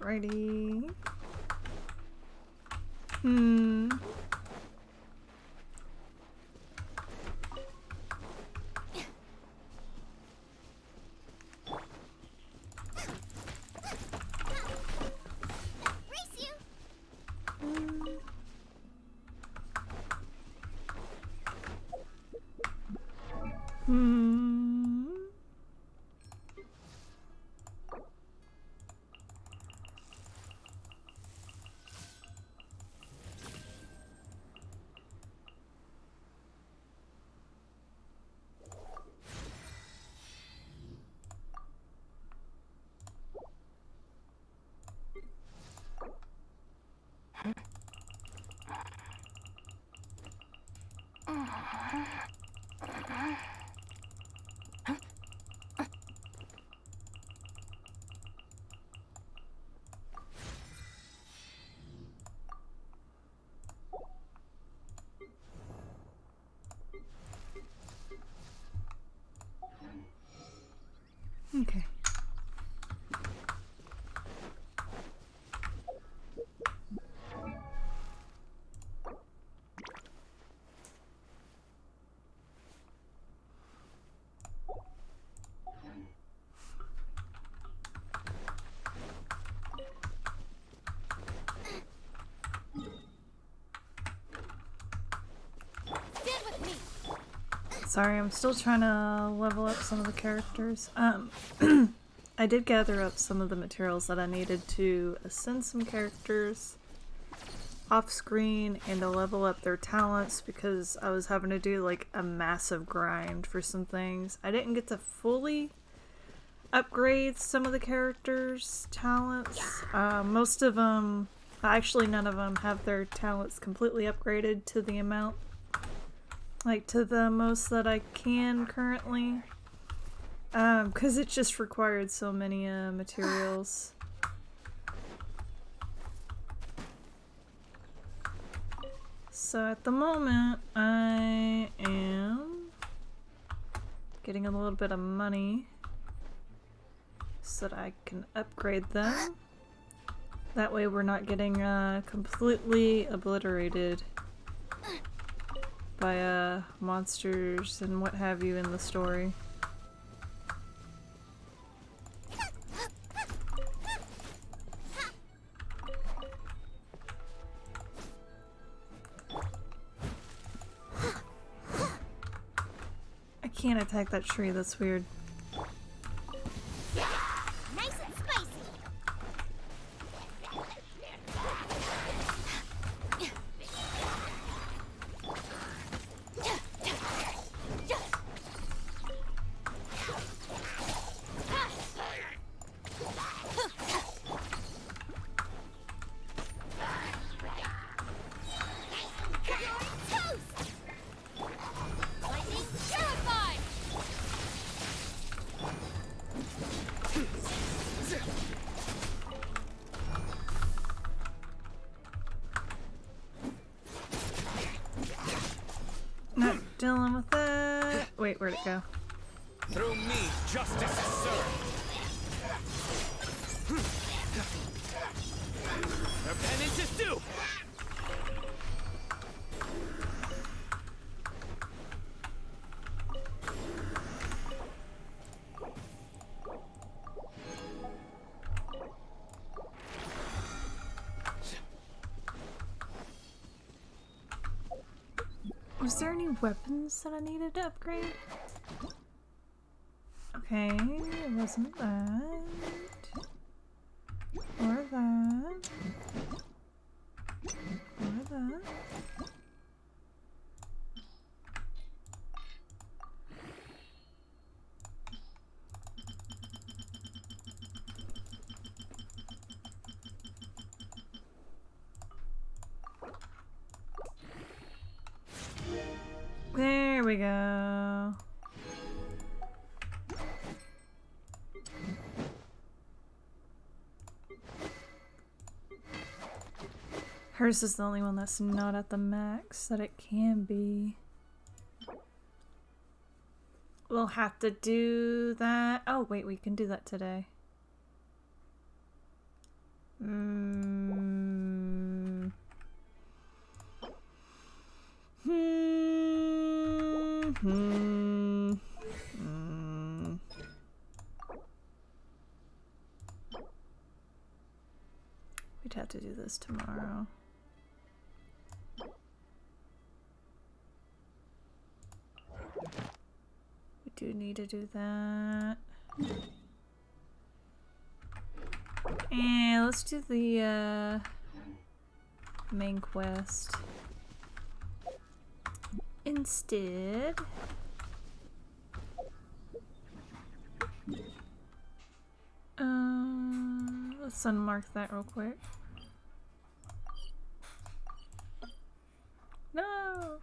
Alrighty. Okay. Sorry, I'm still trying to level up some of the characters. I did gather up some of the materials that I needed to ascend some characters off screen and to level up their talents because I was having to do like a massive grind for some things. I didn't get to fully upgrade some of the characters' talents. Most of them, actually none of them have their talents completely upgraded to the amount, like to the most that I can currently. Because it just required so many materials. So at the moment, I am getting a little bit of money so that I can upgrade them. That way we're not getting completely obliterated by monsters and what have you in the story. I can't attack that tree, that's weird. Nice and spicy. Not dealing with that. Wait, where'd it go? Through me, justice is served. Her penance is due. Was there any weapons that I needed to upgrade? Okay, it wasn't that. Or that. Or that. There we go. Hers is the only one that's not at the max that it can be. We'll have to do that. Oh wait, we can do that today. Hmm. We'd have to do this tomorrow. We do need to do that. And let's do the main quest instead. Let's unmark that real quick. No.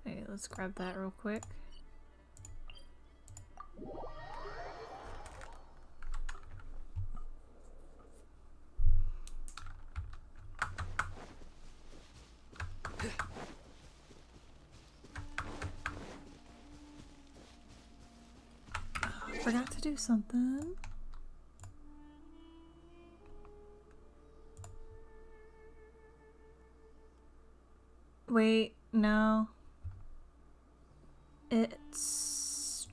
Hey, let's grab that real quick. Forgot to do something. Wait, no. It's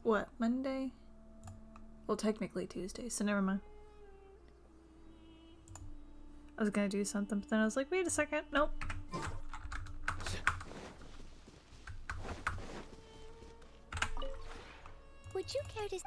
what, Monday? Well, technically Tuesday, so never mind. I was gonna do something, but then I was like, wait a second, nope. Would you care to...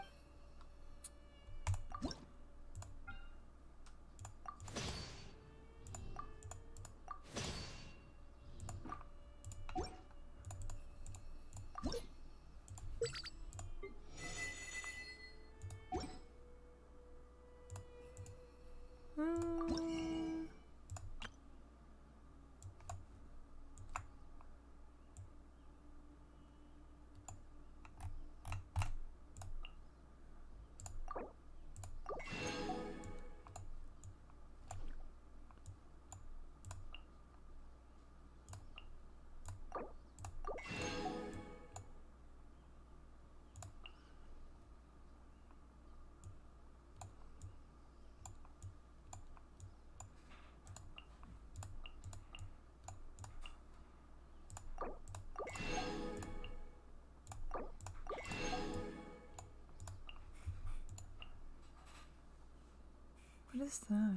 What is that?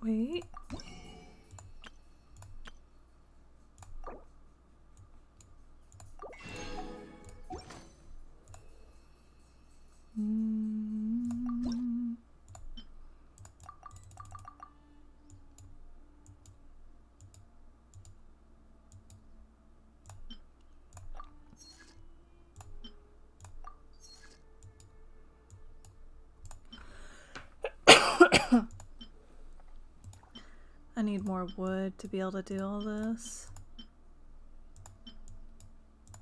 Wait. I need more wood to be able to do all this.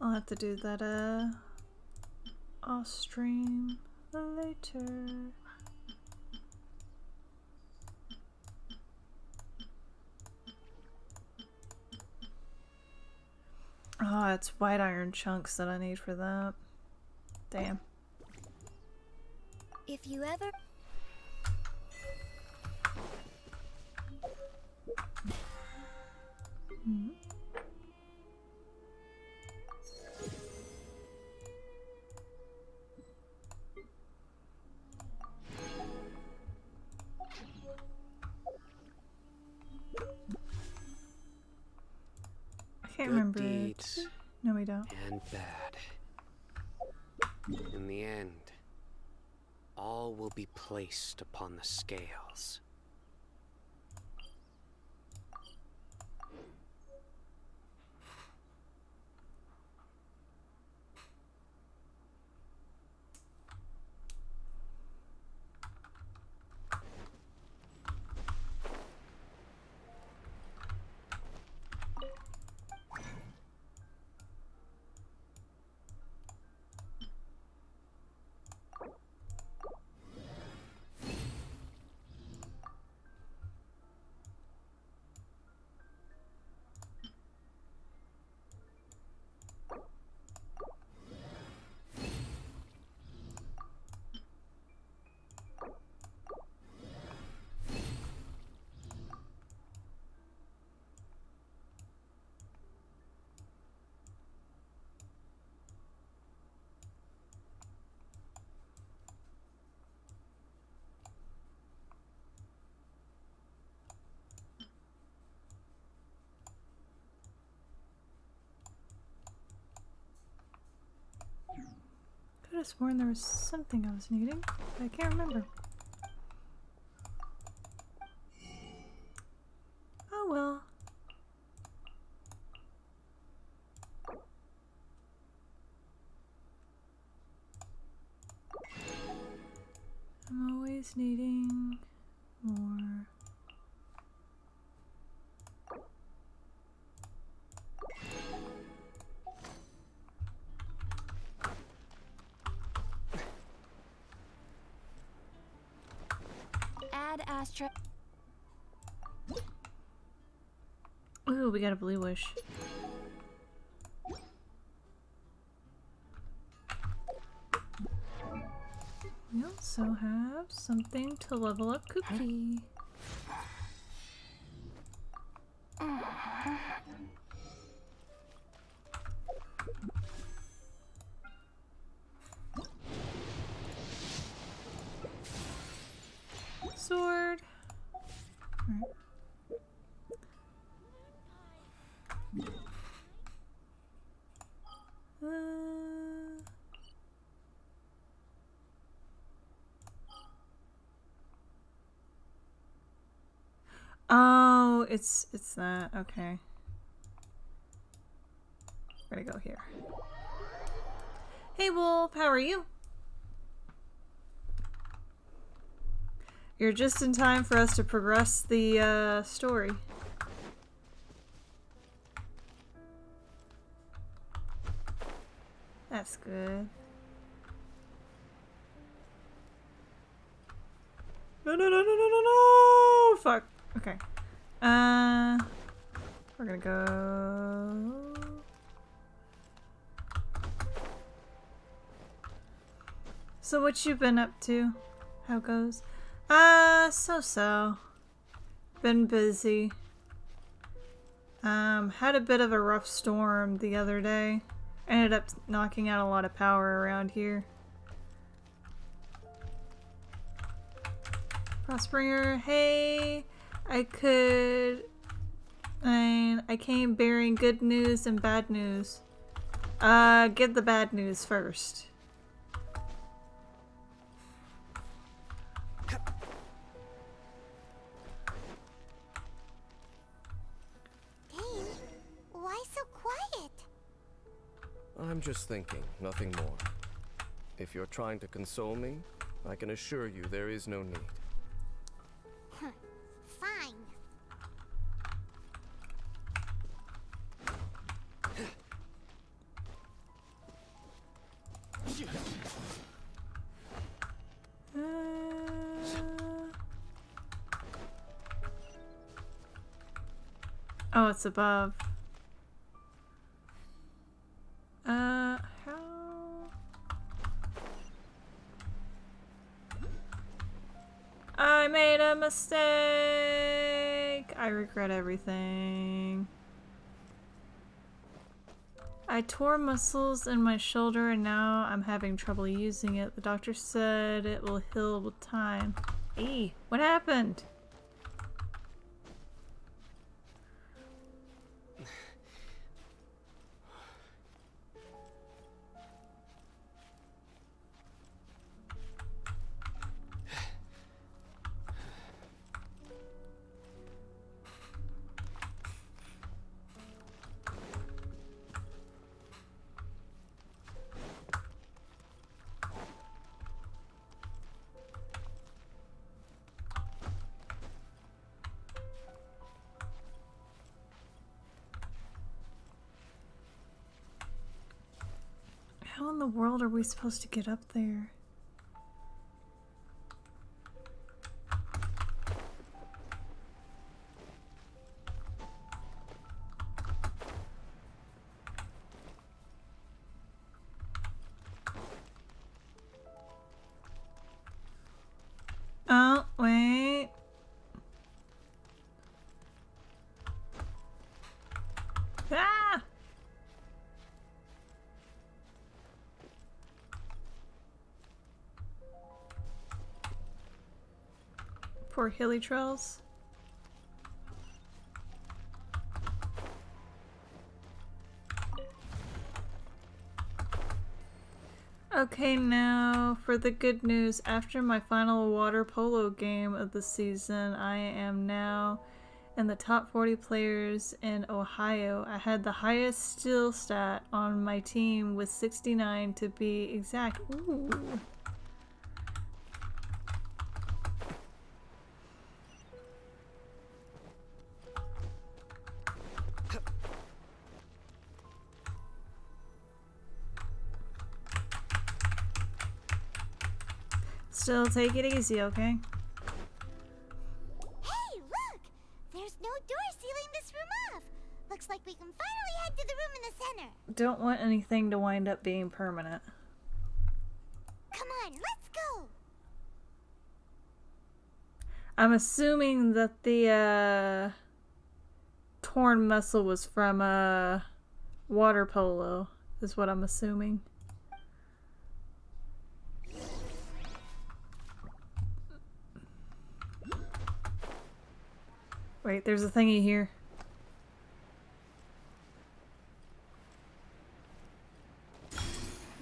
I'll have to do that off stream later. Oh, it's white iron chunks that I need for that. Damn. If you ever... I can't Good remember. deeds No, we don't. and bad. In the end, all will be placed upon the scales. have sworn there was something I was needing, but I can't remember. Oh well. I'm always needing more. Add astra. Ooh, we got a blue wish. We also have something to level up Cookie. Sword. Alright. Oh, it's that. Okay. We're gonna go here. Hey Wolf, how are you? You're just in time for us to progress the story. That's good. No, no, no, no, no, no, no! Fuck. Okay. We're gonna go... So what you been up to? How goes? So-so. Been busy. Had a bit of a rough storm the other day. Ended up knocking out a lot of power around here. Frostbringer, hey! I came bearing good news and bad news. Get the bad news first. Dane, why so quiet? I'm just thinking, nothing more. If you're trying to console me, I can assure you there is no need. Fine. Oh, it's above. How? I made a mistake! I regret everything. I tore muscles in my shoulder and now I'm having trouble using it. The doctor said it will heal with time. What happened? How in the world are we supposed to get up there? Oh, wait. Ah! Poor hilly trails. Okay, now for the good news. After my final water polo game of the season, I am now in the top 40 players in Ohio. I had the highest steal stat on my team with 69 to be exact. Ooh. Still take it easy, okay? Hey, look! There's no door sealing this room off. Looks like we can finally head to the room in the center. Don't want anything to wind up being permanent. Come on, let's go! I'm assuming that the torn muscle was from water polo, is what I'm assuming. Wait, there's a thingy here.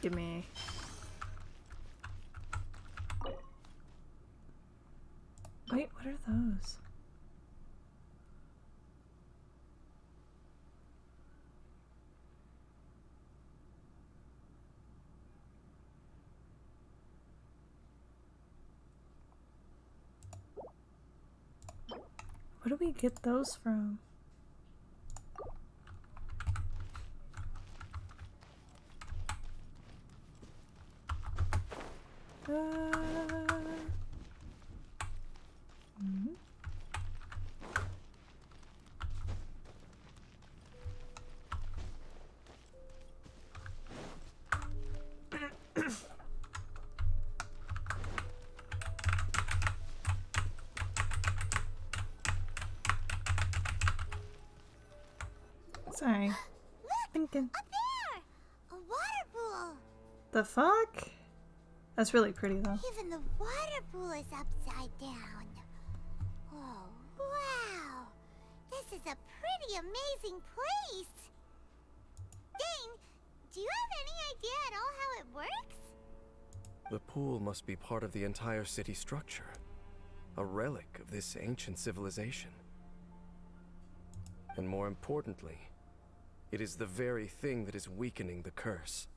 Give me. Wait, what are those? Where do we get those from? Mhm. Sorry. Look! Thinking. Up there! A water pool! The fuck? That's really pretty though. Even the water pool is upside down. Oh, wow! This is a pretty amazing place! Dane, do you have any idea at all how it works? The pool must be part of the entire city structure. A relic of this ancient civilization. And more importantly, it is the very thing that is weakening the curse.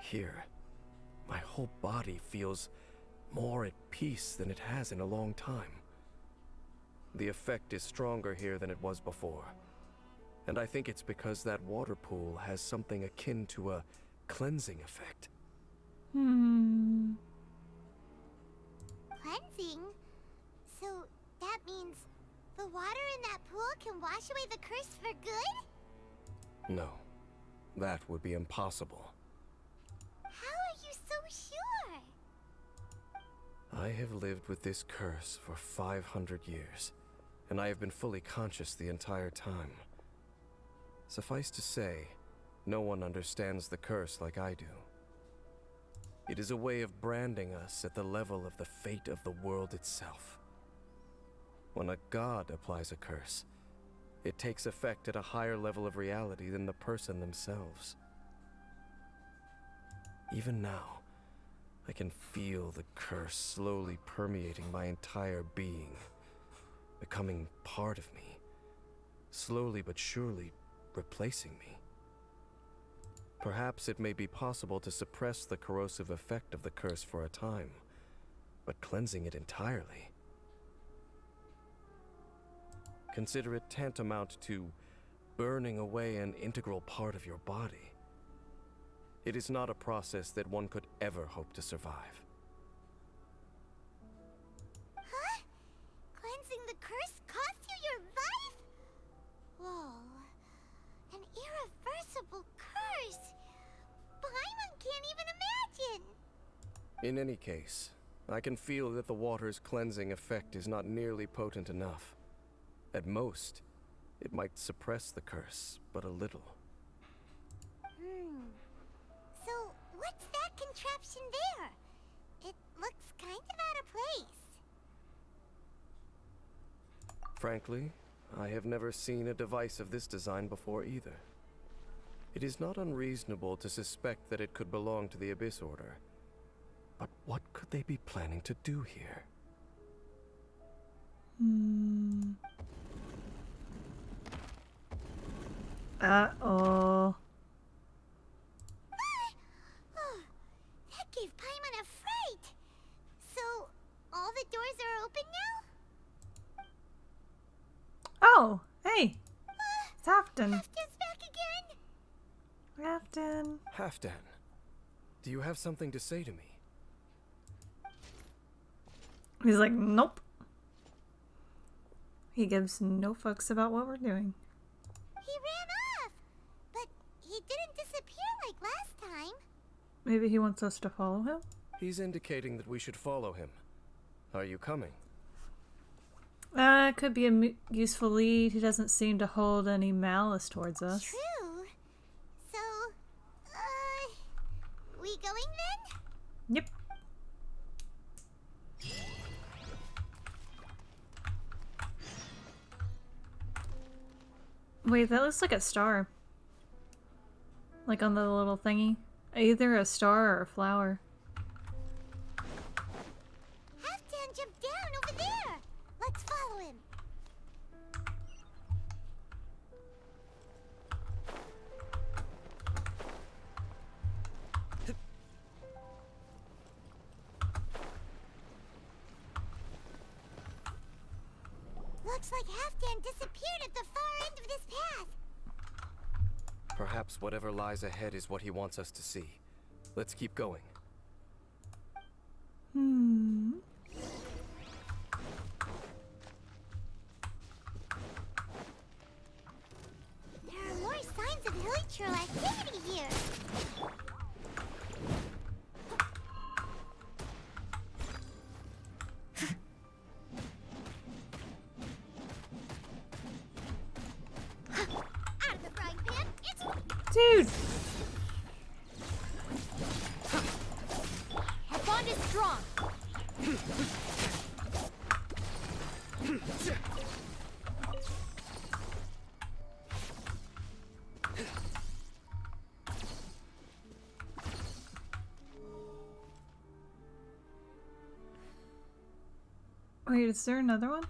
Here, my whole body feels more at peace than it has in a long time. The effect is stronger here than it was before. And I think it's because that water pool has something akin to a cleansing effect. Hmm. Cleansing? So that means the water in that pool can wash away the curse for good? No, that would be impossible. How are you so sure? I have lived with this curse for 500 years, and I have been fully conscious the entire time. Suffice to say, no one understands the curse like I do. It is a way of branding us at the level of the fate of the world itself. When a god applies a curse, it takes effect at a higher level of reality than the person themselves. Even now, I can feel the curse slowly permeating my entire being, becoming part of me, slowly but surely replacing me. Perhaps it may be possible to suppress the corrosive effect of the curse for a time, but cleansing it entirely. Consider it tantamount to burning away an integral part of your body. It is not a process that one could ever hope to survive. Huh? Cleansing the curse cost you your life? Whoa. An irreversible curse. Paimon can't even imagine. In any case, I can feel that the water's cleansing effect is not nearly potent enough. At most, it might suppress the curse, but a little. So, what's that contraption there? It looks kind of out of place. Frankly, I have never seen a device of this design before either. It is not unreasonable to suspect that it could belong to the Abyss Order. But what could they be planning to do here? Uh-oh. Oh, that gave Paimon a fright. So, all the doors are open now? Oh, hey. It's Halfdan. Halfdan's back again? Halfdan. Halfdan, do you have something to say to me? He's like, nope. He gives no fucks about what we're doing. He ran off, but he didn't disappear like last time. Maybe he wants us to follow him? He's indicating that we should follow him. Are you coming? Could be a useful lead. He doesn't seem to hold any malice towards us. True. So, we going then? Yep. Wait, that looks like a star. Like on the little thingy. Either a star or a flower. Halfdan jumped down over there. Let's follow him. Looks like Halfdan disappeared at the far end of this path. Perhaps whatever lies ahead is what he wants us to see. Let's keep going. There are more signs of hilichurl activity here. Out of the frying pan, it's Dude! our bond is strong. Wait, is there another one?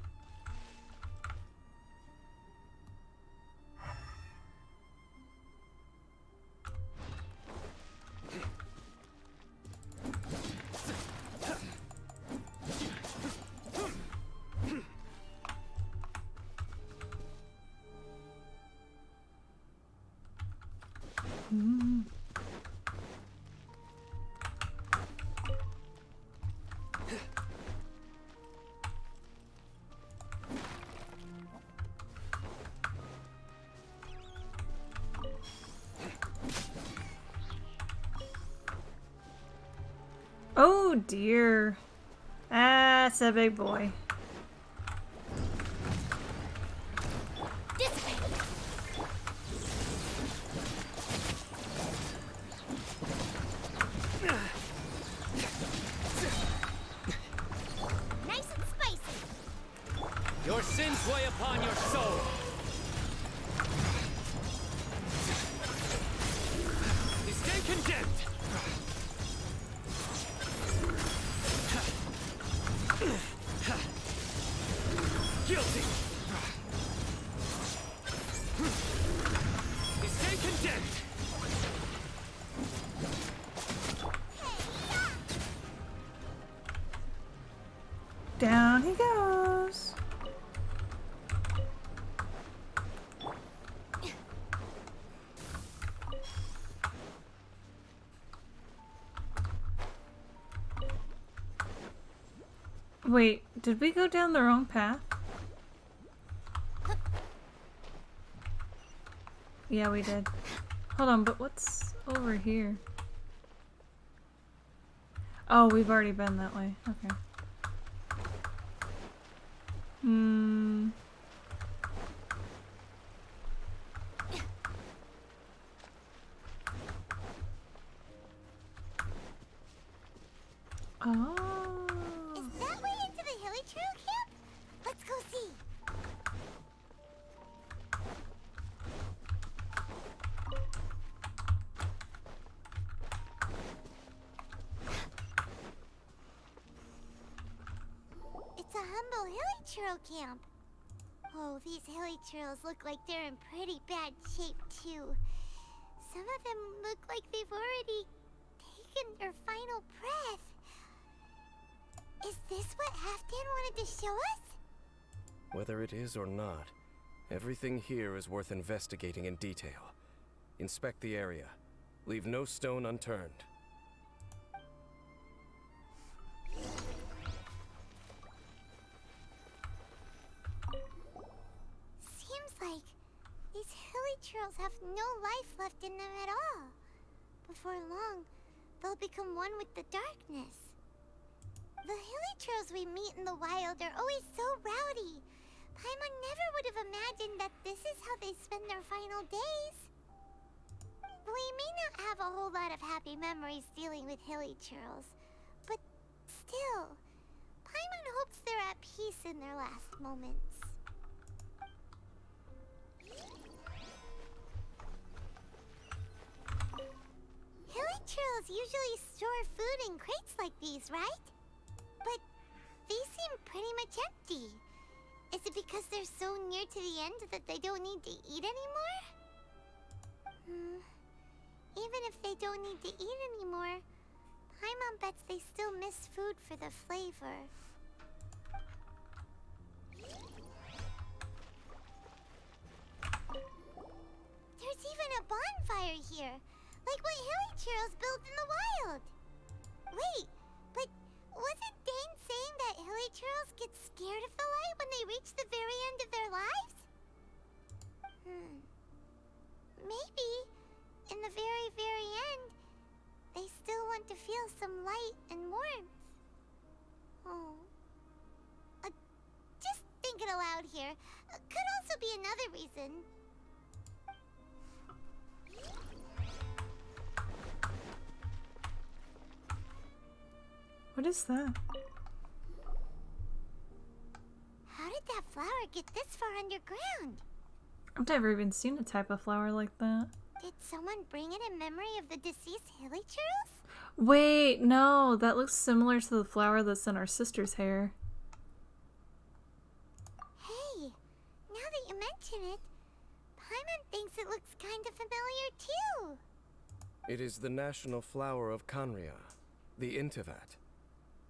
Oh dear. That's a big boy. Dissipate. Nice and spicy. Your sins weigh upon your soul. You stay condemned. Guilty. You stay condemned. Down he goes. Wait, did we go down the wrong path? Yeah, we did. Hold on, but what's over here? Oh, we've already been that way. Okay. Oh. Is that way into the hilichurl camp? Let's go see. humble hilly churl camp. Oh, these hilly churls look like they're in pretty bad shape, too. Some of them look like they've already taken their final breath. Is this what Halfdan wanted to show us? Whether it is or not, everything here is worth investigating in detail. Inspect the area. Leave no stone unturned. Seems like these hilly churls have no life left in them at all. Before long, they'll become one with the darkness. The hilly churls we meet in the wild are always so rowdy. Paimon never would have imagined that this is how they spend their final days. We may not have a whole lot of happy memories dealing with hilly churls, but still, Paimon hopes they're at peace in their last moments. Hilly churls usually store food in crates like these, right? But these seem pretty much empty. Is it because they're so near to the end that they don't need to eat anymore? Even if they don't need to eat anymore, Paimon bets they still miss food for the flavor. There's even a bonfire here, like what hilly churls built in the wild. Wait, but wasn't Dane saying that hilly churls get scared of the light when they reach the very end of their lives? Maybe, in the very, very end, they still want to feel some light and warmth. Oh. Just thinking aloud here. Could also be another reason. What is that? How did that flower get this far underground? I've never even seen a type of flower like that. Did someone bring it in memory of the deceased hilly churls? Wait, no, that looks similar to the flower that's in our sister's hair. Hey, now that you mention it, Paimon thinks it looks kind of familiar too. It is the national flower of Kanria, the Intivat.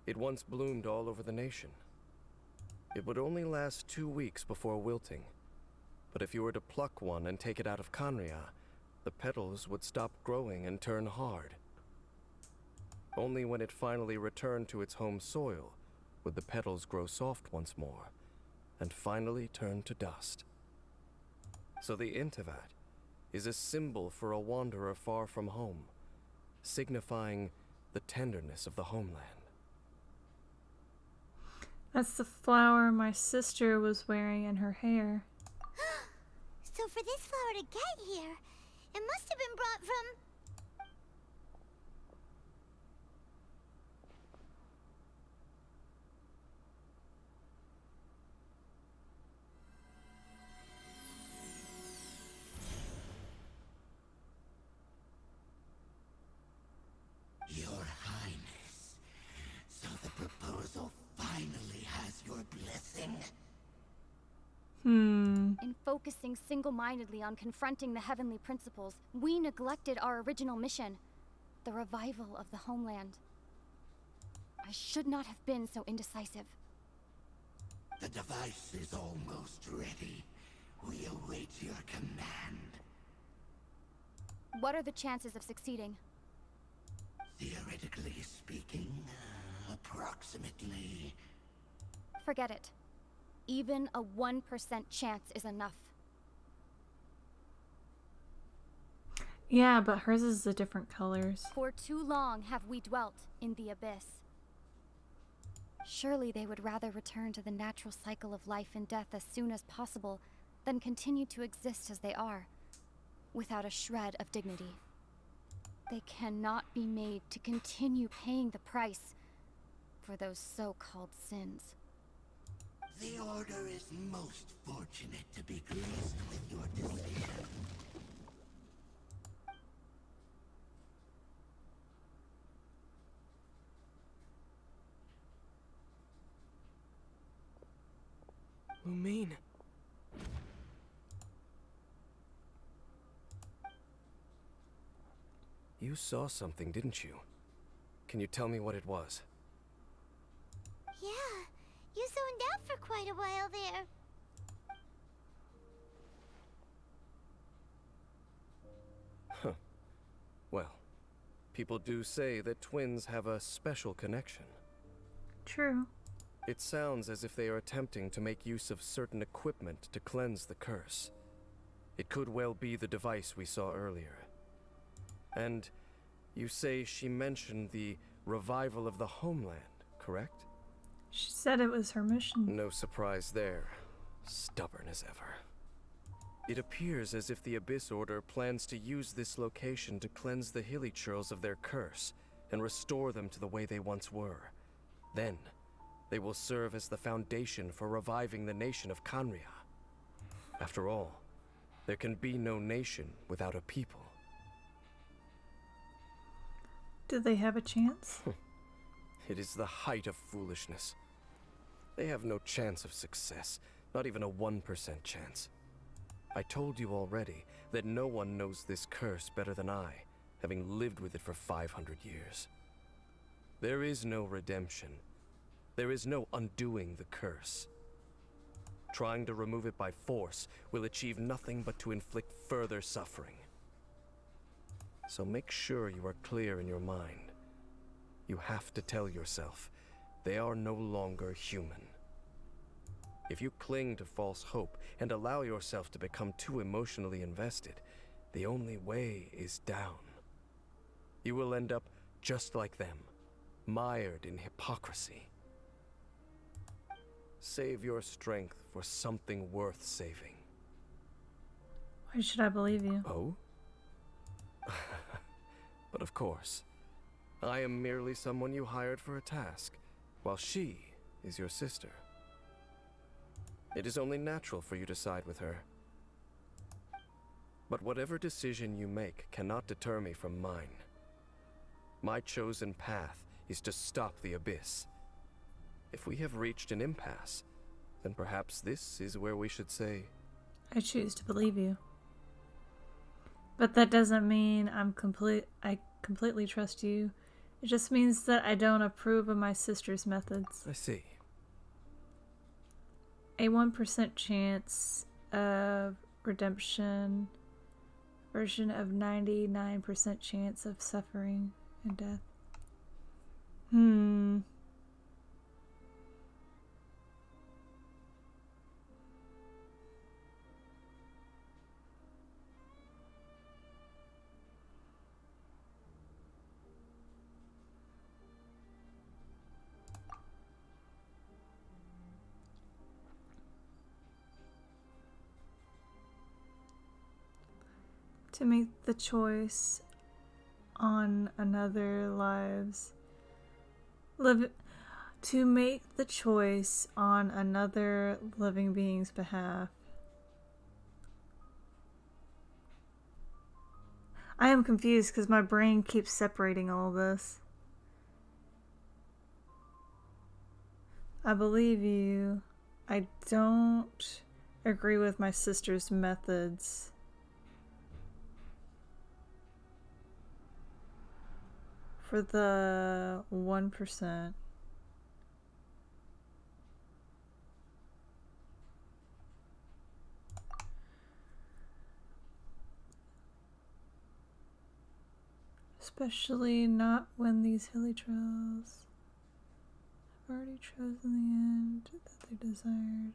It once bloomed all over the nation. It would only last 2 weeks before wilting. But if you were to pluck one and take it out of Kanria, the petals would stop growing and turn hard. Only when it finally returned to its home soil would the petals grow soft once more, and finally turn to dust. So the Intivat is a symbol for a wanderer far from home, signifying the tenderness of the homeland. That's the flower my sister was wearing in her hair. So for this flower to get here, it must have been brought from... Your Highness, so the proposal finally has your blessing? In focusing single-mindedly on confronting the heavenly principles, we neglected our original mission, the revival of the homeland. I should not have been so indecisive. The device is almost ready. We await your command. What are the chances of succeeding? Theoretically speaking, approximately... Forget it. Even a 1% chance is enough. Yeah, but hers is the different colors. For too long have we dwelt in the abyss. Surely they would rather return to the natural cycle of life and death as soon as possible than continue to exist as they are, without a shred of dignity. They cannot be made to continue paying the price for those so-called sins. The Order is most fortunate to be graced with your decision. You saw something, didn't you? Can you tell me what it was? Yeah, you zoned out for quite a while there. Huh. Well, people do say that twins have a special connection. True. It sounds as if they are attempting to make use of certain equipment to cleanse the curse. It could well be the device we saw earlier. And you say she mentioned the revival of the homeland, correct? She said it was her mission. No surprise there. Stubborn as ever. It appears as if the Abyss Order plans to use this location to cleanse the Hilichurls of their curse and restore them to the way they once were. Then, they will serve as the foundation for reviving the nation of Kanria. After all, there can be no nation without a people. Do they have a chance? It is the height of foolishness. They have no chance of success, not even a 1% chance. I told you already that no one knows this curse better than I, having lived with it for 500 years. There is no redemption. There is no undoing the curse. Trying to remove it by force will achieve nothing but to inflict further suffering. So make sure you are clear in your mind. You have to tell yourself, they are no longer human. If you cling to false hope and allow yourself to become too emotionally invested, the only way is down. You will end up just like them, mired in hypocrisy. Save your strength for something worth saving. Why should I believe you? Oh? But of course, I am merely someone you hired for a task, while she is your sister. It is only natural for you to side with her. But whatever decision you make cannot deter me from mine. My chosen path is to stop the Abyss. If we have reached an impasse, then perhaps this is where we should say, I choose to believe you. But that doesn't mean I completely trust you. It just means that I don't approve of my sister's methods. I see. A 1% chance of redemption, version of 99% chance of suffering and death. To make the choice on another lives to make the choice on another living being's behalf. I am confused because my brain keeps separating all this. I believe you. I don't agree with my sister's methods. For the 1%. Especially not when these hilly trails have already chosen the end that they desired.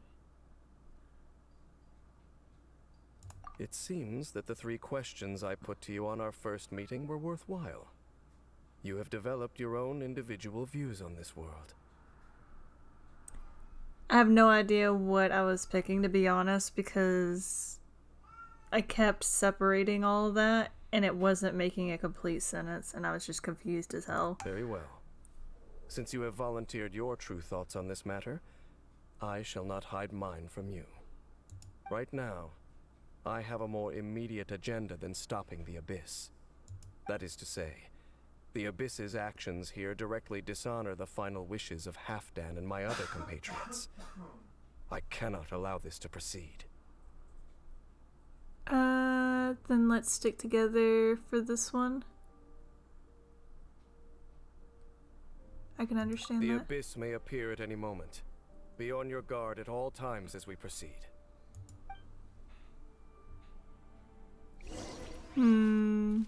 It seems that the 3 questions I put to you on our first meeting were worthwhile. You have developed your own individual views on this world. I have no idea what I was picking, to be honest, because I kept separating all of that and it wasn't making a complete sentence, and I was just confused as hell. Very well. Since you have volunteered your true thoughts on this matter, I shall not hide mine from you. Right now, I have a more immediate agenda than stopping the Abyss. That is to say, the Abyss's actions here directly dishonor the final wishes of Halfdan and my other compatriots. I cannot allow this to proceed. Then let's stick together for this one. I can understand The that. abyss may appear at any moment. Be on your guard at all times as we proceed. Hmm.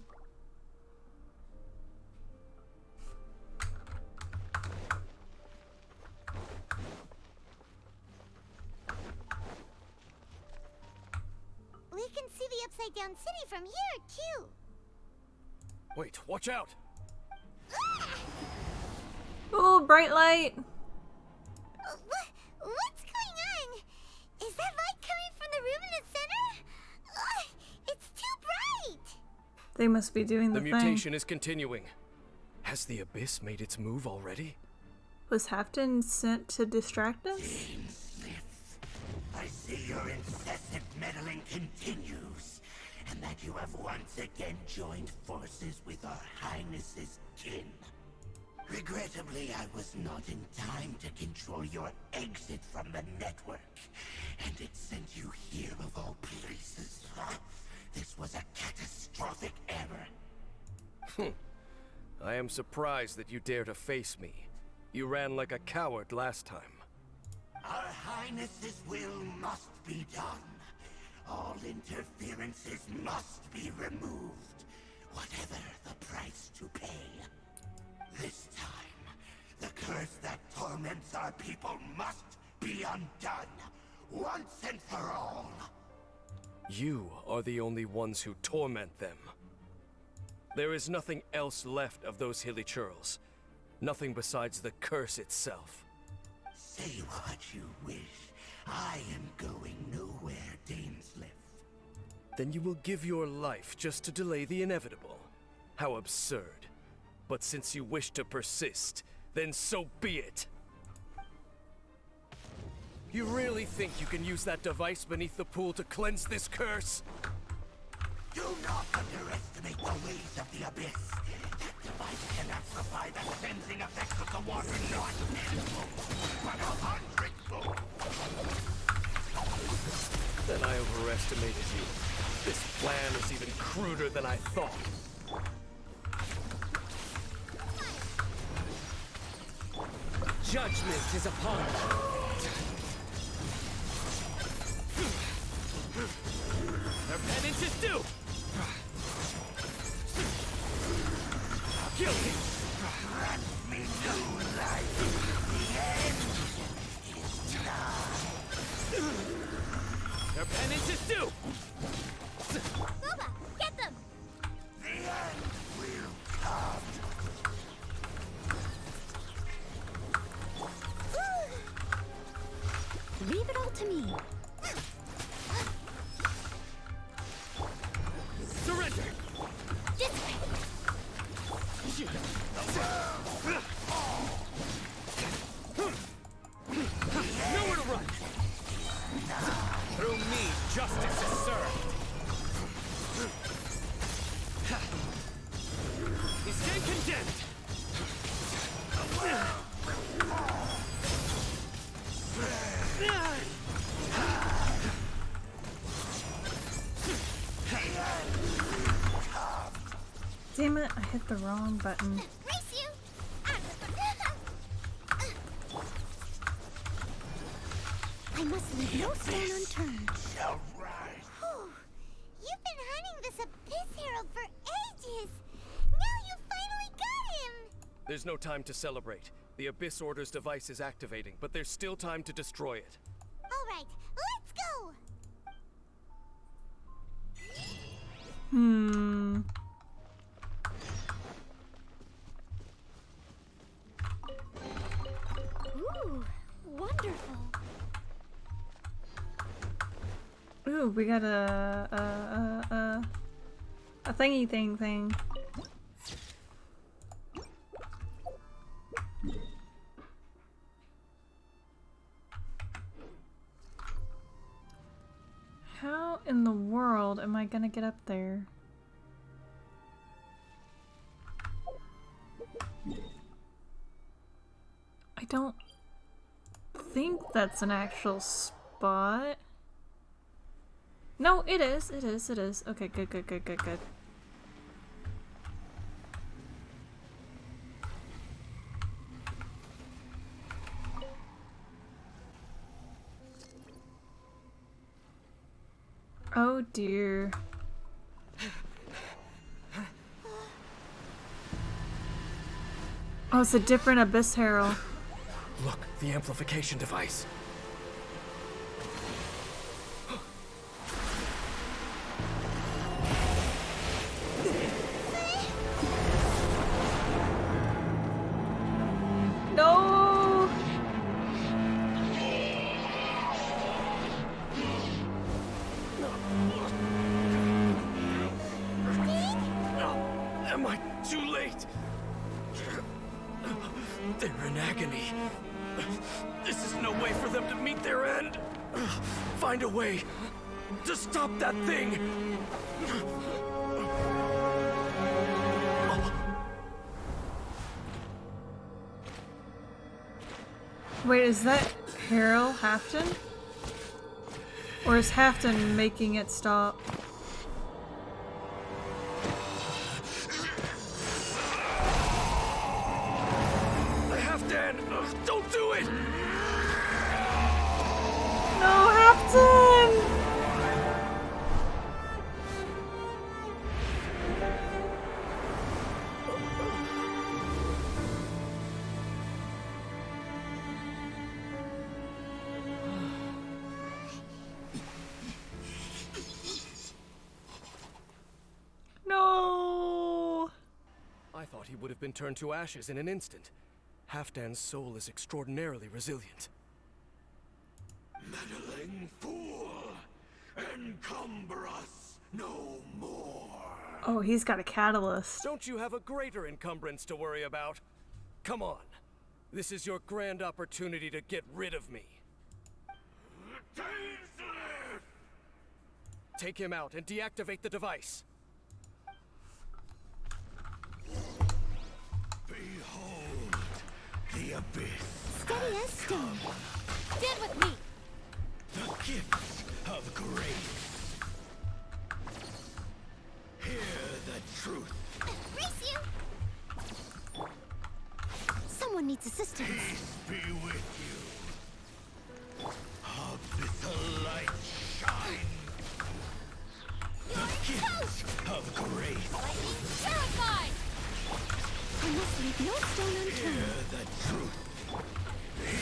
We can see the Upside Down City from here, too. Wait, watch out! Oh, bright light! What's going on? Is that light coming from the room in the center? It's too bright! They must be doing the The thing. mutation is continuing. Has the abyss made its move already? Was Halfton sent to distract us? I see your incessant meddling continues, and that you have once again joined forces with our Highness's kin. Regrettably, I was not in time to control your exit from the network, and it sent you here of all places. This was a catastrophic error. I am surprised that you dare to face me. You ran like a coward last time. Our Highness's will must be done. All interferences must be removed, whatever the price to pay. This time, the curse that torments our people must be undone, once and for all. You are the only ones who torment them. There is nothing else left of those hilly churls. Nothing besides the curse itself. Say what you wish. I am going nowhere, Dainsliff. Then you will give your life just to delay the inevitable. How absurd. But since you wish to persist, then so be it. You really think you can use that device beneath the pool to cleanse this curse? Do not underestimate the ways of the abyss. That device cannot survive the cleansing effects of the water, not tenfold, but 100-fold. Then I overestimated you. This plan is even cruder than I thought. Judgment is upon you. Their penance is due. Guilty. Me new life. The end is nigh. Their penance is due. Boba, get them! The end will come. Leave it all to me. Surrender. This way! Nowhere to run. Through me, justice is served. He stand condemned. Damn it, I hit the wrong button. Race you! I must leave no stone unturned. Shall rise. Whew. You've been hunting this Abyss Herald for ages! Now you finally got him! There's no time to celebrate. The Abyss Order's device is activating, but there's still time to destroy it. Alright, let's go! Hmm. Ooh, wonderful. Ooh, we got a thingy thing. How in the world am I gonna get up there? I don't think that's an actual spot. No, it is. It is. Okay, good. Oh dear. Oh, it's a different Abyss Herald. Look, the amplification device. No! Am I too late? They're in agony. This is no way for them to meet their end. Find a way to stop that thing. Wait, is that Harold Halfton? Or is Halfton making it stop? Halfdan, don't do it! No, Halfton! No! I thought he would have been turned to ashes in an instant. Halfdan's soul is extraordinarily resilient. Meddling fool! Encumber us no more! Oh, he's got a catalyst. Don't you have a greater encumbrance to worry about? Come on. This is your grand opportunity to get rid of me. Take him out and deactivate the device. Behold the abyss. Steady as stone. Stand with me! The gifts of grace. Hear the truth. Brace you! Someone needs assistance. Peace be with you. Abyssal light shine. The gifts of grace. Lightning terrified! I must leave no stone Hear unturned. the truth.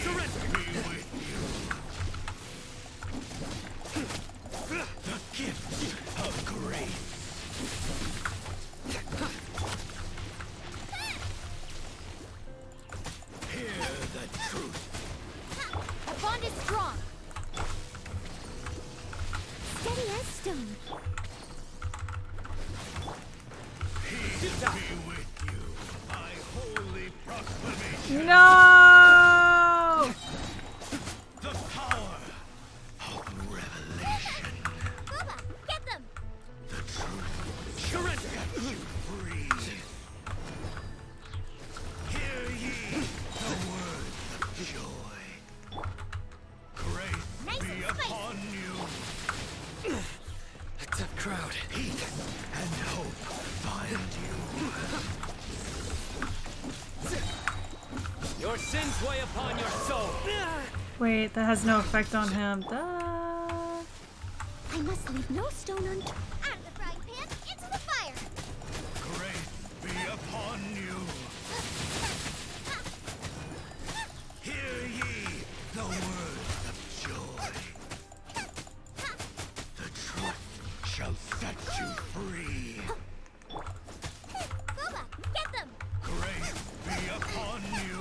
Surrender! Be with you. The gifts of grace. Hear the truth. Our bond is strong! Steady as stone. Peace be with you. I holy proclamation. No! The power of revelation. Bubba, get them! The truth shall Surrender! set you free. Hear ye the words of joy. Grace Nice be and spicy. upon you. A tough crowd. Peace and hope find you. Your sins weigh upon your soul. Wait, that has no effect on him. Duh. I must leave no stone unturned. Out of the frying pan, into the fire! Grace be upon you. Hear ye the words of joy. The truth shall set you free. Bubba, get them! Grace be upon you.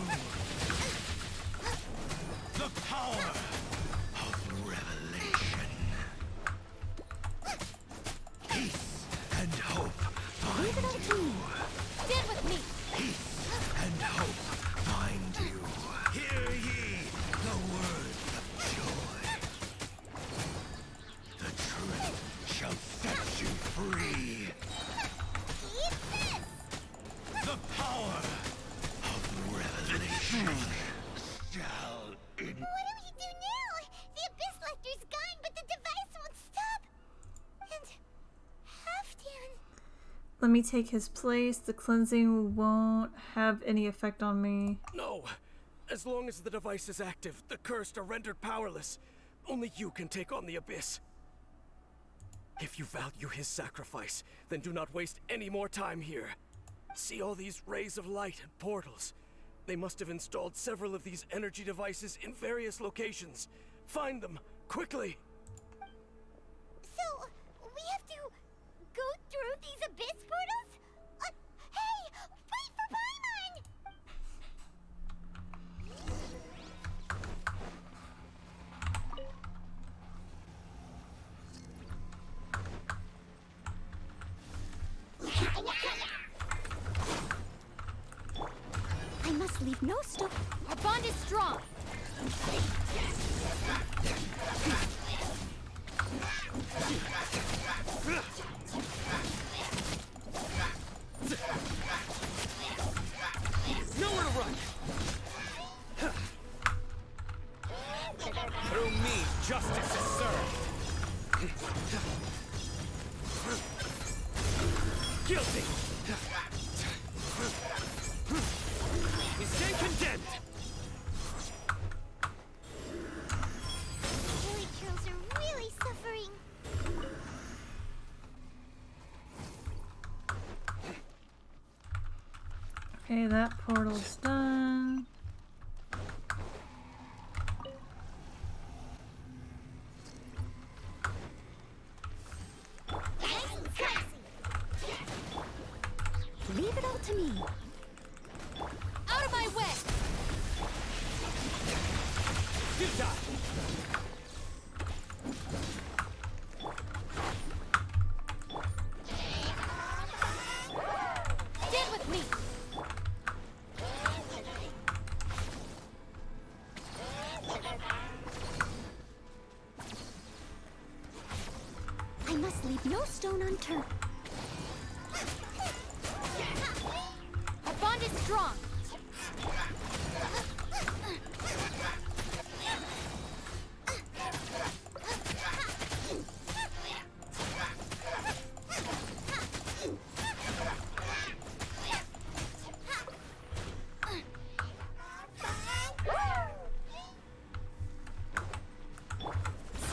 The power of revelation. Peace and hope find you. Stand with me! Peace and hope find you. Hear ye the words of joy. The truth shall set you free. Eat this! The power of revelation shall in. What do we do now? The Abyss Lecter's gone, but the device won't stop! And... Halfdan... Let me take his place. The cleansing won't have any effect on me. No! As long as the device is active, the cursed are rendered powerless. Only you can take on the abyss. If you value his sacrifice, then do not waste any more time here. See all these rays of light and portals? They must have installed several of these energy devices in various locations. Find them, quickly! So, we have to go through these abyss portals? Hey! Wait for Paimon! I must leave no stone. Our bond is strong. Nowhere to run! Through me, justice is served. Guilty! We stand condemned! Lily Curls are really suffering. Okay, that portal's done. Nice and spicy. Leave it all to me. Out of my way! Utah! Stand with me! I must leave no stone unturned. Our bond is strong.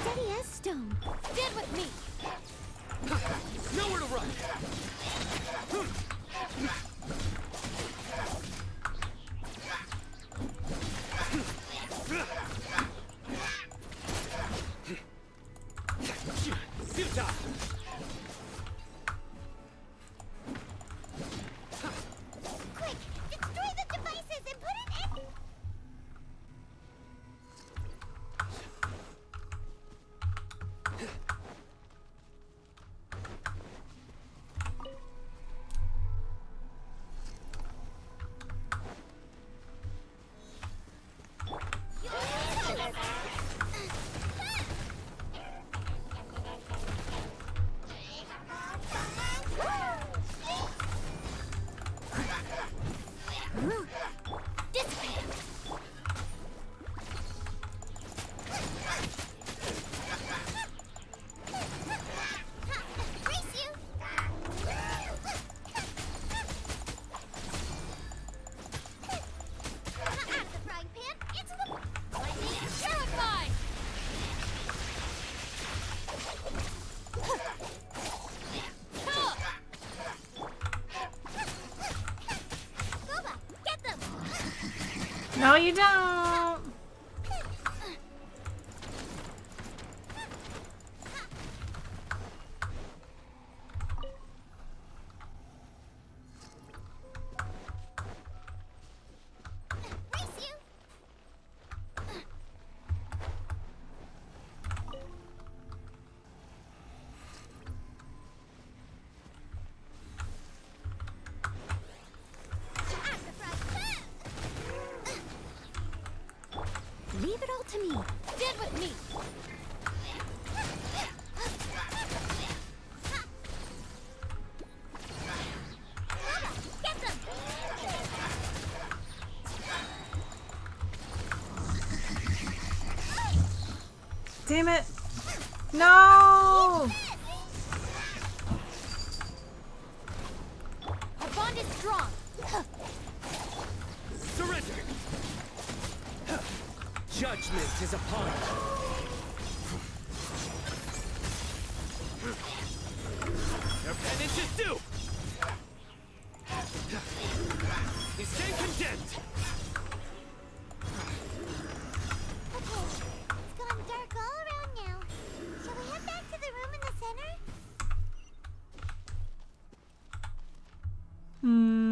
Steady as stone. Stand with me. Nowhere to run! Utah! Quick! Destroy the devices and put it in! Brace you! Out of the frying pan, into the lightning Terrified! Boba! Get them! No, you don't! Brace you! Out of the frying pan! Leave it all to me. Stand with me. Boba! Get them! Damn it! No! Our bond is strong. Surrender! Judgment is upon you! do! Insane condemned! Okay, it's gone dark all around now. Shall we head back to the room in the center? Hmm.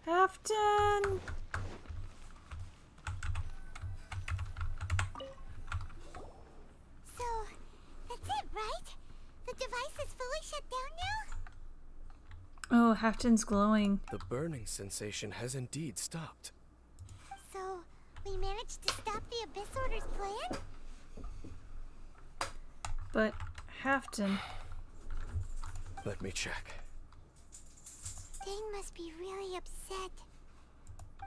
Afton! So, that's it, right? The device is fully shut down now? Oh, Hafton's glowing. The burning sensation has indeed stopped. So, we managed to stop the Abyss Order's plan? But Hafton. Let me check. Dane must be really upset.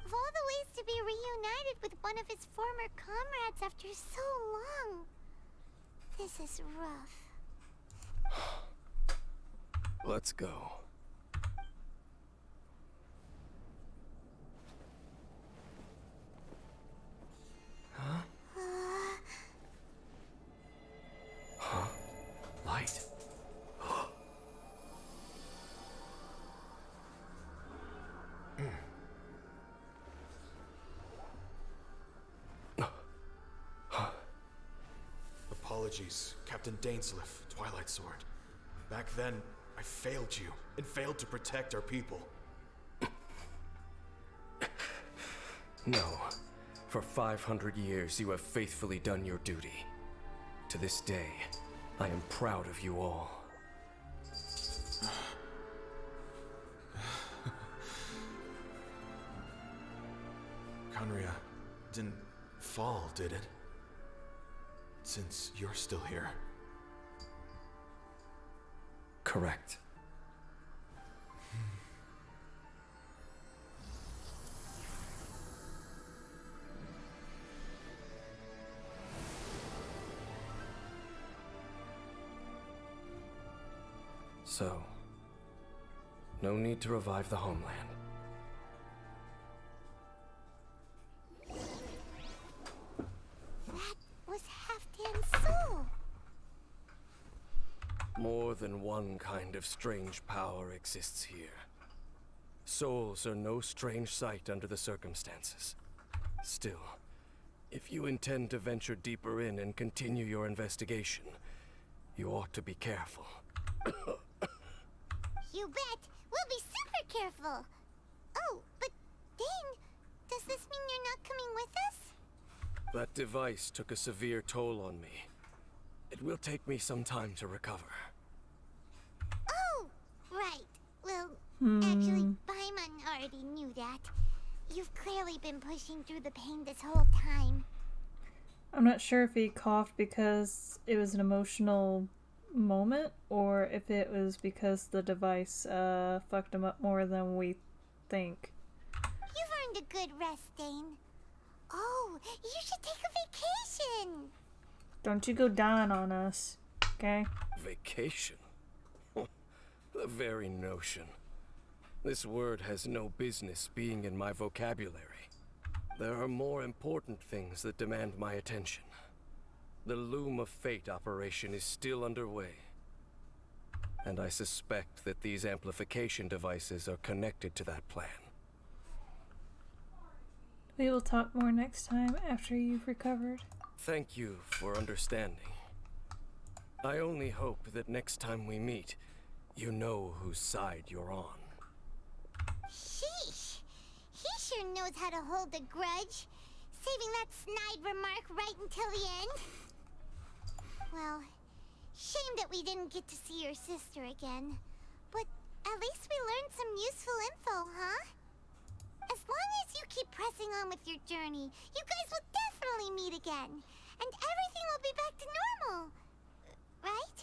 Of all the ways to be reunited with one of his former comrades after so long, this is rough. Let's go. Huh? Huh? Light. Apologies, Captain Dainsliff, Twilight Sword. Back then, I failed you, and failed to protect our people. No. For 500 years, you have faithfully done your duty. To this day, I am proud of you all. Conria didn't fall, did it? Since you're still here. Correct. So, no need to revive the homeland. That was Haftan's soul. More than one kind of strange power exists here. Souls are no strange sight under the circumstances. Still, if you intend to venture deeper in and continue your investigation, you ought to be careful. You bet. We'll be super careful. Oh, but Dane, does this mean you're not coming with us? That device took a severe toll on me. It will take me some time to recover. Oh, right. Well, actually, Paimon already knew that. You've clearly been pushing through the pain this whole time. I'm not sure if he coughed because it was an emotional moment or if it was because the device fucked him up more than we think. You've earned a good rest, Dane. Oh, you should take a vacation. Don't you go dying on us, okay? Vacation? The very notion. This word has no business being in my vocabulary. There are more important things that demand my attention. The Loom of Fate operation is still underway. And I suspect that these amplification devices are connected to that plan. We will talk more next time after you've recovered. Thank you for understanding. I only hope that next time we meet, you know whose side you're on. Sheesh. He sure knows how to hold a grudge. Saving that snide remark right until the end. Well, shame that we didn't get to see your sister again. But at least we learned some useful info, huh? As long as you keep pressing on with your journey, you guys will definitely meet again. And everything will be back to normal. Right?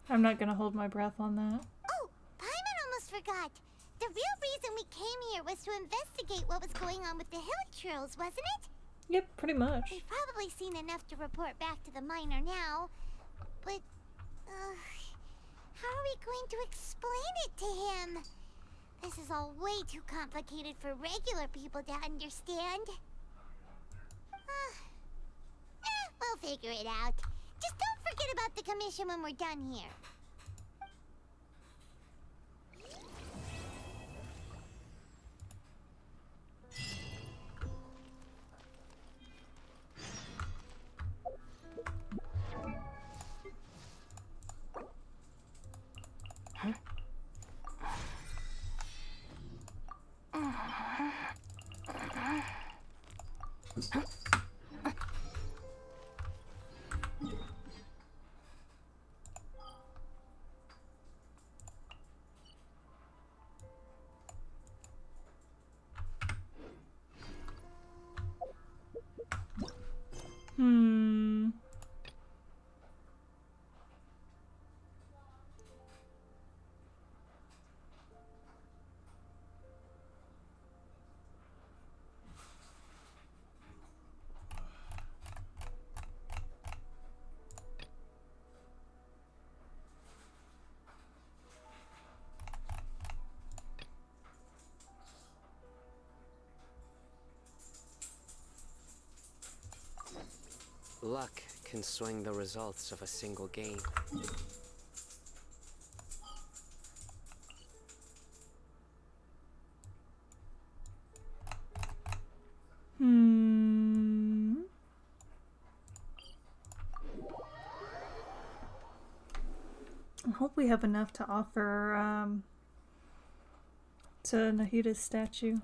I'm not gonna hold my breath on that. Oh, Paimon almost forgot. The real reason we came here was to investigate what was going on with the Hilichurls, wasn't it? Yep, pretty much. We've probably seen enough to report back to the miner now. But, how are we going to explain it to him? This is all way too complicated for regular people to understand. We'll figure it out. Just don't forget about the commission when we're done here. Luck can swing the results of a single game. I hope we have enough to offer to Nahida's statue.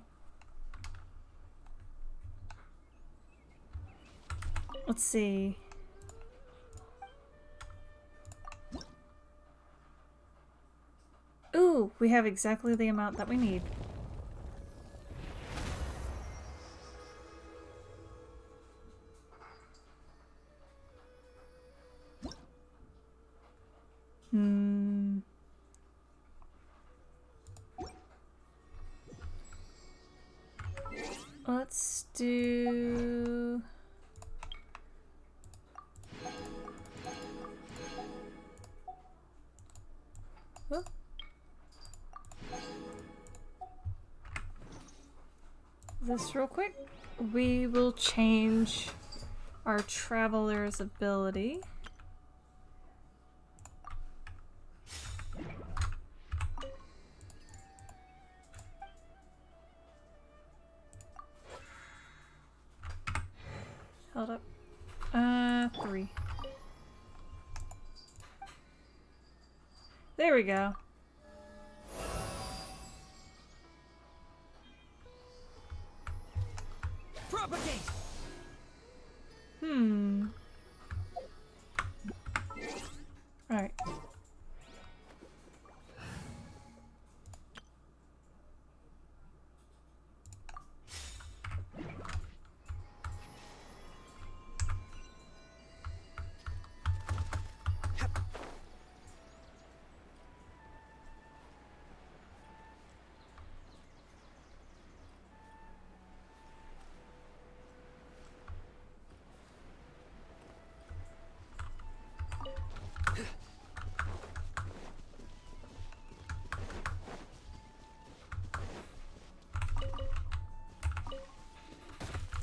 Let's see. Ooh, we have exactly the amount that we need. Let's do... Oh. This real quick. We will change our traveler's ability. Hold up. 3. There we go. Propagate! Alright.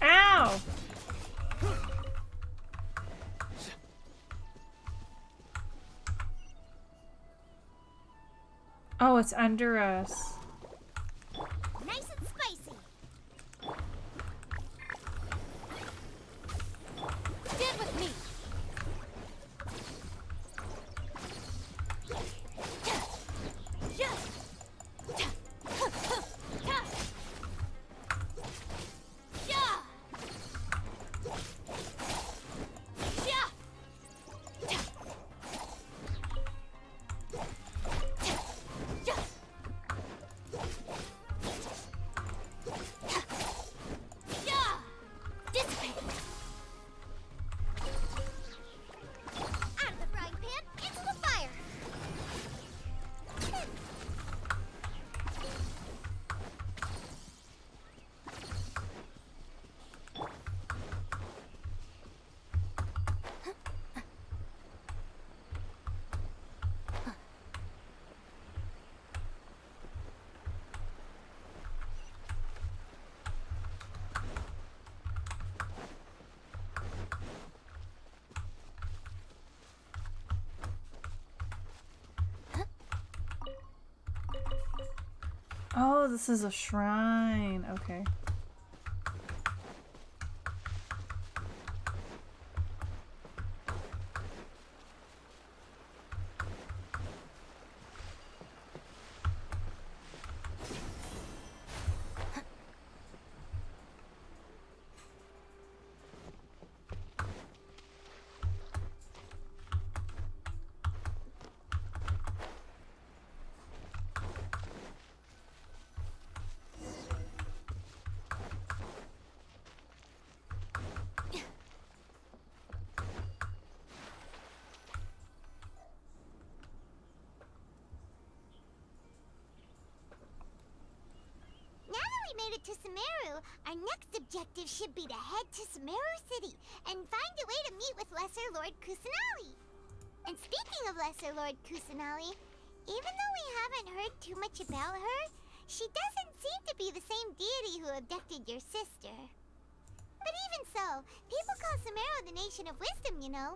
Ow! Oh, it's under us. Nice and spicy. Oh, this is a shrine. Okay. Now that we made it to Sumeru, our next objective should be to head to Sumeru City and find a way to meet with Lesser Lord Kusanali. And speaking of Lesser Lord Kusanali, even though we haven't heard too much about her, she doesn't seem to be the same deity who abducted your sister. But even so, people call Sumeru the Nation of Wisdom, you know.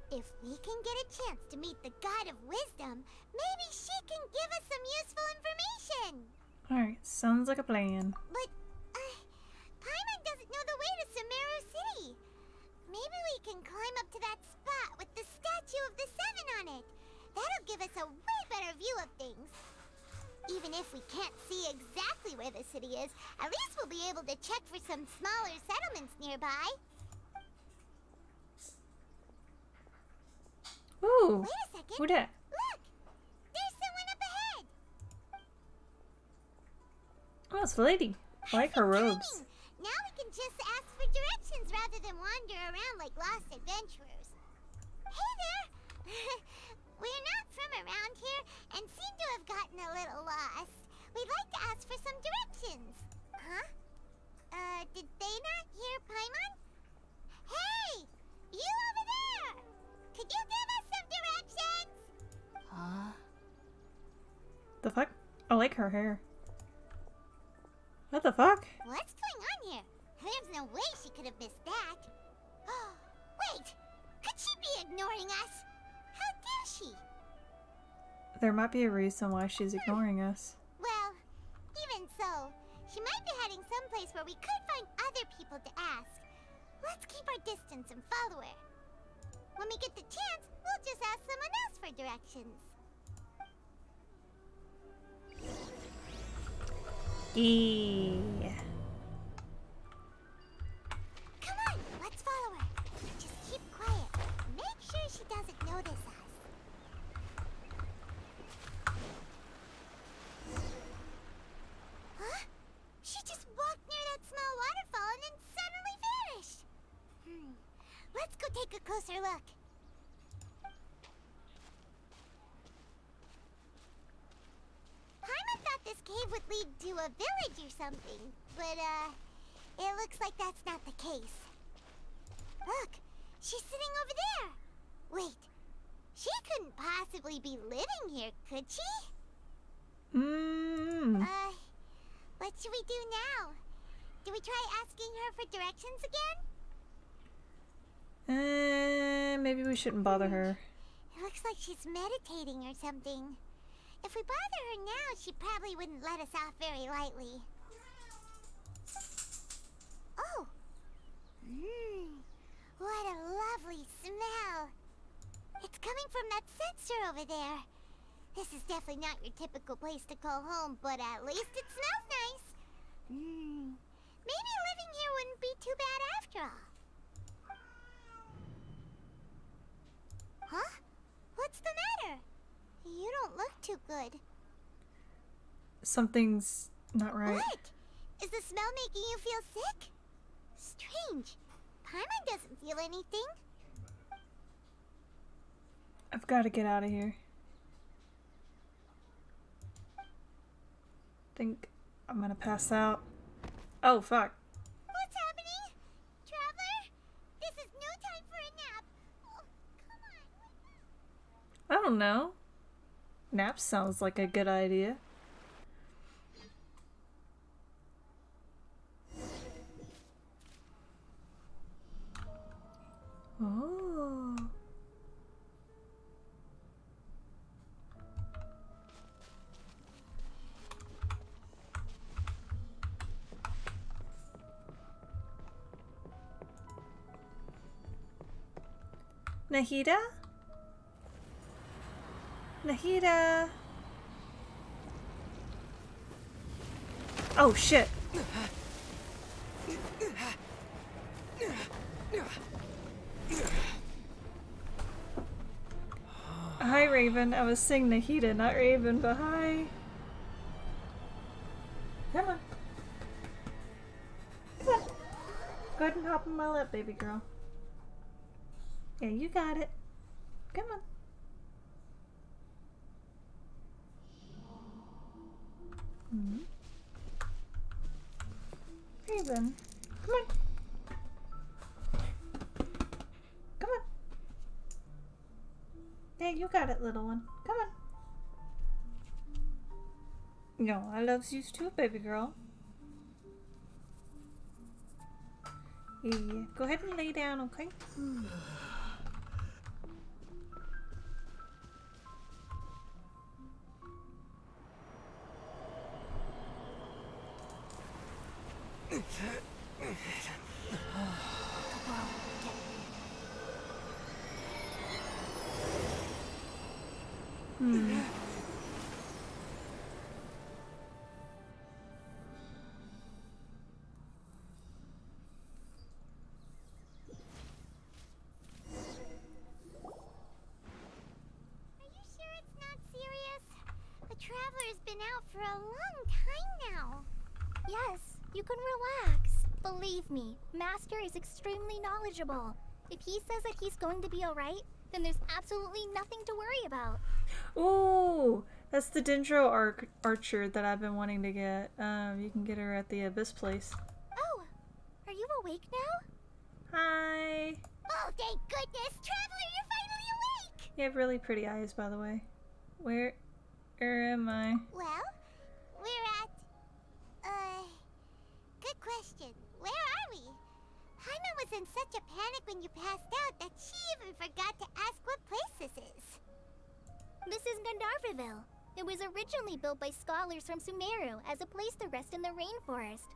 If we can get a chance to meet the God of Wisdom, maybe she can give us some useful information. Alright, sounds like a plan. But, Paimon doesn't know the way to Sumeru City. Maybe we can climb up to that spot with the statue of the Seven on it. That'll give us a way better view of things. Even if we can't see exactly where the city is, at least we'll be able to check for some smaller settlements nearby. Ooh, Wait a second. who dat? Look! There's someone up ahead! Oh, it's a lady. I like her robes. Timing. Now we can just ask for directions rather than wander around like lost adventurers. Hey there! We're not from around here and seem to have gotten a little lost. We'd like to ask for some directions. Huh? Did they not hear Paimon? Hey! You over there! Could you give us some directions? Huh? The fuck? I like her hair. What the fuck? What's going on here? There's no way she could have missed that. Wait! Could she be ignoring us? How dare she? There might be a reason why she's ignoring us. Well, even so, she might be heading someplace where we could find other people to ask. Let's keep our distance and follow her. When we get the chance, we'll just ask someone else for directions. Yeah. Come on, let's follow her. Just keep quiet. Make sure she doesn't notice us. Huh? She just walked near that small waterfall and then suddenly vanished. Let's go take a closer look. Paimon thought this cave would lead to a village or something, but it looks like that's not the case. Look, she's sitting over there. Wait, she couldn't possibly be living here, could she? What should we do now? Do we try asking her for directions again? Maybe we shouldn't bother her. It looks like she's meditating or something. If we bother her now, she probably wouldn't let us off very lightly. Oh! What a lovely smell! It's coming from that sensor over there. This is definitely not your typical place to call home, but at least it smells nice. Maybe living here wouldn't be too bad after all. Huh? What's the matter? You don't look too good. Something's not right. What? Is the smell making you feel sick? Strange. Paimon doesn't feel anything. I've got to get out of here. Think I'm gonna pass out. Oh, fuck. What's happening? Traveler? This is no time for a nap. Oh, come on. I don't know. Nap sounds like a good idea. Oh. Nahida? Nahida? Oh shit. Hi Raven. I was saying Nahida, not Raven, but hi. Come on. Come on. Go ahead and hop in my lap, baby girl. Yeah, you got it. Come on. Hmm. Raven, come on. Come on. Yeah, you got it, little one. Come on. No, I loves you too, baby girl. Yeah, go ahead and lay down, okay? Hmm. Are you sure it's not serious? The Traveler's been out for a long time now. Yes, you can relax. Believe me, Master is extremely knowledgeable. If he says that he's going to be alright, then there's absolutely nothing to worry about. Ooh, that's the Dendro Archer that I've been wanting to get. You can get her at the Abyss place. Oh, are you awake now? Hi. Oh, thank goodness! Traveler, you're finally awake! You have really pretty eyes, by the way. Where am I? Well, we're at... good question. Where are we? Haima was in such a panic when you passed out that she even forgot to ask what place this is. This is Gandharvaville. It was originally built by scholars from Sumeru as a place to rest in the rainforest.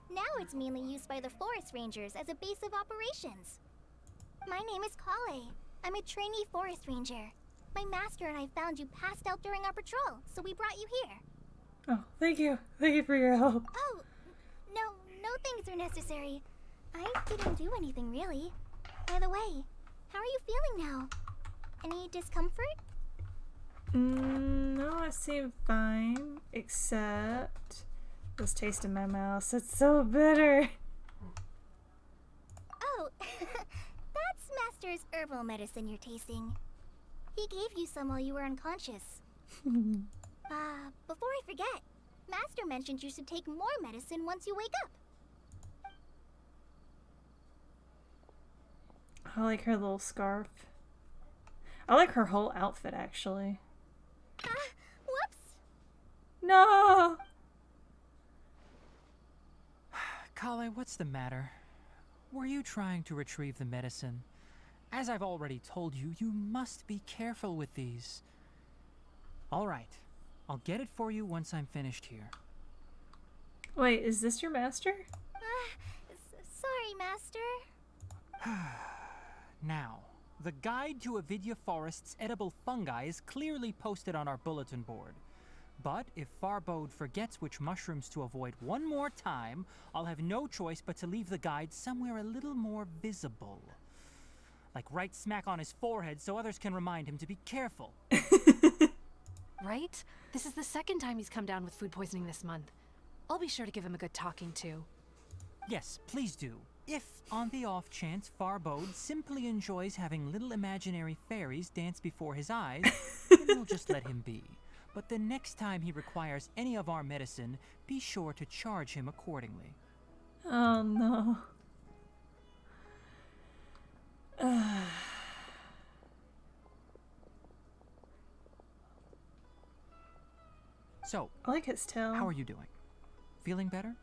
Now it's mainly used by the forest rangers as a base of operations. My name is Kale. I'm a trainee forest ranger. My master and I found you passed out during our patrol, so we brought you here. Oh, thank you. Thank you for your help. Oh, no things are necessary. I didn't do anything really. By the way, how are you feeling now? Any discomfort? No, I seem fine, except this taste in my mouth. It's so bitter. Oh, that's Master's herbal medicine you're tasting. He gave you some while you were unconscious. Before I forget, Master mentioned you should take more medicine once you wake up. I like her little scarf. I like her whole outfit, actually. Whoops! No! Kale, what's the matter? Were you trying to retrieve the medicine? As I've already told you, you must be careful with these. All right, I'll get it for you once I'm finished here. Wait, is this your master? Sorry, Master. Now, the guide to Avidya Forest's edible fungi is clearly posted on our bulletin board. But if Farbode forgets which mushrooms to avoid one more time, I'll have no choice but to leave the guide somewhere a little more visible. Like right smack on his forehead so others can remind him to be careful. Right? This is the second time he's come down with food poisoning this month. I'll be sure to give him a good talking to. Yes, please do. If, on the off chance, Farbode simply enjoys having little imaginary fairies dance before his eyes, then we'll just let him be. But the next time he requires any of our medicine, be sure to charge him accordingly. Oh no. So, I like his tail. how are you doing? Feeling better?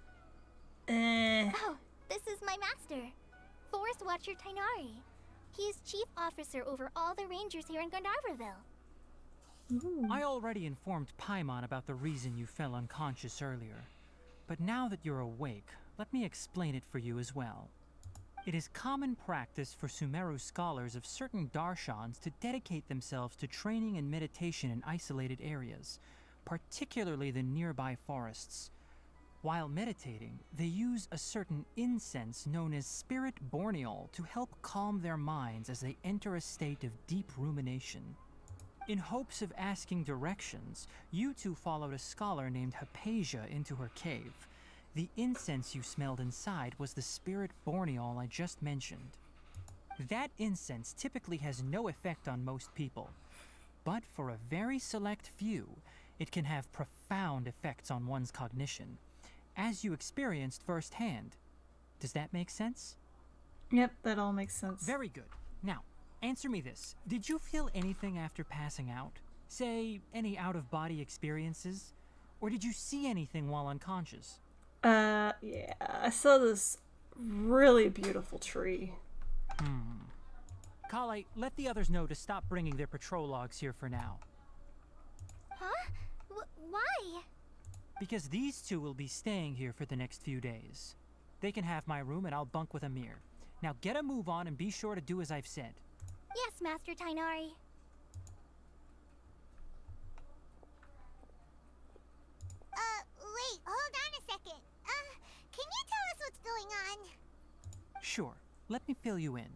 Oh, this is my master, Forest Watcher Tainari. He is chief officer over all the rangers here in Gandharvaville. I already informed Paimon about the reason you fell unconscious earlier. But now that you're awake, let me explain it for you as well. It is common practice for Sumeru scholars of certain darshans to dedicate themselves to training and meditation in isolated areas, particularly the nearby forests. While meditating, they use a certain incense known as spirit borneol to help calm their minds as they enter a state of deep rumination. In hopes of asking directions, you two followed a scholar named Hypatia into her cave. The incense you smelled inside was the spirit borneol I just mentioned. That incense typically has no effect on most people, but for a very select few, it can have profound effects on one's cognition, as you experienced firsthand. Does that make sense? Yep, that all makes sense. Very good. Now, answer me this. Did you feel anything after passing out? Say, any out-of-body experiences? Or did you see anything while unconscious? Yeah, I saw this really beautiful tree. Kale, let the others know to stop bringing their patrol logs here for now. Huh? Why? Because these two will be staying here for the next few days. They can have my room and I'll bunk with Amir. Now get a move on and be sure to do as I've said. Yes, Master Tainari. Wait, hold on a second. Can you tell us what's going on? Sure, let me fill you in.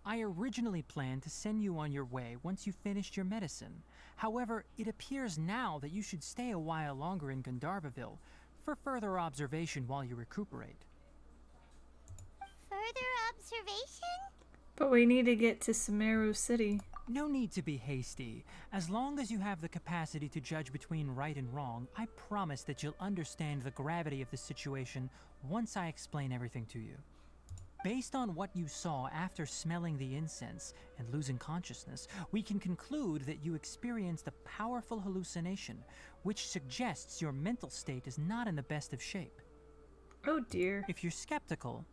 I originally planned to send you on your way once you finished your medicine. However, it appears now that you should stay a while longer in Gandharvaville for further observation while you recuperate. Further observation? But we need to get to Sumeru City. No need to be hasty. As long as you have the capacity to judge between right and wrong, I promise that you'll understand the gravity of the situation once I explain everything to you. Based on what you saw after smelling the incense and losing consciousness, we can conclude that you experienced a powerful hallucination, which suggests your mental state is not in the best of shape. Oh dear. If you're skeptical,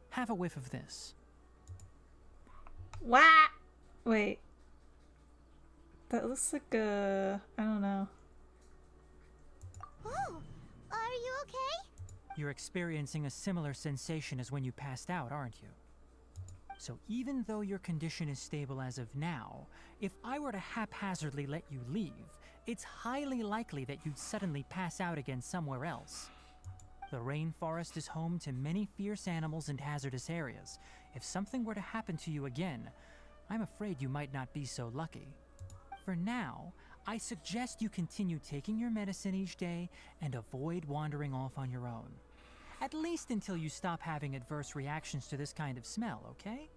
have a whiff of this. What? Wait. That looks like a... I don't know. Oh, are you okay? You're experiencing a similar sensation as when you passed out, aren't you? So even though your condition is stable as of now, if I were to haphazardly let you leave, it's highly likely that you'd suddenly pass out again somewhere else. The rainforest is home to many fierce animals and hazardous areas. If something were to happen to you again, I'm afraid you might not be so lucky. For now, I suggest you continue taking your medicine each day and avoid wandering off on your own. At least until you stop having adverse reactions to this kind of smell, okay?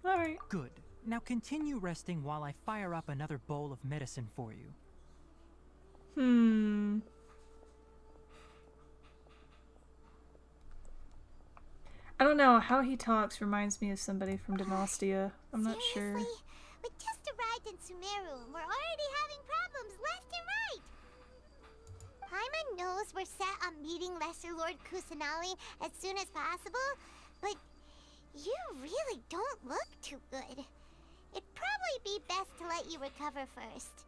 Alright. Good. Now continue resting while I fire up another bowl of medicine for you. I don't know, how he talks reminds me of somebody from Demastia. I'm not sure. Seriously? We just arrived in Sumeru and we're already having problems left and right. Paimon knows we're set on meeting Lesser Lord Kusanali as soon as possible, but you really don't look too good. It'd probably be best to let you recover first.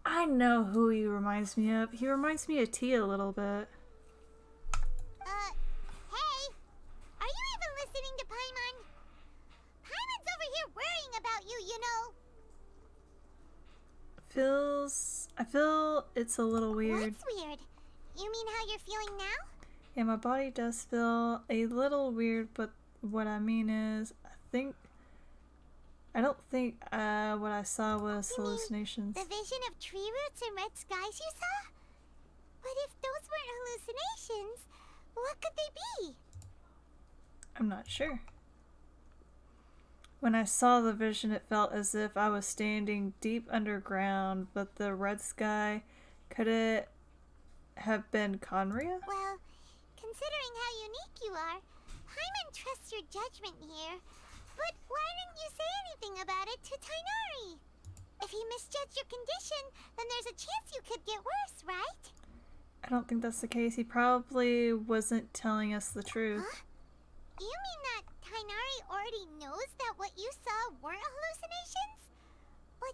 I know who he reminds me of. He reminds me of Tia a little bit. Hey! Are you even listening to Paimon? Paimon's over here worrying about you, you know. I feel it's a little weird. What's weird? You mean how you're feeling now? Yeah, my body does feel a little weird, but what I mean is, I don't think what I saw was hallucinations. The vision of tree roots and red skies you saw? But if those weren't hallucinations, what could they be? I'm not sure. When I saw the vision, it felt as if I was standing deep underground, but the red sky, could it have been Conria? Well, considering how unique you are, Paimon trusts your judgment here. But why didn't you say anything about it to Tainari? If he misjudged your condition, then there's a chance you could get worse, right? I don't think that's the case. He probably wasn't telling us the truth. Huh? You mean that Tainari already knows that what you saw weren't hallucinations? But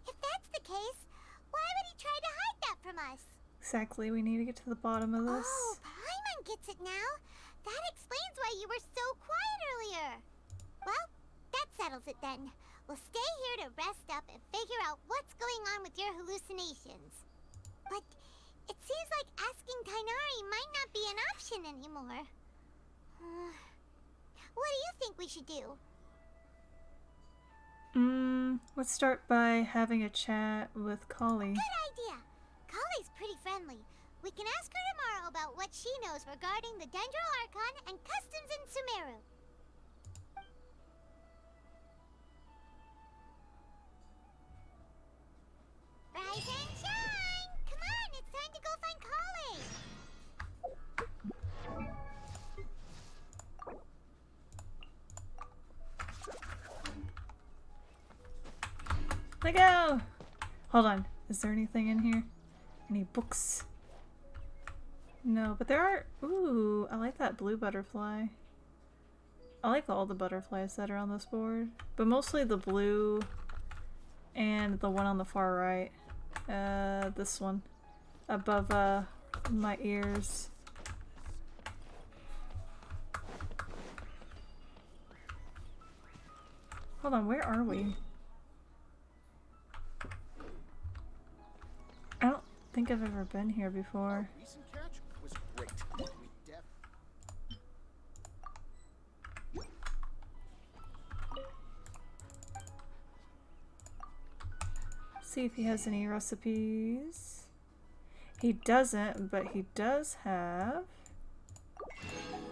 if that's the case, why would he try to hide that from us? Exactly, we need to get to the bottom of this. Oh, Paimon gets it now. That explains why you were so quiet earlier. it then. We'll stay here to rest up and figure out what's going on with your hallucinations. But it seems like asking Tainari might not be an option anymore. What do you think we should do? Let's start by having a chat with Kali. Good idea! Kali's pretty friendly. We can ask her tomorrow about what she knows regarding the Dendro Archon and customs in Sumeru. Rise and shine! Come on, it's time to go find Kali! Let go! Hold on. Is there anything in here? Any books? No, but there are... Ooh, I like that blue butterfly. I like all the butterflies that are on this board. But mostly the blue and the one on the far right. This one. Above, my ears. Hold on, where are we? I don't think I've ever been here before. Recent catch was great. See if he has any recipes. He doesn't, but he does have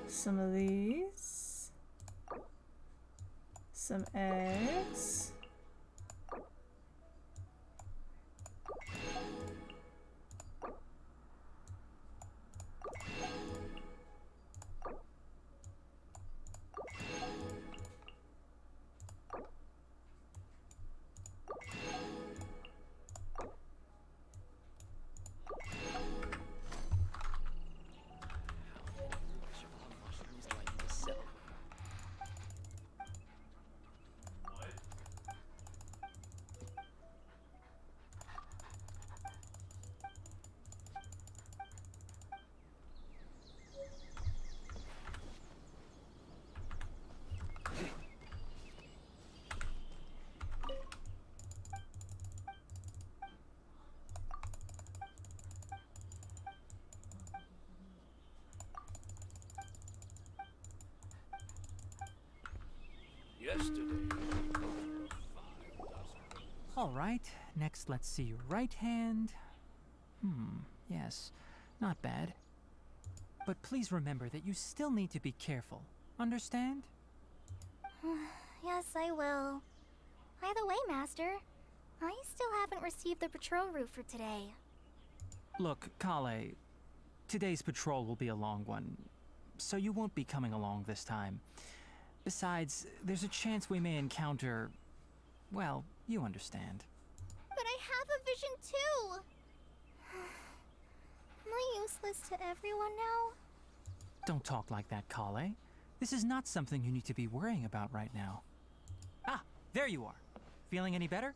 some of these. Some eggs. Yesterday. Alright, next let's see your right hand. Yes, not bad. But please remember that you still need to be careful. Understand? Yes, I will. By the way, Master, I still haven't received the patrol route for today. Look, Kale, today's patrol will be a long one, so you won't be coming along this time. Besides, there's a chance we may encounter... well, you understand. But I have a vision too! Am I useless to everyone now? Don't talk like that, Kale. This is not something you need to be worrying about right now. Ah, there you are. Feeling any better?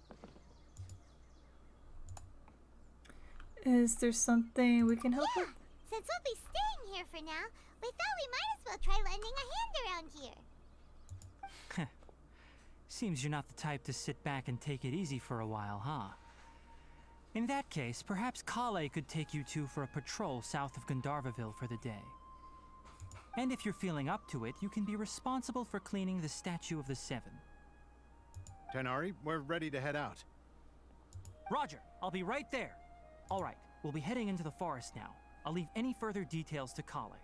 Is there something we can help with? Since we'll be staying here for now, we thought we might as well try lending a hand around here. Seems you're not the type to sit back and take it easy for a while, huh? In that case, perhaps Kale could take you two for a patrol south of Gandharvaville for the day. And if you're feeling up to it, you can be responsible for cleaning the Statue of the Seven. Tainari, we're ready to head out. Roger, I'll be right there. All right, we'll be heading into the forest now. I'll leave any further details to Kale.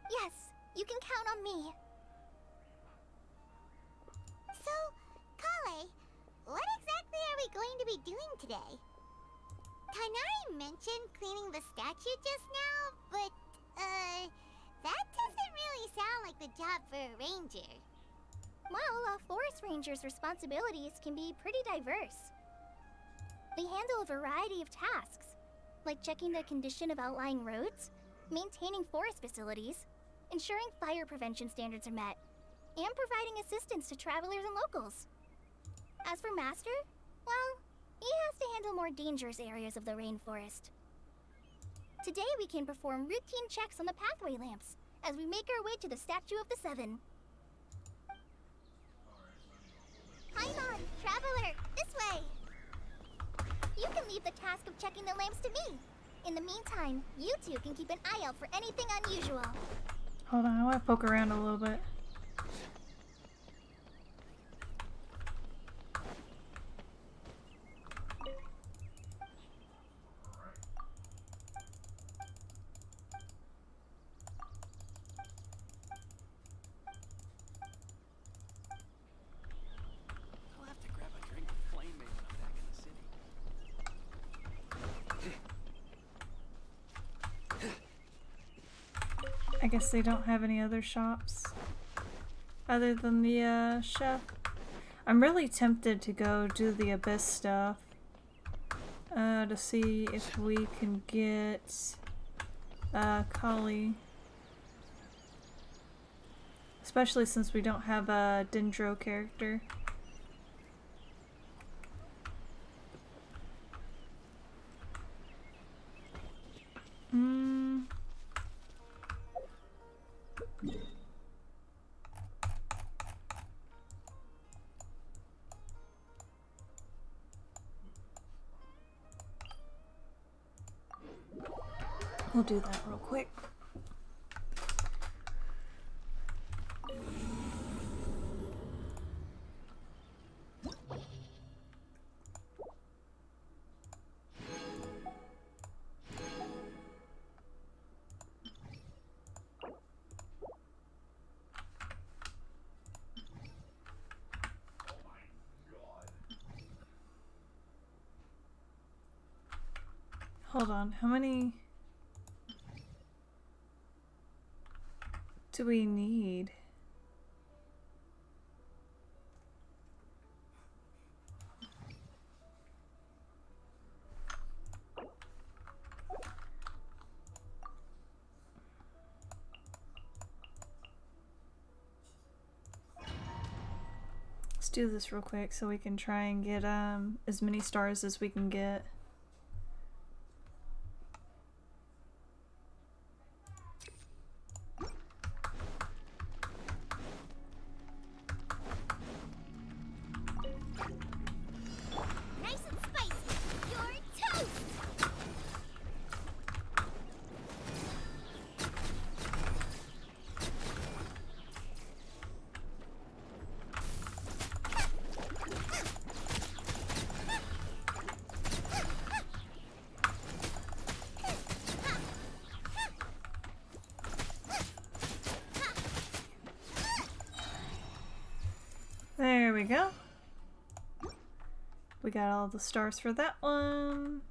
Yes, you can count on me. So, Kale, what exactly are we going to be doing today? Tainari mentioned cleaning the statue just now, but, that doesn't really sound like the job for a ranger. Well, a forest ranger's responsibilities can be pretty diverse. They handle a variety of tasks, like checking the condition of outlying roads, maintaining forest facilities, ensuring fire prevention standards are met, and providing assistance to travelers and locals. As for Master, well, he has to handle more dangerous areas of the rainforest. Today we can perform routine checks on the pathway lamps as we make our way to the Statue of the Seven. Paimon, traveler, this way. You can leave the task of checking the lamps to me. In the meantime, you two can keep an eye out for anything unusual. Hold on, I want to poke around a little bit. I'll have to grab a drink of flame when I'm back in the city. I guess they don't have any other shops other than the chef. I'm really tempted to go do the abyss stuff to see if we can get Kali, especially since we don't have a Dendro character. We'll do that real quick. Hold on, how many do we need? Let's do this real quick so we can try and get as many stars as we can get. Nice and spicy. You're toast. There we go. We got all the stars for that one.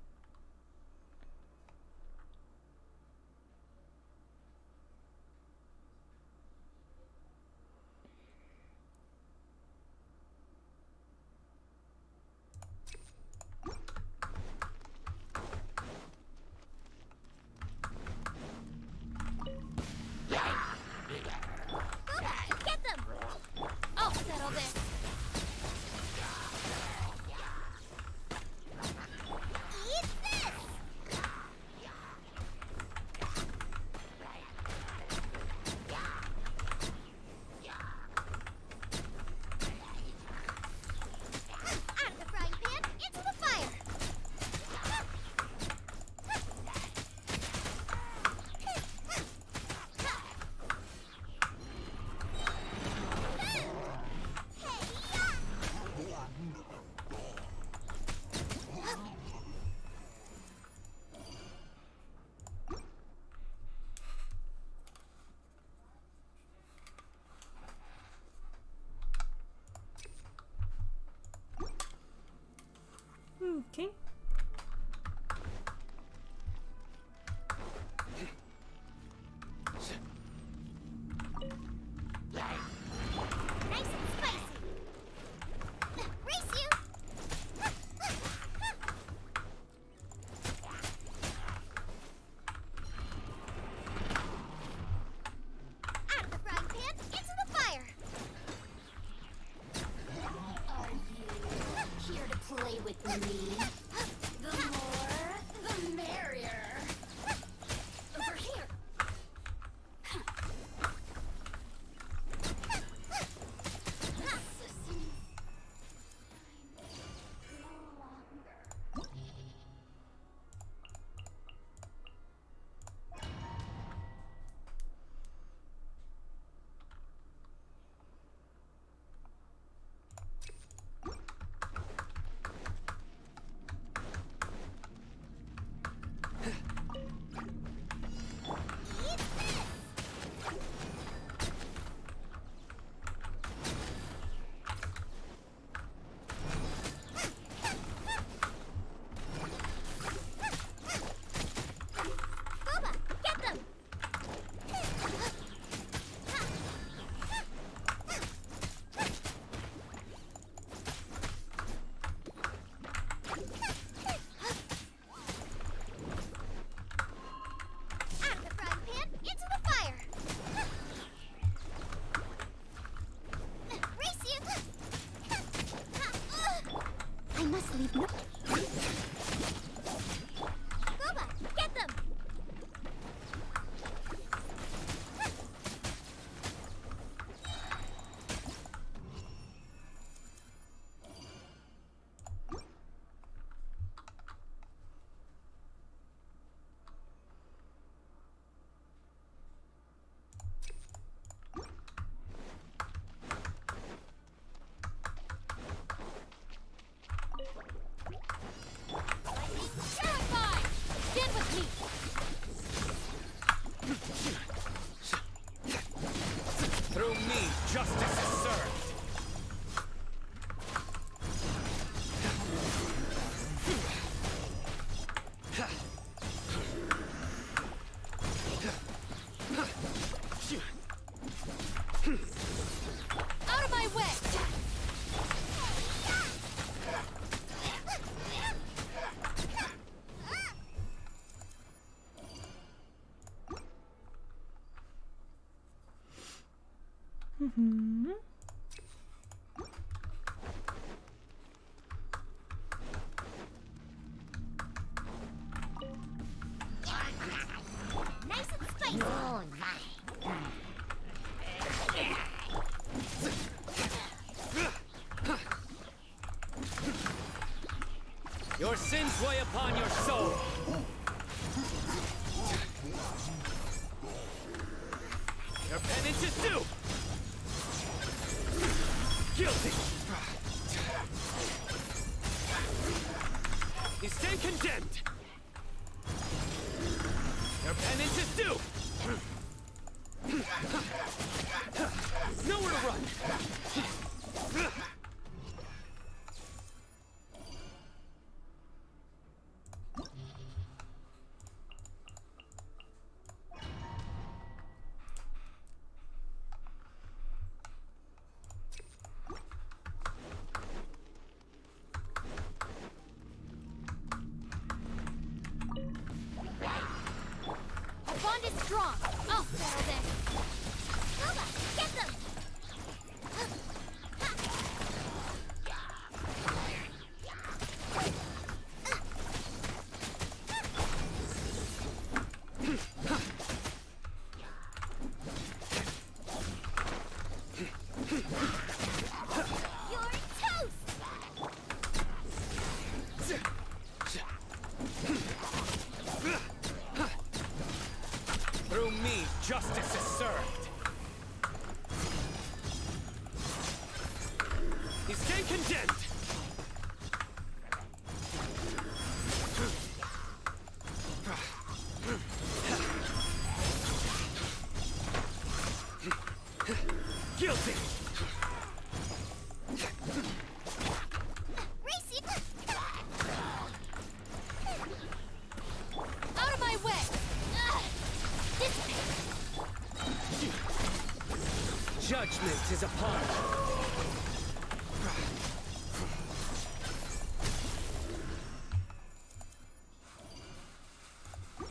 Get them. I'll settle this. Eat this. Out of the frying pan, into the fire. Okay. Nice and spicy. Race you. Out of the frying pan, into the fire. Here to play with me. The more, the merrier. Over here. leave no. Boba, get them! Terrified! Stand with me! Through me, justice is served. Out of my way! Mm-hmm. Nice and spicy. Oh, Your sins weigh upon your soul. Your penance is due. Guilty. You stand condemned. Your penance is due. Nowhere to run. Our bond is strong. I'll settle this. Boba, get them! You're toast! Through me, justice is served. You stand condemned. Guilty. Racy! Out of my way! Judgment is upon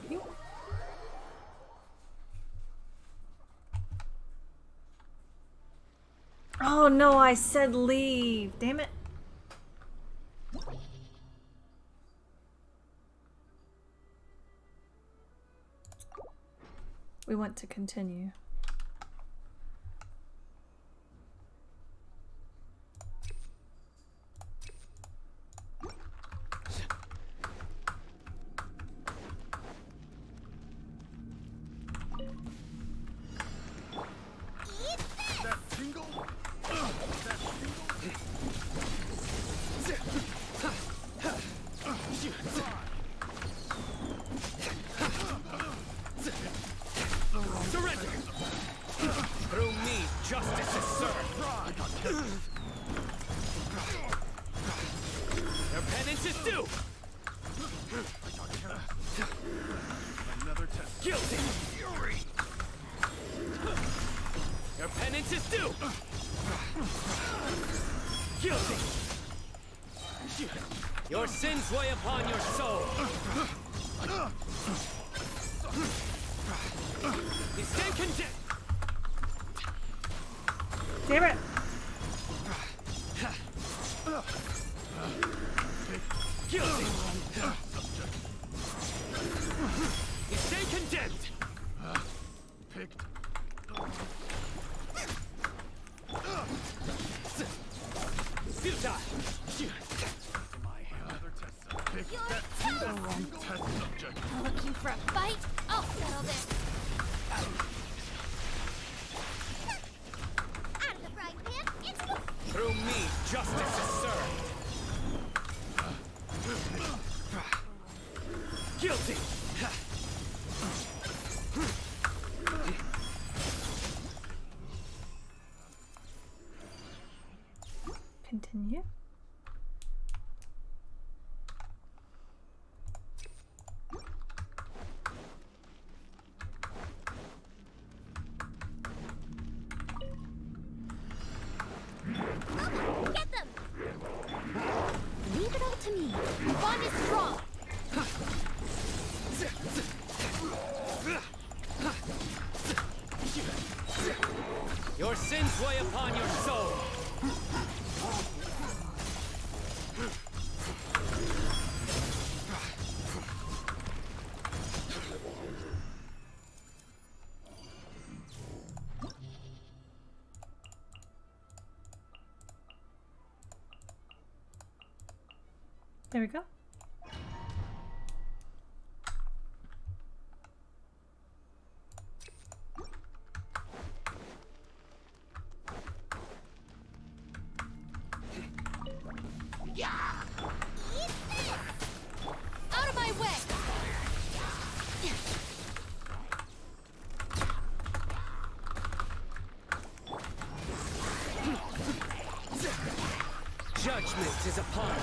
you. Oh no, I said leave. Damn it. We want to continue. That tingle? That Surrender! Through me, justice is served. Your penance is due. Another test. Guilty. Your penance is due. Guilty. Your sins weigh upon your soul. You stand condemned. Damn it. Take Guilty! You stay condemned! Picked. Futile! Another test subject. Pick You're that single test subject. Looking for a fight? I'll settle this. Out of the frying pan, into the... Through me, justice is served! Guilty! Continue. Get them! Leave it all to me. The bond is strong. Your sins weigh upon your soul! There we go. Out of my way! Judgment is upon you!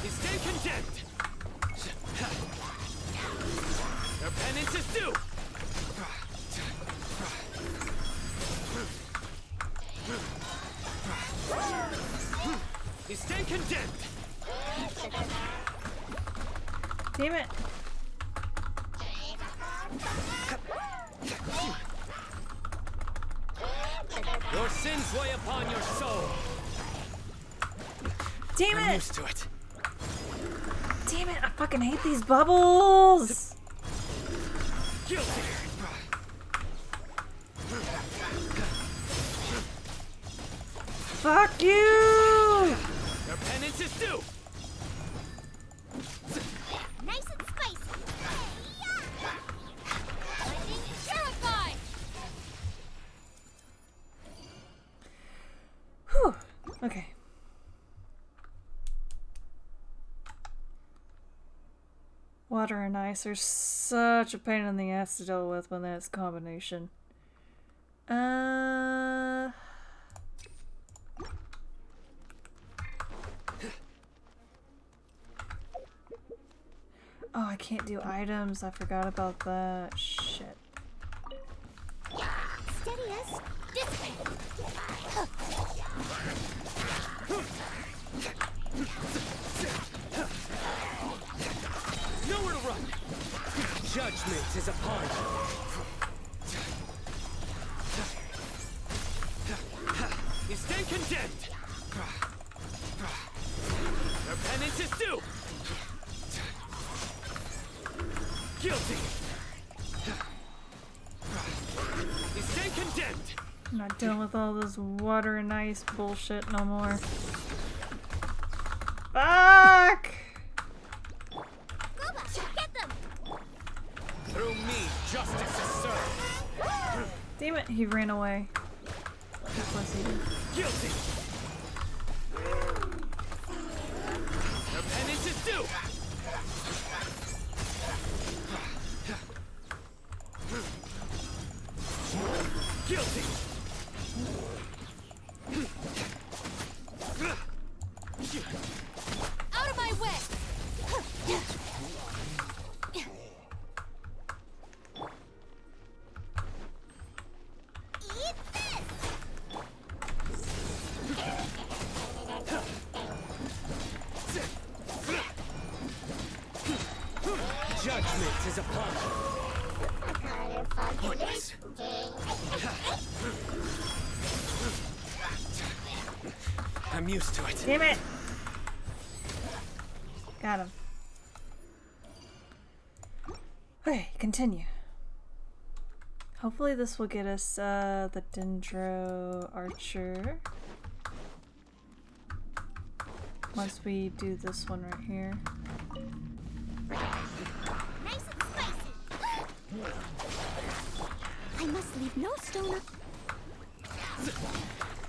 You stay condemned! Your penance is due! You stay condemned! Damn it. Your sins weigh upon your soul! Damn I'm it! used to it. Damn it, I fucking hate these bubbles! Guilty! Fuck you! Your penance is due! Nice and spicy. Lightning purified. Whew. Okay. Water and ice are such a pain in the ass to deal with when that's a combination. Oh, I can't do items. I forgot about that. Shit. Steady us. Dissipate. Nowhere to run! Judgment is upon you! You stay condemned! Your penance is due! Guilty! You stay condemned! I'm not dealing with all this water and ice bullshit no more. Fuck! Get them! Through me, justice is served! Damn it, he ran away. Pussy. Guilty! Your penance is due! Guilty! Out of my way! Eat this! Judgment is upon you! Pointless! I'm used to it. Damn it! Got him. Okay, continue. Hopefully this will get us the Dendro Archer. Once we do this one right here. Nice and spicy. I must leave no stone.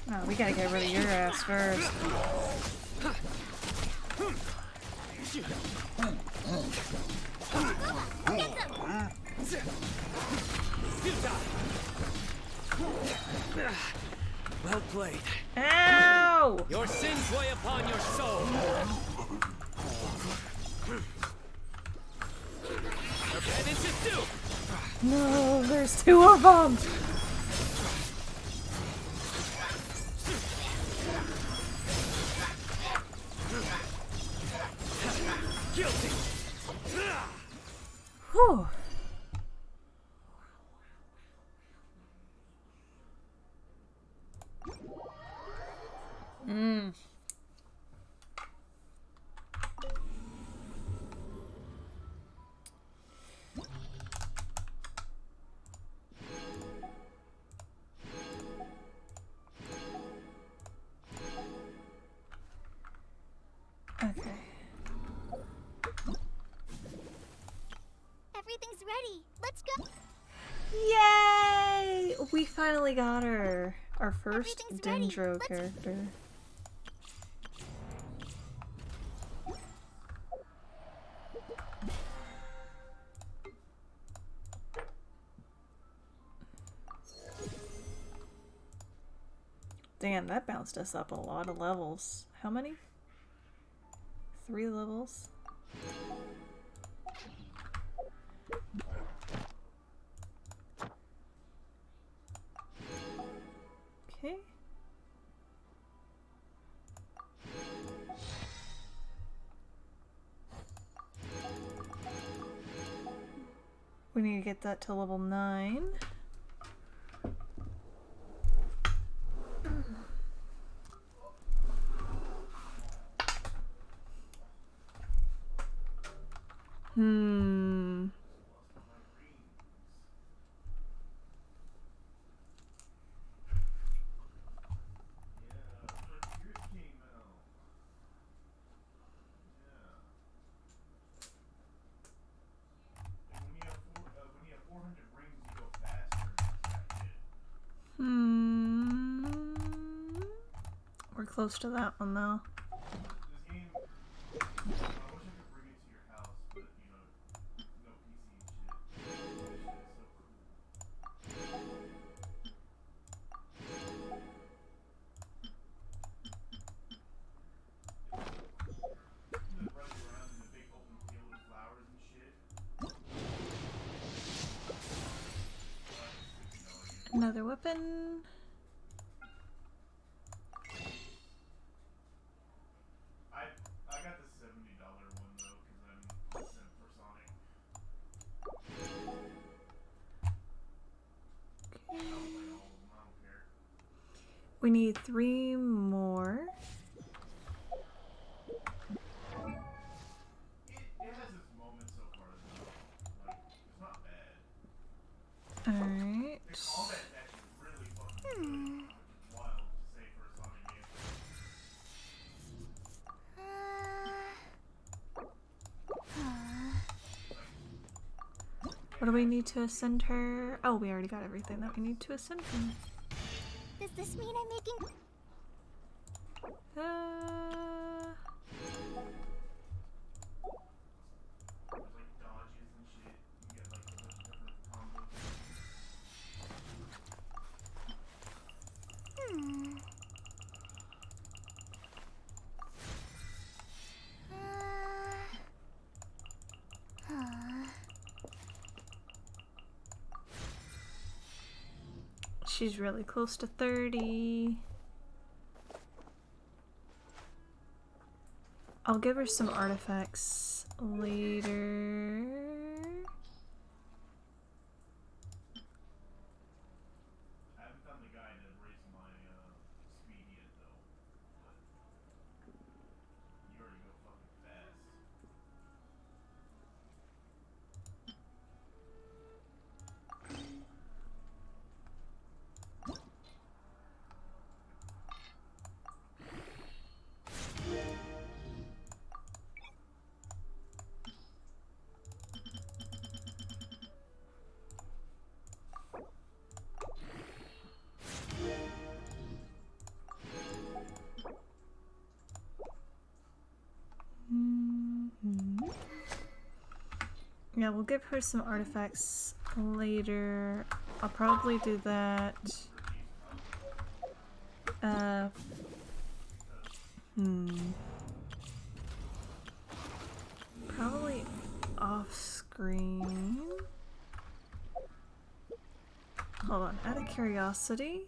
No, we gotta get rid of your ass first. Well played. Ow! Your sins weigh upon your soul. Okay, this is due. No, there's two of them! Guilty. Whew. Okay. Everything's ready. Let's go. Yay! We finally got her. Our first Everything's ready. Dendro Let's- character. Damn, that bounced us up a lot of levels. How many? 3 levels. Okay. We need to get that to level 9. Hmm. Hmm. We're close to that one though. Another weapon. I got the $70 one though, because I'm a simp for Sonic. I'll play all of them, I don't care. We need 3 more. It has its moments so far though. Like, it's not bad. Alright. The combat's actually really fucking good, which is wild to say for a Sonic game. What do we need to ascend her? Oh, we already got everything that we need to ascend her. Does this mean I'm making... There's like dodges and shit. You get like a bunch of different combos. She's really close to 30. I'll give her some artifacts later. I haven't done the guide to raise my speed yet though. But Yeah, we'll give her some artifacts later. I'll probably do that. Probably off screen. Hold on, out of curiosity.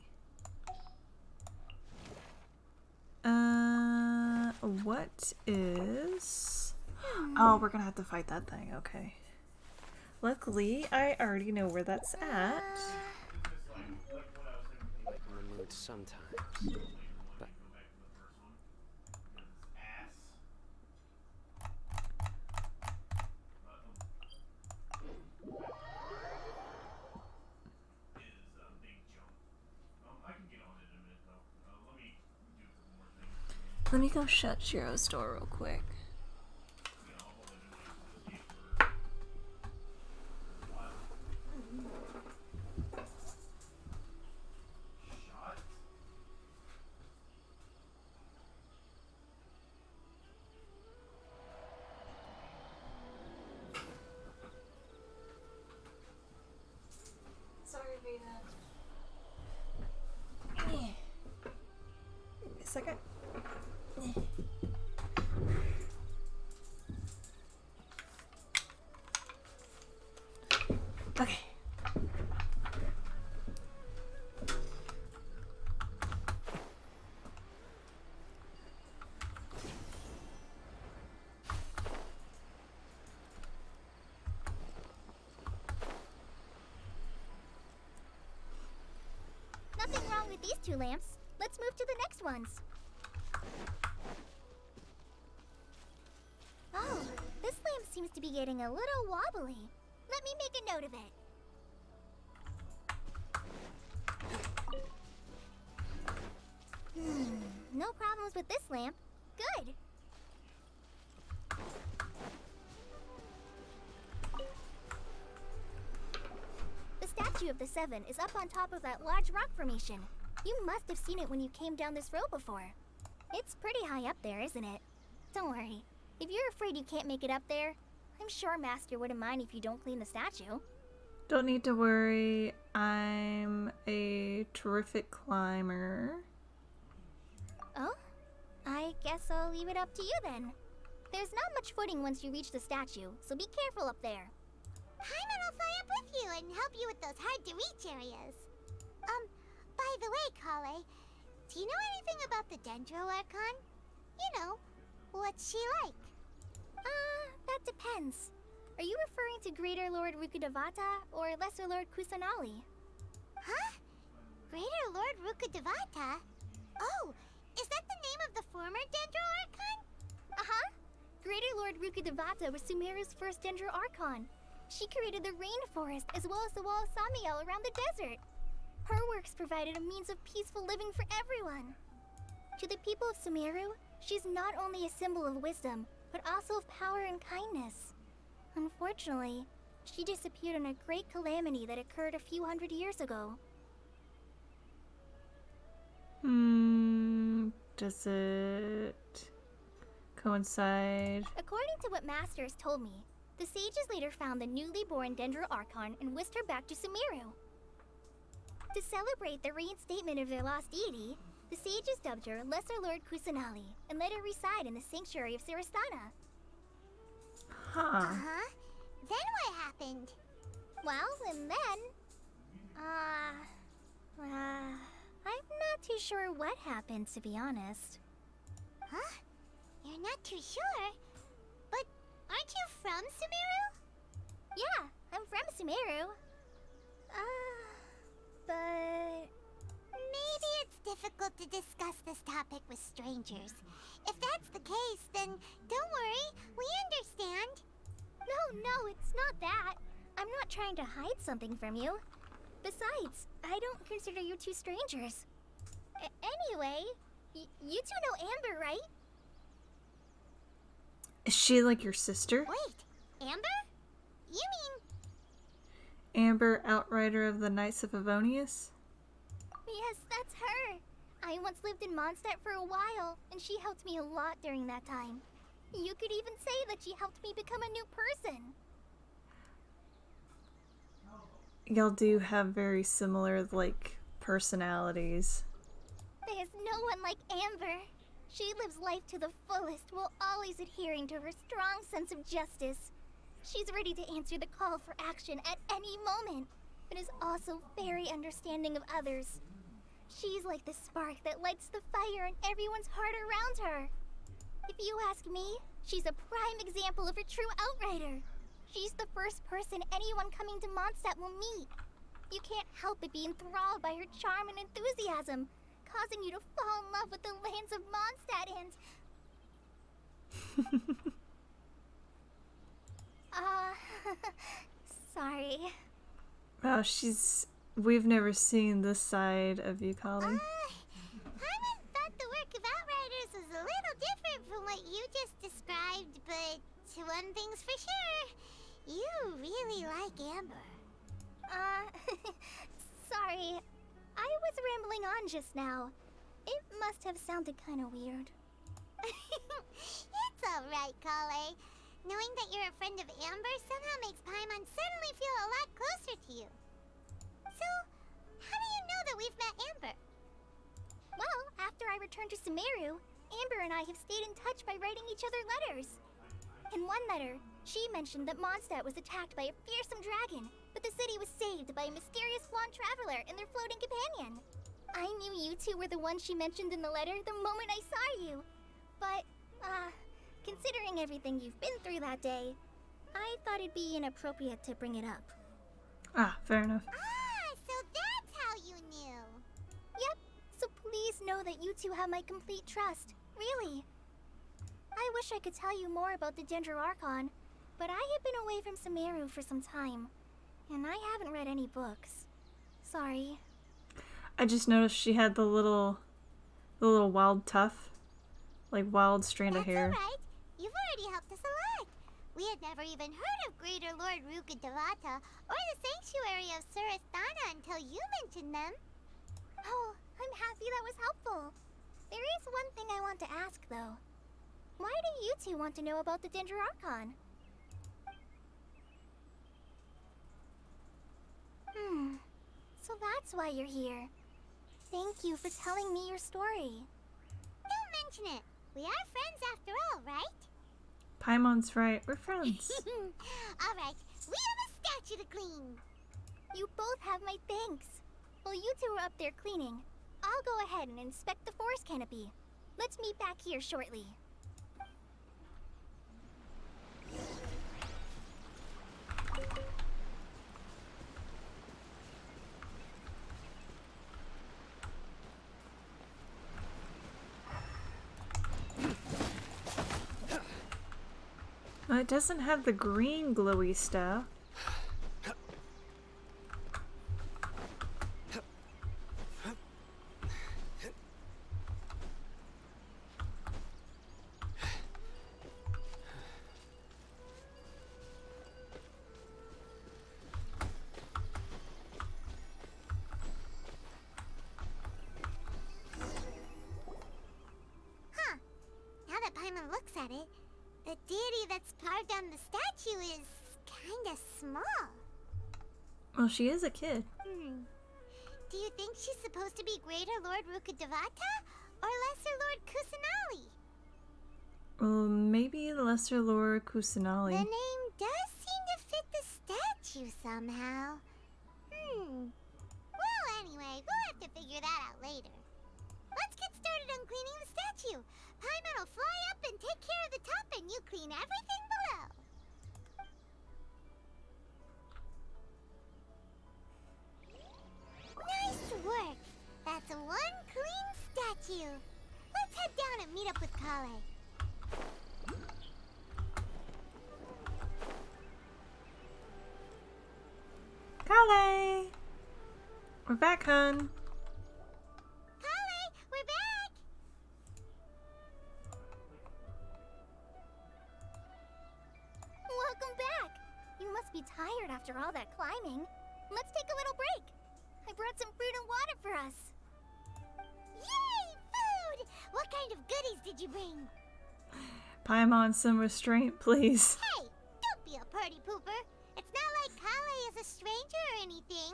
What is... Oh, we're gonna have to fight that thing, okay. Luckily, I already know where that's at. In the mood sometimes, but Let me go shut Shiro's door real quick. Sorry, Vita. A second. Okay. Nothing wrong with these two lamps. Let's move to the next ones. Oh, this lamp seems to be getting a little wobbly. Let me make a note of it. No problems with this lamp. Good. The statue of the Seven is up on top of that large rock formation. You must have seen it when you came down this road before. It's pretty high up there, isn't it? Don't worry. If you're afraid you can't make it up there, I'm sure Master wouldn't mind if you don't clean the statue. Don't need to worry. I'm a terrific climber. Oh? I guess I'll leave it up to you then. There's not much footing once you reach the statue, so be careful up there. Paimon will fly up with you and help you with those hard-to-reach areas. By the way, Kale, do you know anything about the Dendro Archon? You know, what's she like? That depends. Are you referring to Greater Lord Rukkhadevata or Lesser Lord Kusanali? Huh? Greater Lord Rukkhadevata? Oh, is that the name of the former Dendro Archon? Uh-huh. Greater Lord Rukkhadevata was Sumeru's first Dendro Archon. She created the rainforest as well as the wall of Samiel around the desert. Her works provided a means of peaceful living for everyone. To the people of Sumeru, she's not only a symbol of wisdom, but also of power and kindness. Unfortunately, she disappeared in a great calamity that occurred a few hundred years ago. Does it coincide? According to what Master has told me, the sages later found the newly born Dendro Archon and whisked her back to Sumeru. To celebrate the reinstatement of their lost deity, the sages dubbed her Lesser Lord Kusanali and let her reside in the sanctuary of Siristana. Huh. Uh-huh. Then what happened? Well, and then... I'm not too sure what happened, to be honest. Huh? You're not too sure? But aren't you from Sumeru? Yeah, I'm from Sumeru. But... Maybe it's difficult to discuss this topic with strangers. If that's the case, then don't worry, we understand. No, it's not that. I'm not trying to hide something from you. Besides, I don't consider you two strangers. Anyway, you two know Amber, right? Is she like your sister? Wait, Amber? You mean... Amber, Outrider of the Knights of Avonius? Yes, that's her. I once lived in Mondstadt for a while, and she helped me a lot during that time. You could even say that she helped me become a new person. y'all do have very similar, like, personalities. There's no one like Amber. She lives life to the fullest while always adhering to her strong sense of justice. She's ready to answer the call for action at any moment, but is also very understanding of others. She's like the spark that lights the fire in everyone's heart around her. If you ask me, she's a prime example of a true outrider. She's the first person anyone coming to Mondstadt will meet. You can't help but be enthralled by her charm and enthusiasm, causing you to fall in love with the lands of Mondstadt and... sorry. Wow, we've never seen this side of you, Colin. Paimon thought the work of Outriders was a little different from what you just described, but one thing's for sure, you really like Amber. Sorry. I was rambling on just now. It must have sounded kind of weird. It's alright, Kale. Knowing that you're a friend of Amber somehow makes Paimon suddenly feel a lot closer to you. So, how do you know that we've met Amber? Well, after I returned to Sumeru, Amber and I have stayed in touch by writing each other letters. In one letter, she mentioned that Mondstadt was attacked by a fearsome dragon, but the city was saved by a mysterious blonde traveler and their floating companion. I knew you two were the ones she mentioned in the letter the moment I saw you. But, considering everything you've been through that day, I thought it'd be inappropriate to bring it up. Ah, fair enough. So that's how you knew. Yep, so please know that you two have my complete trust. Really. I wish I could tell you more about the Dendroarchon, but I have been away from Sumeru for some time, and I haven't read any books. Sorry. I just noticed she had the little wild tuft, like wild strand of hair. That's alright. You've already helped us a lot. We had never even heard of Greater Lord Rukkhadevata or the Sanctuary of Surasthana until you mentioned them. Oh, I'm happy that was helpful. There is one thing I want to ask, though. Why do you two want to know about the Dendroarchon? So that's why you're here. Thank you for telling me your story. Don't mention it. We are friends after all, right? Paimon's right. We're friends. Alright, we have a statue to clean. You both have my thanks. While you two are up there cleaning, I'll go ahead and inspect the forest canopy. Let's meet back here shortly. Well, it doesn't have the green glowy stuff. Huh. Now that Paimon looks at it, the deity that's carved on the statue is kinda small. Well, she is a kid. Do you think she's supposed to be Greater Lord Rukkhadevata or Lesser Lord Kusanali? Well, maybe Lesser Lord Kusanali. The name does seem to fit the statue somehow. Well, anyway, we'll have to figure that out later. Let's get started on cleaning the statue. Paimon will fly up and take care of the top, and you clean everything below. Nice work. That's one clean statue. Let's head down and meet up with Kale. Kale! We're back, hun. Kale, we're back! Welcome back! You must be tired after all that climbing. Let's take a little break. I brought some fruit and water for us. Yay! Food! What kind of goodies did you bring? Paimon, some restraint, please. Hey! Don't be a party pooper. It's not like Kale as a stranger or anything.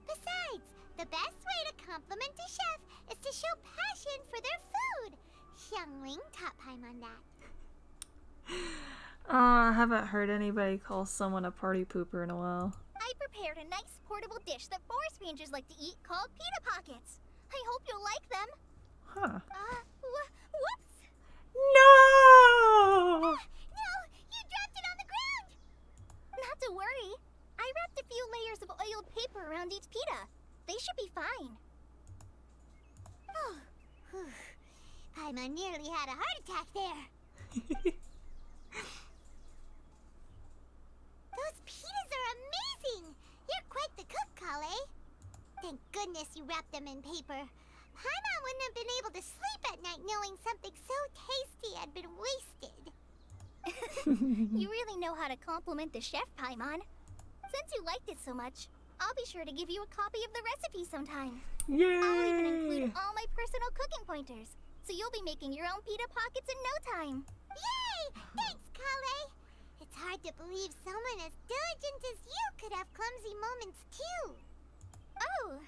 Besides, the best way to compliment a chef is to show passion for their food. Xiangling taught Paimon that. I haven't heard anybody call someone a party pooper in a while. I prepared a nice portable dish that forest rangers like to eat called pita pockets. I hope you'll like them. Huh. Whoops! No! No! You dropped it on the ground! Not to worry. I wrapped a few layers of oiled paper around each pita. They should be fine. Oh, whew. Paimon nearly had a heart attack there. Those pitas are amazing! You're quite the cook, Kale. Thank goodness you wrapped them in paper. Paimon wouldn't have been able to sleep at night knowing something so tasty had been wasted. You really know how to compliment the chef, Paimon. Since you liked it so much, I'll be sure to give you a copy of the recipe sometime. Yay! I'll even include all my personal cooking pointers, so you'll be making your own pita pockets in no time. Yay! Thanks, Kale. It's hard to believe someone as diligent as you could have clumsy moments too. Oh,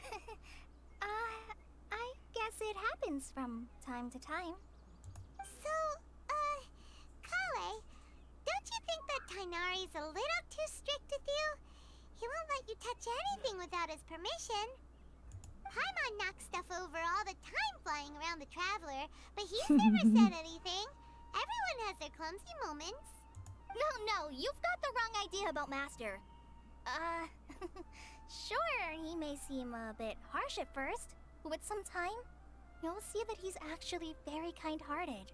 I guess it happens from time to time. So, Kale, don't you think that Tainari's a little too strict with you? He won't let you touch anything without his permission. Paimon knocks stuff over all the time flying around the Traveler, but he's never said anything. Everyone has their clumsy moments. No, you've got the wrong idea about Master. Sure, he may seem a bit harsh at first, but with some time, you'll see that he's actually very kind-hearted.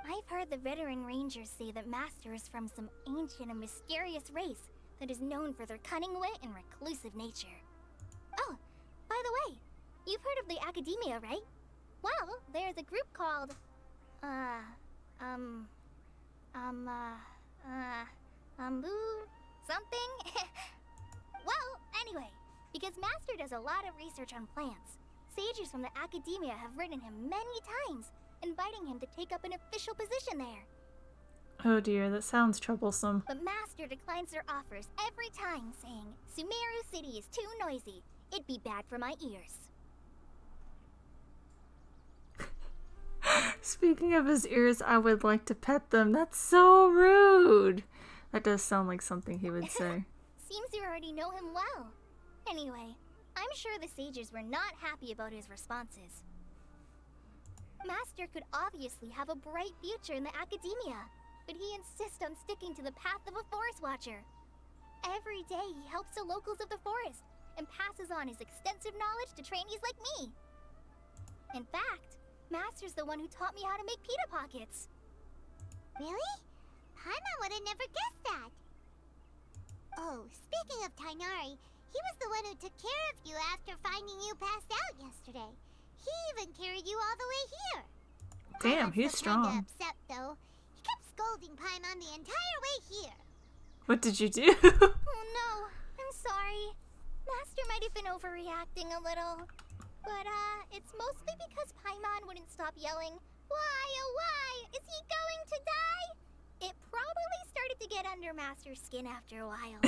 I've heard the veteran rangers say that Master is from some ancient and mysterious race that is known for their cunning wit and reclusive nature. Oh, by the way, you've heard of the Academia, right? Well, there's a group called, something? Well, anyway, because Master does a lot of research on plants, sages from the Academia have written him many times, inviting him to take up an official position there. Oh dear, that sounds troublesome. But Master declines their offers every time, saying, Sumeru City is too noisy. It'd be bad for my ears. Speaking of his ears, I would like to pet them. That's so rude. That does sound like something he would say. Seems you already know him well. Anyway, I'm sure the sages were not happy about his responses. Master could obviously have a bright future in the Academia, but he insists on sticking to the path of a forest watcher. Every day he helps the locals of the forest and passes on his extensive knowledge to trainees like me. In fact, Master's the one who taught me how to make pita pockets. Really? Paimon would have never guessed that. Oh, speaking of Tainari, he was the one who took care of you after finding you passed out yesterday. He even carried you all the way here. Damn, Paimon's he's still kinda strong. upset though. He kept scolding Paimon the entire way here. What did you do? Oh no, I'm sorry. Master might have been overreacting a little. But, it's mostly because Paimon wouldn't stop yelling, "Why, oh why, is he going to die?" It probably started to get under Master's skin after a while.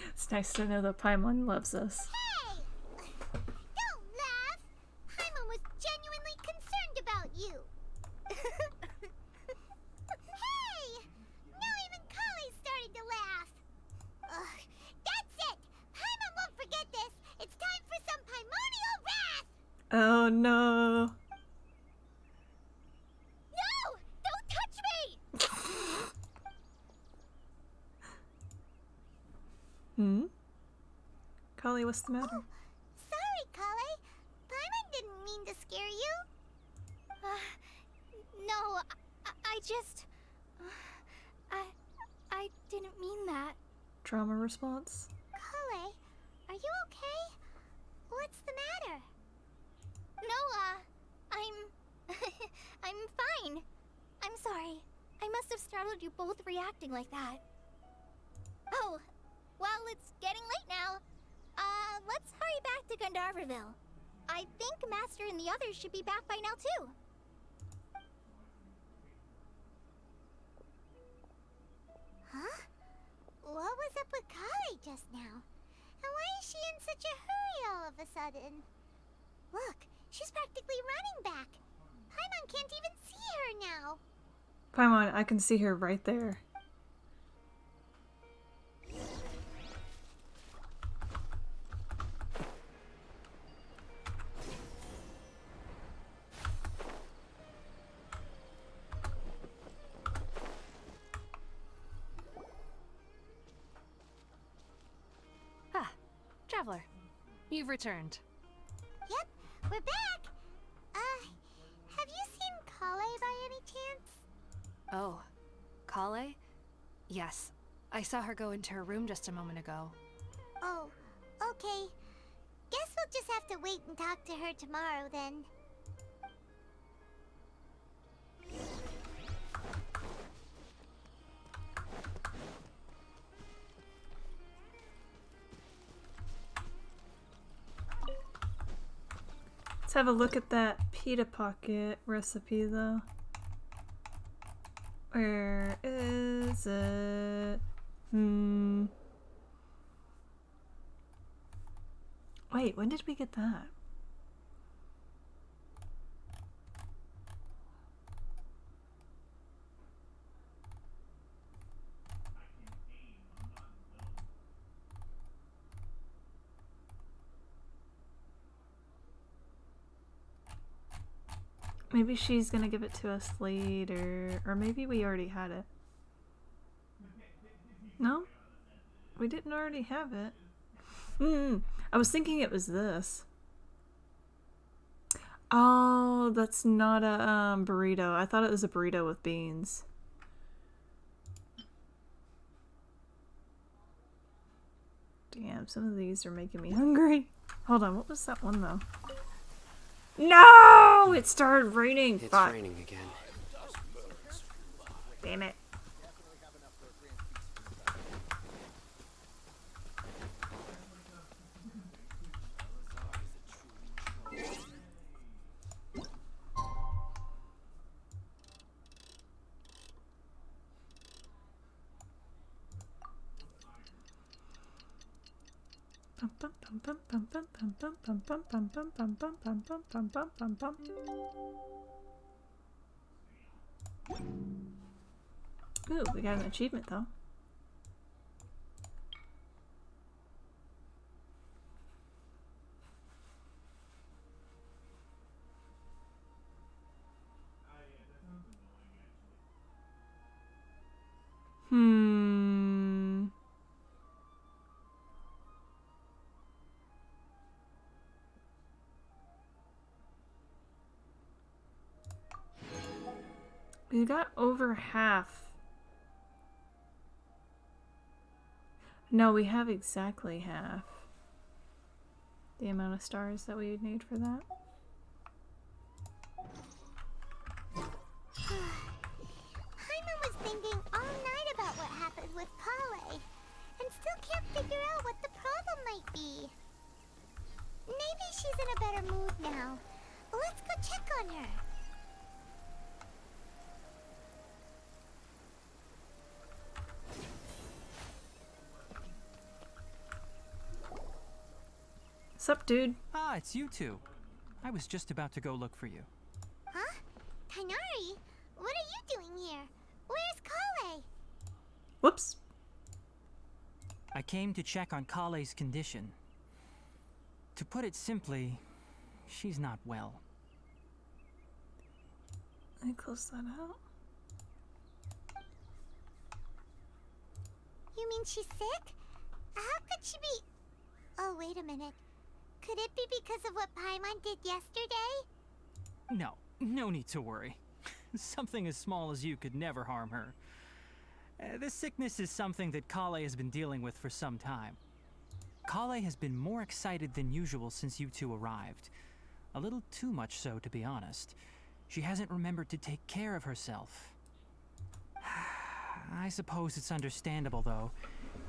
It's nice to know that Paimon loves us. Hey! Don't laugh! Paimon was genuinely concerned about you. Hey! Now even Kale started to laugh. Ugh, that's it! Paimon won't forget this! It's time for some Paimonial wrath! Oh no. No! Don't touch me! Kali, what's the matter? Oh, sorry, Kale. Paimon didn't mean to scare you. No, I just... I didn't mean that. Trauma response? Kale, are you okay? What's the matter? No, I'm fine. I'm sorry. I must have startled you both reacting like that. Oh, well, it's getting late now. Let's hurry back to Gandharville. I think Master and the others should be back by now, too. Huh? What was up with Kali just now? And why is she in such a hurry all of a sudden? Look, she's practically running back. Paimon can't even see her now. Paimon, I can see her right there. Ah, Traveler. You've returned. Yep, we're back. Have you seen Kale by any chance? Oh, Kale? Yes. I saw her go into her room just a moment ago. Oh, okay. Guess we'll just have to wait and talk to her tomorrow then. Let's have a look at that pita pocket recipe though. Where is it? Wait, when did we get that? Maybe she's gonna give it to us later, or maybe we already had it. No? We didn't already have it. I was thinking it was this. Oh, that's not a burrito. I thought it was a burrito with beans. Damn, some of these are making me hungry. Hold on, what was that one though? No! It started raining. It's Fuck. raining again. Damn it. Ooh, we got an achievement though. We got over half. No, we have exactly half the amount of stars that we would need for that. Paimon was thinking all night about what happened with Kale, and still can't figure out what the problem might be. Maybe she's in a better mood now. Let's go check on her. Sup, dude? Ah, it's you two. I was just about to go look for you. Huh? Tainari? What are you doing here? Where's Kale? Whoops. I came to check on Kale's condition. To put it simply, she's not well. Let me close that out. You mean she's sick? How could she be... Oh, wait a minute. Could it be because of what Paimon did yesterday? No need to worry. Something as small as you could never harm her. This sickness is something that Kale has been dealing with for some time. Kale has been more excited than usual since you two arrived. A little too much so, to be honest. She hasn't remembered to take care of herself. I suppose it's understandable, though.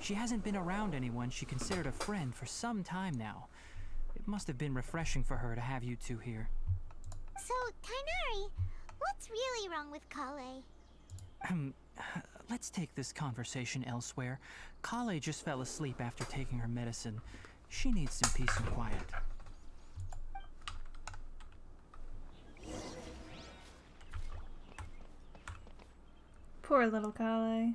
She hasn't been around anyone she considered a friend for some time now. It must have been refreshing for her to have you two here. So, Tainari, what's really wrong with Kale? let's take this conversation elsewhere. Kale just fell asleep after taking her medicine. She needs some peace and quiet. Poor little Kale.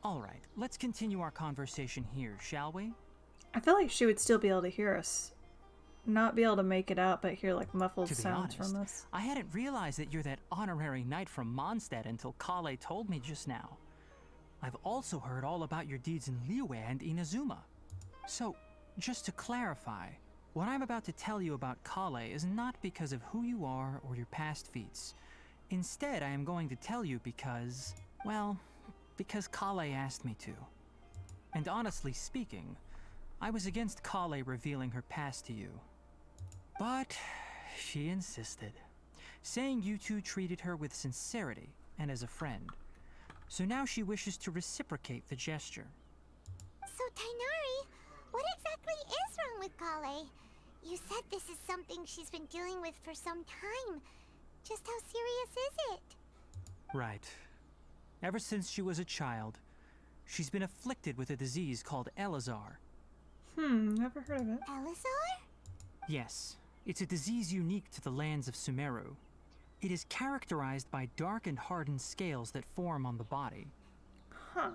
All right, let's continue our conversation here, shall we? I feel like she would still be able to hear us. Not be able to make it out, but hear like muffled To be sounds honest, from us. I hadn't realized that you're that honorary knight from Mondstadt until Kale told me just now. I've also heard all about your deeds in Liyue and Inazuma. So, just to clarify, what I'm about to tell you about Kale is not because of who you are or your past feats. Instead, I am going to tell you because, well, because Kale asked me to. And honestly speaking, I was against Kale revealing her past to you. But she insisted, saying you two treated her with sincerity and as a friend. So now she wishes to reciprocate the gesture. So, Tainari, what exactly is wrong with Kale? You said this is something she's been dealing with for some time. Just how serious is it? Right. Ever since she was a child, she's been afflicted with a disease called Elazar. Never heard of it. Elazar? Yes, it's a disease unique to the lands of Sumeru. It is characterized by dark and hardened scales that form on the body. Huh.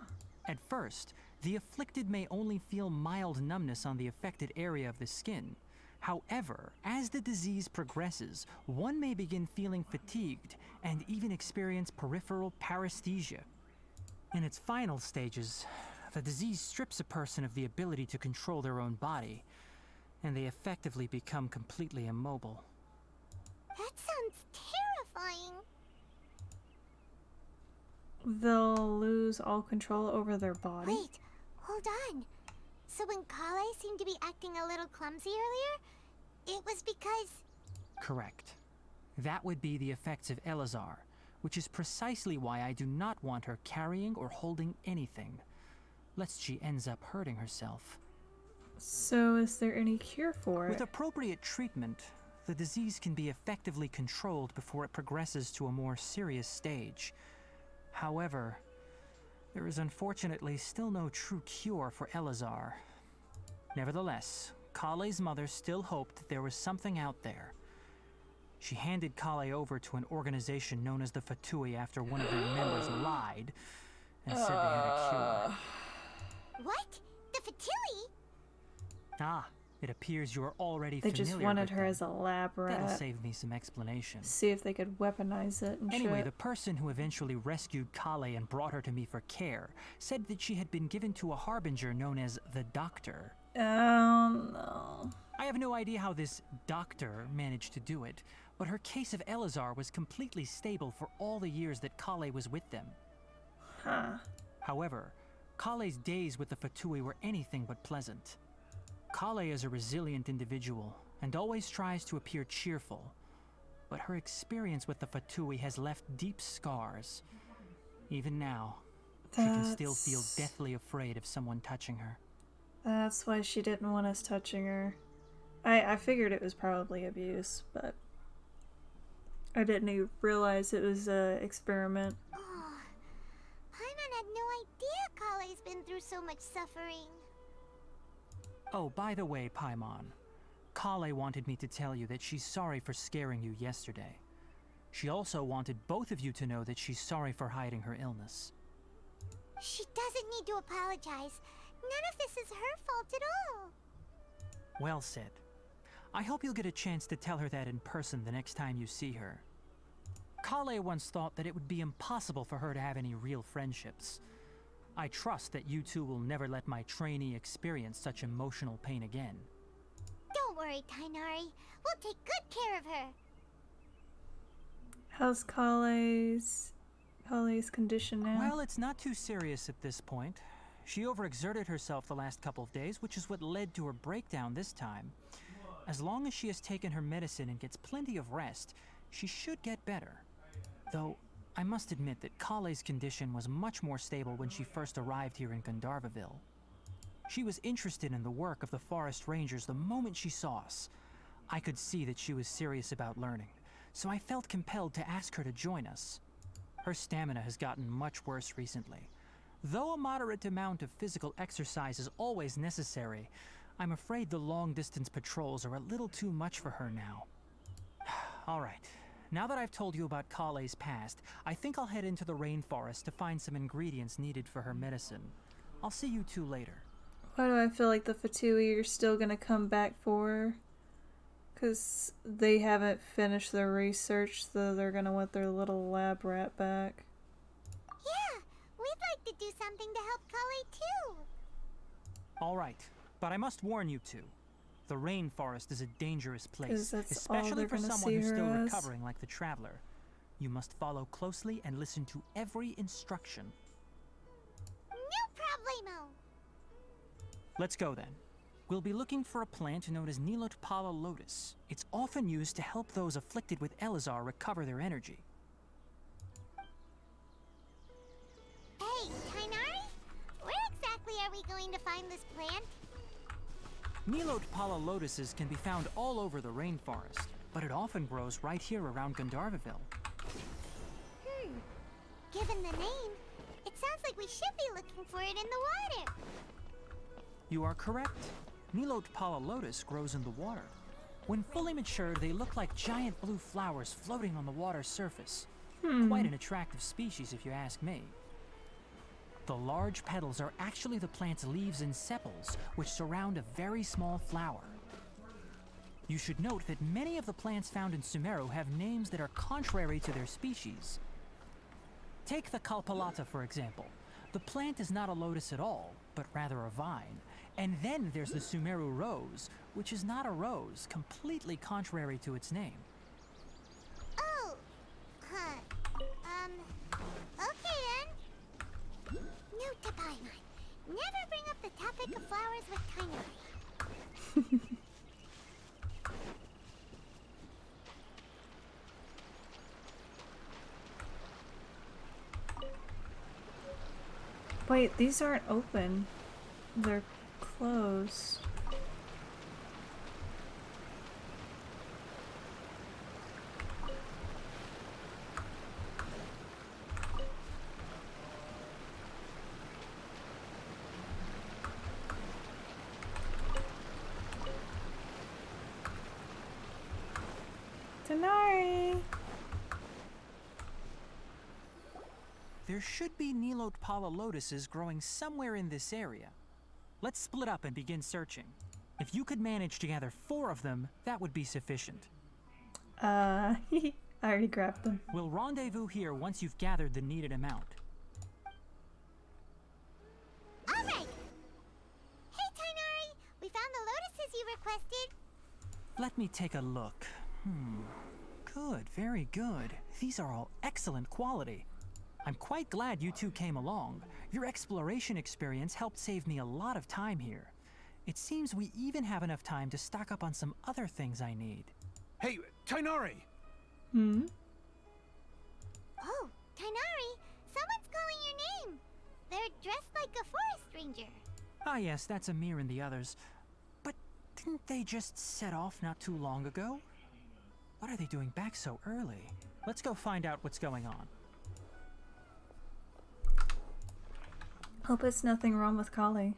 At first, the afflicted may only feel mild numbness on the affected area of the skin. However, as the disease progresses, one may begin feeling fatigued and even experience peripheral paresthesia. In its final stages, the disease strips a person of the ability to control their own body, and they effectively become completely immobile. That sounds terrifying. They'll lose all control over their body? Wait, hold on. So when Kale seemed to be acting a little clumsy earlier, it was because... Correct. That would be the effects of Elazar, which is precisely why I do not want her carrying or holding anything, lest she ends up hurting herself. So is there any cure for it? With appropriate treatment, the disease can be effectively controlled before it progresses to a more serious stage. However, there is unfortunately still no true cure for Elazar. Nevertheless, Kale's mother still hoped that there was something out there. She handed Kale over to an organization known as the Fatui after one of their members lied and said they had a cure. What? The Fatui? Ah, it appears you are already They familiar just wanted with her them. as a lab rat. That'll save me some explanation. See if they could weaponize it and Anyway, shit. the person who eventually rescued Kale and brought her to me for care said that she had been given to a harbinger known as the Doctor. Oh no. I have no idea how this doctor managed to do it, but her case of Elazar was completely stable for all the years that Kale was with them. Huh. However, Kale's days with the Fatui were anything but pleasant. Kale is a resilient individual and always tries to appear cheerful, but her experience with the Fatui has left deep scars. Even now, she can still feel deathly afraid of someone touching her. That's why she didn't want us touching her. I figured it was probably abuse, but I didn't even realize it was an experiment. Oh, Paimon had no idea Kale's been through so much suffering. Oh, by the way, Paimon, Kale wanted me to tell you that she's sorry for scaring you yesterday. She also wanted both of you to know that she's sorry for hiding her illness. She doesn't need to apologize. None of this is her fault at all. Well said. I hope you'll get a chance to tell her that in person the next time you see her. Kale once thought that it would be impossible for her to have any real friendships. I trust that you two will never let my trainee experience such emotional pain again. Don't worry, Tainari. We'll take good care of her. How's Kale's condition now? Well, it's not too serious at this point. She overexerted herself the last couple of days, which is what led to her breakdown this time. As long as she has taken her medicine and gets plenty of rest, she should get better. Though, I must admit that Kale's condition was much more stable when she first arrived here in Gandharvaville. She was interested in the work of the forest rangers the moment she saw us. I could see that she was serious about learning, so I felt compelled to ask her to join us. Her stamina has gotten much worse recently. Though a moderate amount of physical exercise is always necessary, I'm afraid the long-distance patrols are a little too much for her now. All right, now that I've told you about Kale's past, I think I'll head into the rainforest to find some ingredients needed for her medicine. I'll see you two later. Why do I feel like the Fatui are still gonna come back for her? Because they haven't finished their research, so they're gonna want their little lab rat back. Yeah, we'd like to do something to help Kale too. All right, but I must warn you two. The rainforest is a dangerous 'Cause place, that's all especially they're for gonna someone see who's her still as. recovering like the Traveler. You must follow closely and listen to every instruction. No problemo. Let's go then. We'll be looking for a plant known as Nilotpala lotus. It's often used to help those afflicted with Elazar recover their energy. Hey, Tainari? Where exactly are we going to find this plant? Nilotpala lotuses can be found all over the rainforest, but it often grows right here around Gandharvaville. Given the name, it sounds like we should be looking for it in the water. You are correct. Nilotpala lotus grows in the water. When fully matured, they look like giant blue flowers floating on the water's surface. Quite an attractive species, if you ask me. The large petals are actually the plant's leaves and sepals, which surround a very small flower. You should note that many of the plants found in Sumeru have names that are contrary to their species. Take the Kalpalata, for example. The plant is not a lotus at all, but rather a vine. And then there's the Sumeru rose, which is not a rose, completely contrary to its name. Oh, okay then. Note to Paimon. Never bring up the topic of flowers with Tainari. Wait, these aren't open. They're closed. Tanari! There should be Nilotpala lotuses growing somewhere in this area. Let's split up and begin searching. If you could manage to gather 4 of them, that would be sufficient. I already grabbed them. We'll rendezvous here once you've gathered the needed amount. Alright! Hey, Tainari! We found the lotuses you requested. Let me take a look. Good, very good. These are all excellent quality. I'm quite glad you two came along. Your exploration experience helped save me a lot of time here. It seems we even have enough time to stock up on some other things I need. Hey, Tainari! Oh, Tainari! Someone's calling your name! They're dressed like a forest ranger. Ah yes, that's Amir and the others. But didn't they just set off not too long ago? What are they doing back so early? Let's go find out what's going on. Hope it's nothing wrong with Kale.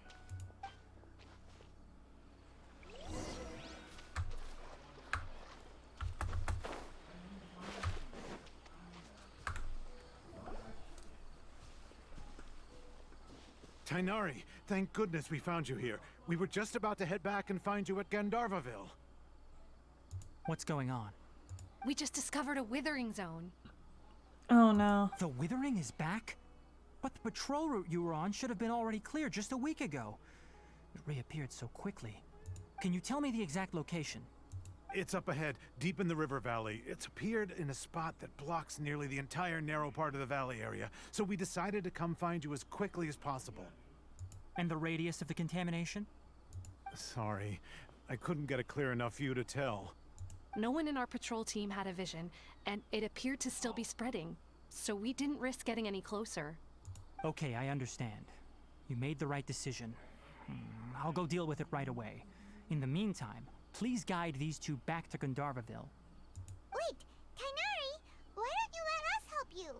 Tainari, thank goodness we found you here. We were just about to head back and find you at Gandharvaville. What's going on? We just discovered a withering zone. Oh no. The withering is back? But the patrol route you were on should have been already cleared just a week ago. It reappeared so quickly. Can you tell me the exact location? It's up ahead, deep in the river valley. It's appeared in a spot that blocks nearly the entire narrow part of the valley area, so we decided to come find you as quickly as possible. And the radius of the contamination? Sorry, I couldn't get a clear enough view to tell. No one in our patrol team had a vision, and it appeared to still be spreading. So we didn't risk getting any closer. Okay, I understand. You made the right decision. I'll go deal with it right away. In the meantime, please guide these two back to Gandharvaville. Wait, Kainari, why don't you let us help you?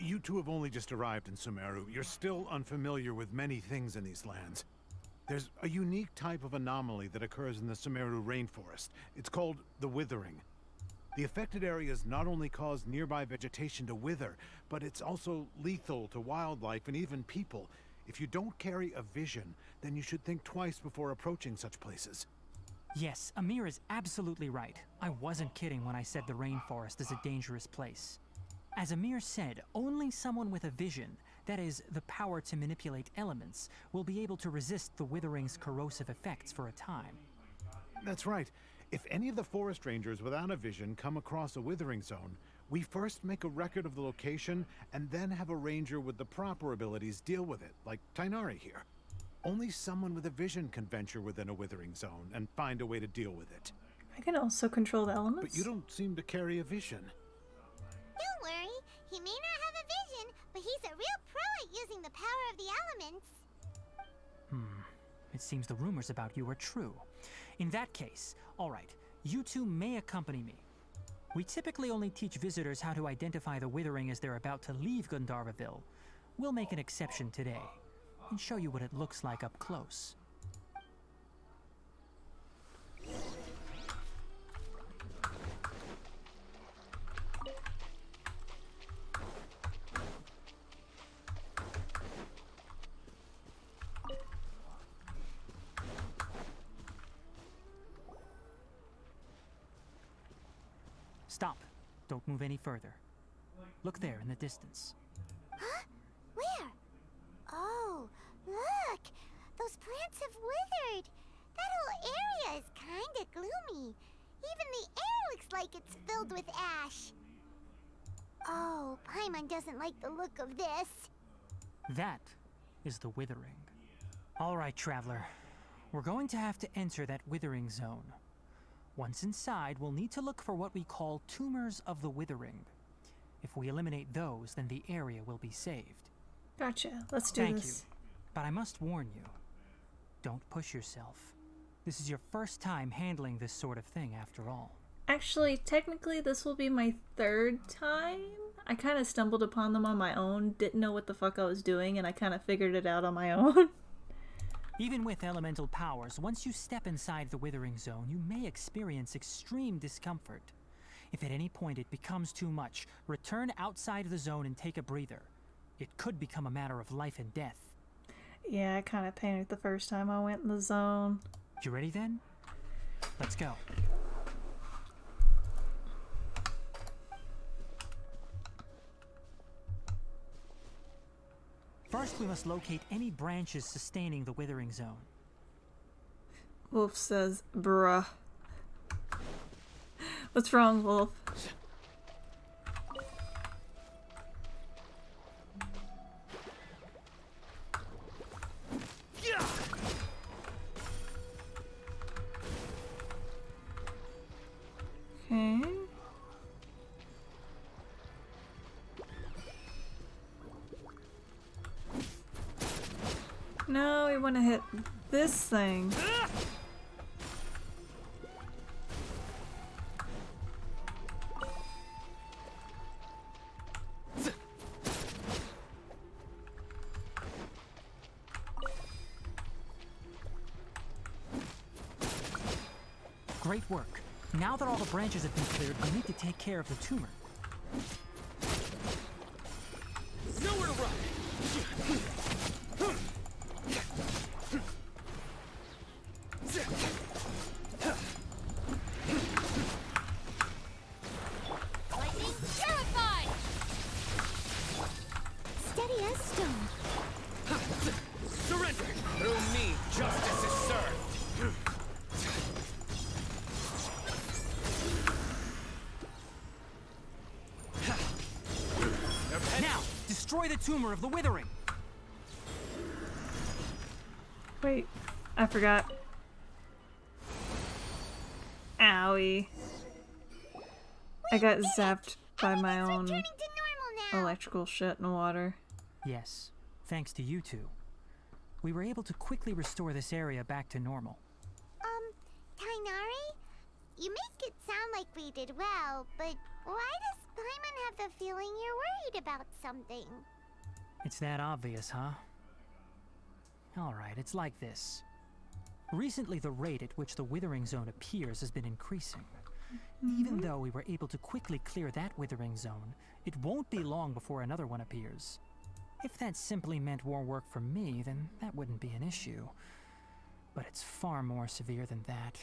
You two have only just arrived in Sumeru. You're still unfamiliar with many things in these lands. There's a unique type of anomaly that occurs in the Sumeru rainforest. It's called the withering. The affected areas not only cause nearby vegetation to wither, but it's also lethal to wildlife and even people. If you don't carry a vision, then you should think twice before approaching such places. Yes, Amir is absolutely right. I wasn't kidding when I said the rainforest is a dangerous place. As Amir said, only someone with a vision, that is, the power to manipulate elements, will be able to resist the withering's corrosive effects for a time. That's right. If any of the forest rangers without a vision come across a withering zone, we first make a record of the location and then have a ranger with the proper abilities deal with it, like Tainari here. Only someone with a vision can venture within a withering zone and find a way to deal with it. I can also control the elements. But you don't seem to carry a vision. Don't worry, he may not have a vision, but he's a real pro at using the power of the elements. It seems the rumors about you are true. In that case, all right, you two may accompany me. We typically only teach visitors how to identify the withering as they're about to leave Gandharvaville. We'll make an exception today and show you what it looks like up close. Stop. Don't move any further. Look there in the distance. Huh? Where? Oh, look! Those plants have withered! That whole area is kinda gloomy. Even the air looks like it's filled with ash. Oh, Paimon doesn't like the look of this. That is the withering. All right, traveler. We're going to have to enter that withering zone. Once inside, we'll need to look for what we call tumors of the withering. If we eliminate those, then the area will be saved. Gotcha. Let's do Thank this. you. But I must warn you, don't push yourself. This is your first time handling this sort of thing, after all. Actually, technically, this will be my third time. I kind of stumbled upon them on my own, didn't know what the fuck I was doing, and I kind of figured it out on my own. Even with elemental powers, once you step inside the withering zone, you may experience extreme discomfort. If at any point it becomes too much, return outside the zone and take a breather. It could become a matter of life and death. Yeah, I kind of panicked the first time I went in the zone. You ready then? Let's go. First, we must locate any branches sustaining the withering zone. Wolf says, bruh. What's wrong, Wolf? Okay. No, we want to hit this thing. Great work. Now that all the branches have been cleared, we need to take care of the tumor. Nowhere to run! Lightning terrified! Steady as stone. Surrender! Through me, justice is served! Now, destroy the tumor of the withering! Wait, I forgot. Owie. I got zapped by my own Turning to normal now. electrical shit in the water. Yes, thanks to you two. We were able to quickly restore this area back to normal. Tainari? You make it sound like we did well, but why does Paimon have the feeling you're worried about something? It's that obvious, huh? Alright, it's like this. Recently, the rate at which the Withering Zone appears has been increasing. Even though we were able to quickly clear that Withering Zone, it won't be long before another one appears. If that simply meant more work for me, then that wouldn't be an issue. But it's far more severe than that.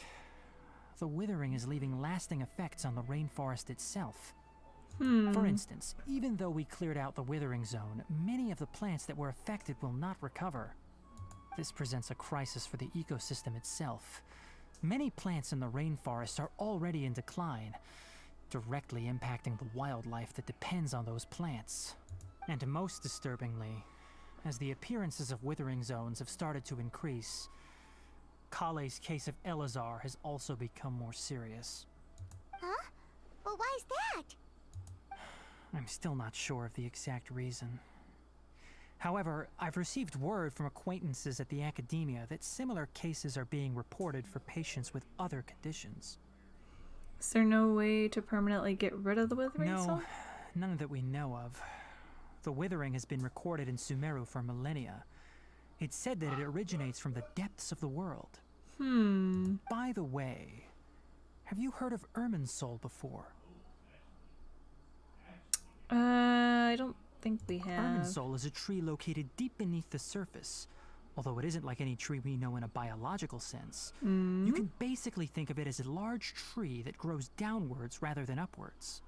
The Withering is leaving lasting effects on the rainforest itself. For instance, even though we cleared out the Withering Zone, many of the plants that were affected will not recover. This presents a crisis for the ecosystem itself. Many plants in the rainforest are already in decline, directly impacting the wildlife that depends on those plants. And most disturbingly, as the appearances of Withering Zones have started to increase, Kale's case of Elazar has also become more serious. Huh? But why's that? I'm still not sure of the exact reason. However, I've received word from acquaintances at the academia that similar cases are being reported for patients with other conditions. Is there no way to permanently get rid of the Withering Zone? No, none that we know of. The Withering has been recorded in Sumeru for millennia. It's said that it originates from the depths of the world. By the way, have you heard of Irminsul before? I don't think we have. Irminsul is a tree located deep beneath the surface. Although it isn't like any tree we know in a biological sense. You can basically think of it as a large tree that grows downwards rather than upwards.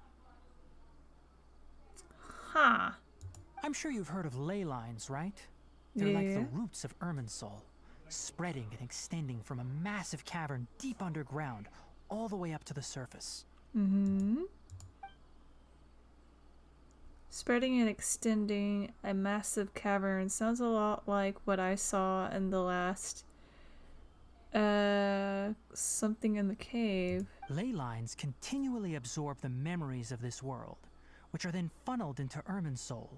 Huh. I'm sure you've heard of ley lines, right? They're like the roots of Irminsul, spreading and extending from a massive cavern deep underground all the way up to the surface. Spreading and extending a massive cavern sounds a lot like what I saw in the last something in the cave. Ley lines continually absorb the memories of this world, which are then funneled into Irminsul,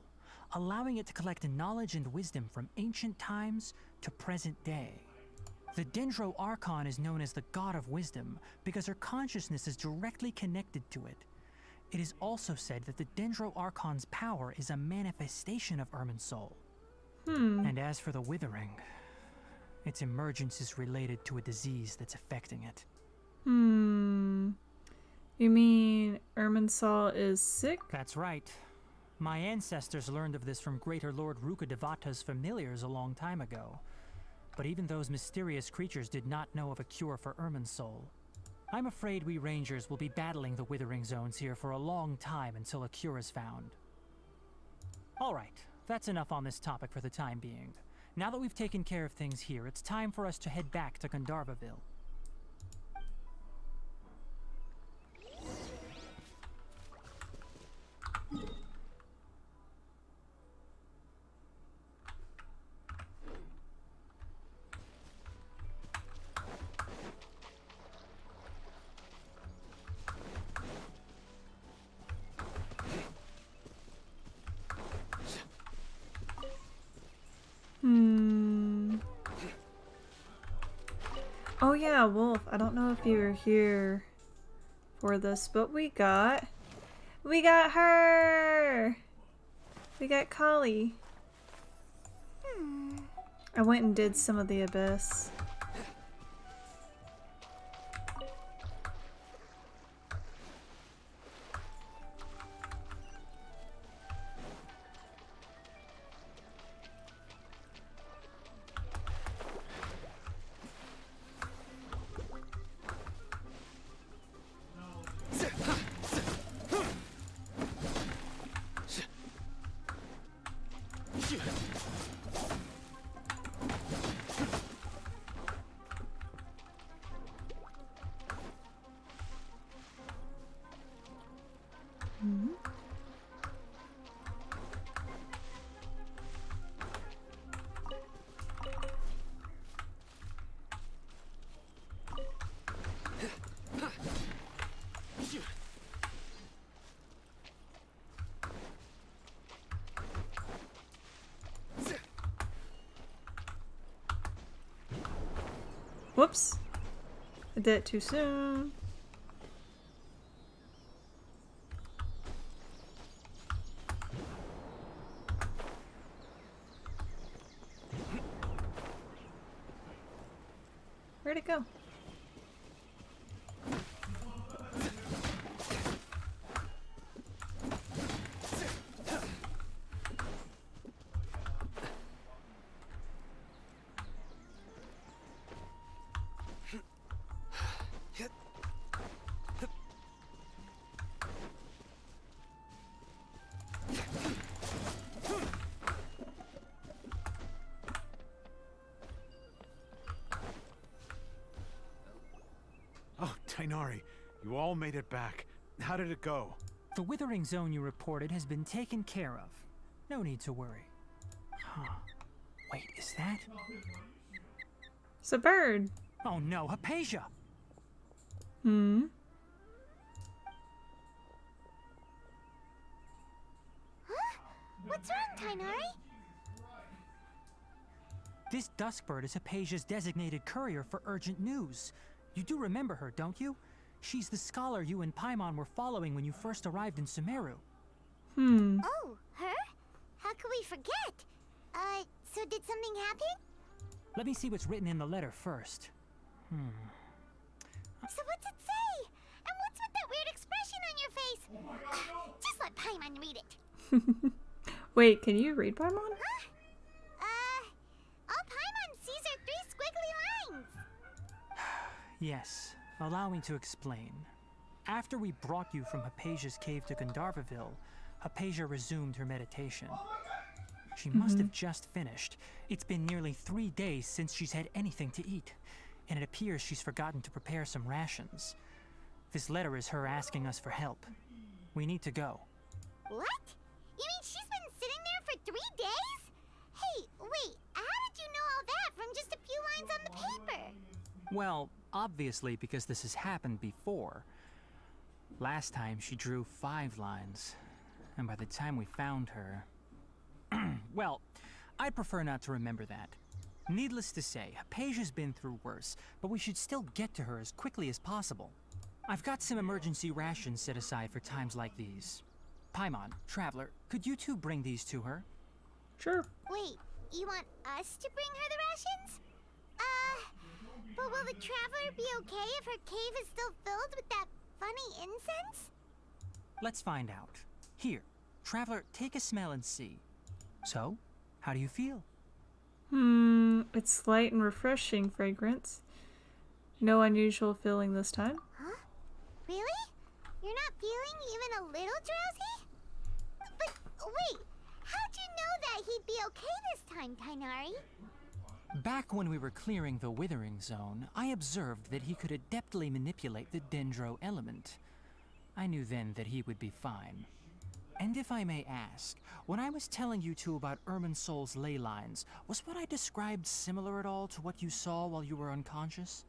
allowing it to collect knowledge and wisdom from ancient times to present day. The Dendro Archon is known as the God of Wisdom because her consciousness is directly connected to it. It is also said that the Dendro Archon's power is a manifestation of Irminsul. And as for the Withering, its emergence is related to a disease that's affecting it. You mean Irminsul is sick? That's right. My ancestors learned of this from Greater Lord Rukkhadevata's familiars a long time ago. But even those mysterious creatures did not know of a cure for Irminsul. I'm afraid we Rangers will be battling the Withering Zones here for a long time until a cure is found. Alright, that's enough on this topic for the time being. Now that we've taken care of things here, it's time for us to head back to Gandharvaville. Oh yeah, Wolf. I don't know if you were here for this, but we got her! We got Kali. I went and did some of the Abyss. Whoops. I did it too soon. Where'd it go? Oh, Tainari, you all made it back. How did it go? The withering zone you reported has been taken care of. No need to worry. Huh. Wait, is that? It's a bird. Oh no, Hypatia! Hmm. Huh? What's wrong, Tainari? This Duskbird is Hypatia's designated courier for urgent news. You do remember her, don't you? She's the scholar you and Paimon were following when you first arrived in Sumeru. Hmm. Oh, her? How could we forget? So did something happen? Let me see what's written in the letter first. So what's it say? And what's with that weird expression on your face? Oh my God, no. Just let Paimon read it. Wait, can you read Paimon? Huh? All Paimon sees are 3 squiggly lines. Yes, allow me to explain. After we brought you from Hypatia's cave to Gandharvaville, Hypatia resumed her meditation. She must have just finished. It's been nearly 3 days since she's had anything to eat, and it appears she's forgotten to prepare some rations. This letter is her asking us for help. We need to go. What? You mean she's been sitting there for 3 days? Hey, wait, how did you know all that from just a few lines on the paper? Well, obviously because this has happened before. Last time she drew 5 lines, and by the time we found her... Well, I'd prefer not to remember that. Needless to say, Hypatia's been through worse, but we should still get to her as quickly as possible. I've got some emergency rations set aside for times like these. Paimon, Traveler, could you two bring these to her? Sure. Wait, you want us to bring her the rations? But will the Traveler be okay if her cave is still filled with that funny incense? Let's find out. Here, Traveler, take a smell and see. So, how do you feel? It's light and refreshing fragrance. No unusual feeling this time. Huh? Really? You're not feeling even a little drowsy? But wait, how'd you know that he'd be okay this time, Tainari? Back when we were clearing the Withering Zone, I observed that he could adeptly manipulate the Dendro element. I knew then that he would be fine. And if I may ask, when I was telling you two about Irminsol's ley lines, was what I described similar at all to what you saw while you were unconscious?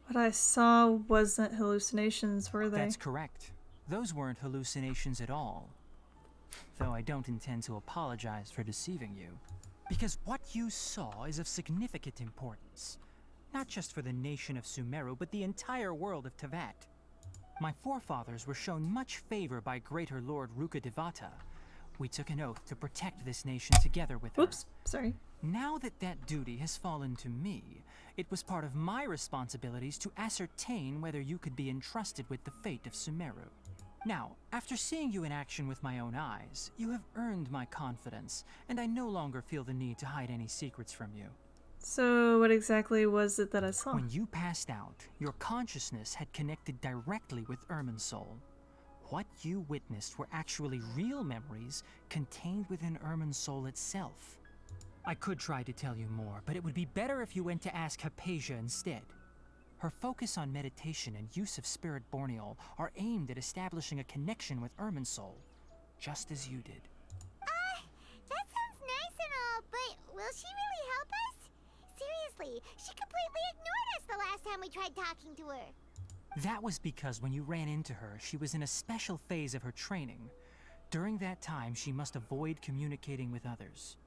What I saw wasn't hallucinations, were they? That's correct. Those weren't hallucinations at all. Though I don't intend to apologize for deceiving you. Because what you saw is of significant importance. Not just for the nation of Sumeru, but the entire world of Tevat. My forefathers were shown much favor by Greater Lord Rukkhadevata. We took an oath to protect this nation together with her. Oops, sorry. Now that that duty has fallen to me, it was part of my responsibilities to ascertain whether you could be entrusted with the fate of Sumeru. Now, after seeing you in action with my own eyes, you have earned my confidence, and I no longer feel the need to hide any secrets from you. So, what exactly was it that I saw? When you passed out, your consciousness had connected directly with Irminsul. What you witnessed were actually real memories contained within Irminsul itself. I could try to tell you more, but it would be better if you went to ask Hypatia instead. Her focus on meditation and use of Spirit Borneol are aimed at establishing a connection with Irminsul, just as you did. That sounds nice and all, but will she really help us? Seriously, she completely ignored us the last time we tried talking to her. That was because when you ran into her, she was in a special phase of her training. During that time, she must avoid communicating with others.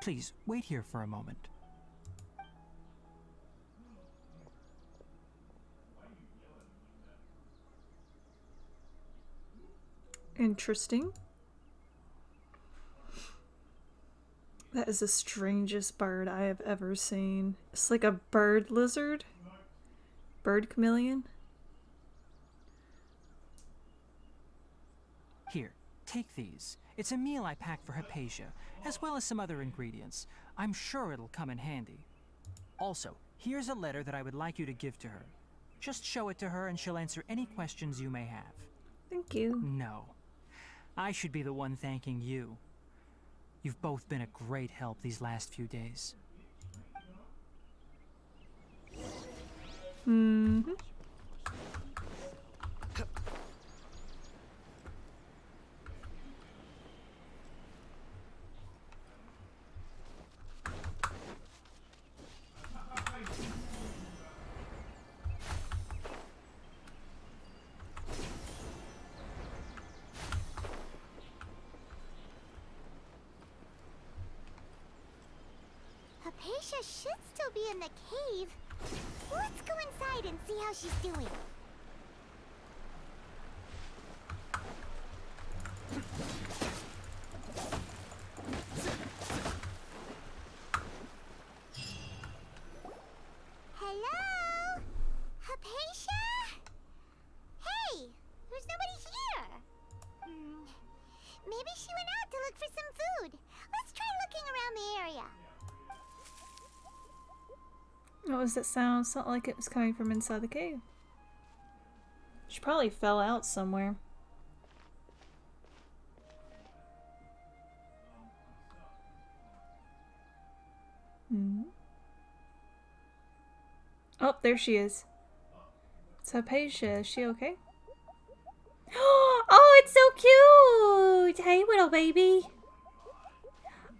Please, wait here for a moment. Interesting. That is the strangest bird I have ever seen. It's like a bird lizard. Bird chameleon. Here, take these. It's a meal I packed for Hypatia, as well as some other ingredients. I'm sure it'll come in handy. Also, here's a letter that I would like you to give to her. Just show it to her and she'll answer any questions you may have. Thank you. No. I should be the one thanking you. You've both been a great help these last few days. Mm-hmm. Hypatia should still be in the cave. Let's go inside and see how she's doing. Hello? Hypatia? Hey, there's nobody here. Maybe she went out to look for some food. Let's try looking around the area. What was that sound? It sounded like it was coming from inside the cave. She probably fell out somewhere. Hmm. Oh, there she is. It's Hypatia. Is she okay? Oh, it's so cute! Hey, little baby.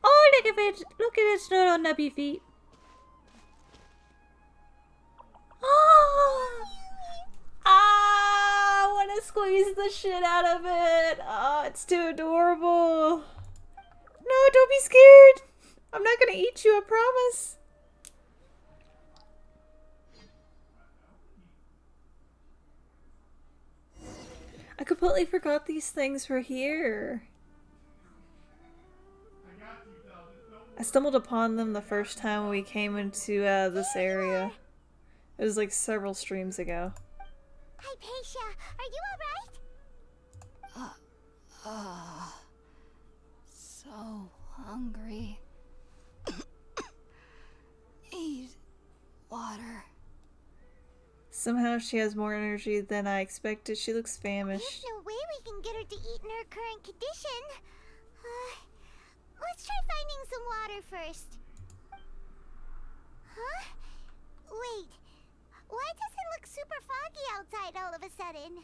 Oh, look at it! Look at its little nubby feet. Oh! Ah, I want to squeeze the shit out of it. Oh, it's too adorable. No, don't be scared. I'm not gonna eat you, I promise. I completely forgot these things were here. I stumbled upon them the first time we came into this area. It was like several streams ago. Hypatia, are you alright? So hungry. Eat water. Somehow she has more energy than I expected. She looks famished. There's no way we can get her to eat in her current condition. Let's try finding some water first. Huh? Wait. Why does it look super foggy outside all of a sudden?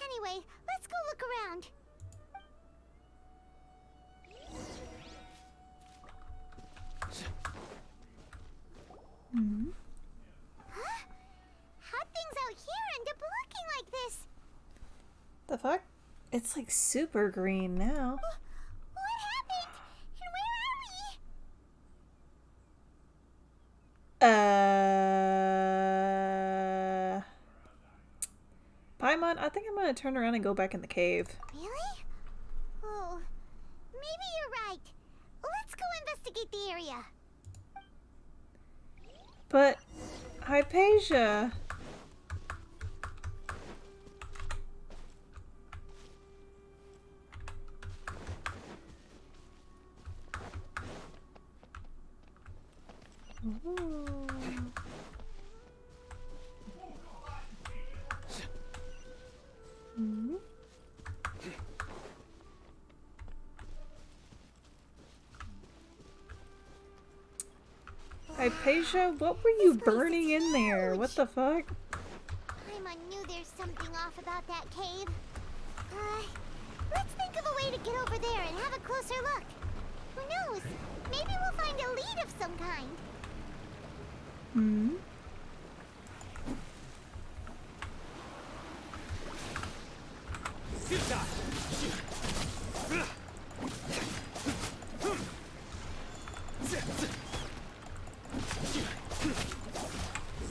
Anyway, let's go look around. Hmm. Huh? How'd things out here end up looking like this? The fuck? It's like super green now. What happened? And where are we? Paimon, I think I'm gonna turn around and go back in the cave. Really? Oh, maybe you're right. Let's go investigate the area. But, Hypatia. Ooh. Hmm? Hypatia, what were you burning in there? What the fuck? I knew there's something off about that cave. Let's think of a way to get over there and have a closer look. Who knows? Maybe we'll find a lead of some kind. Hmm?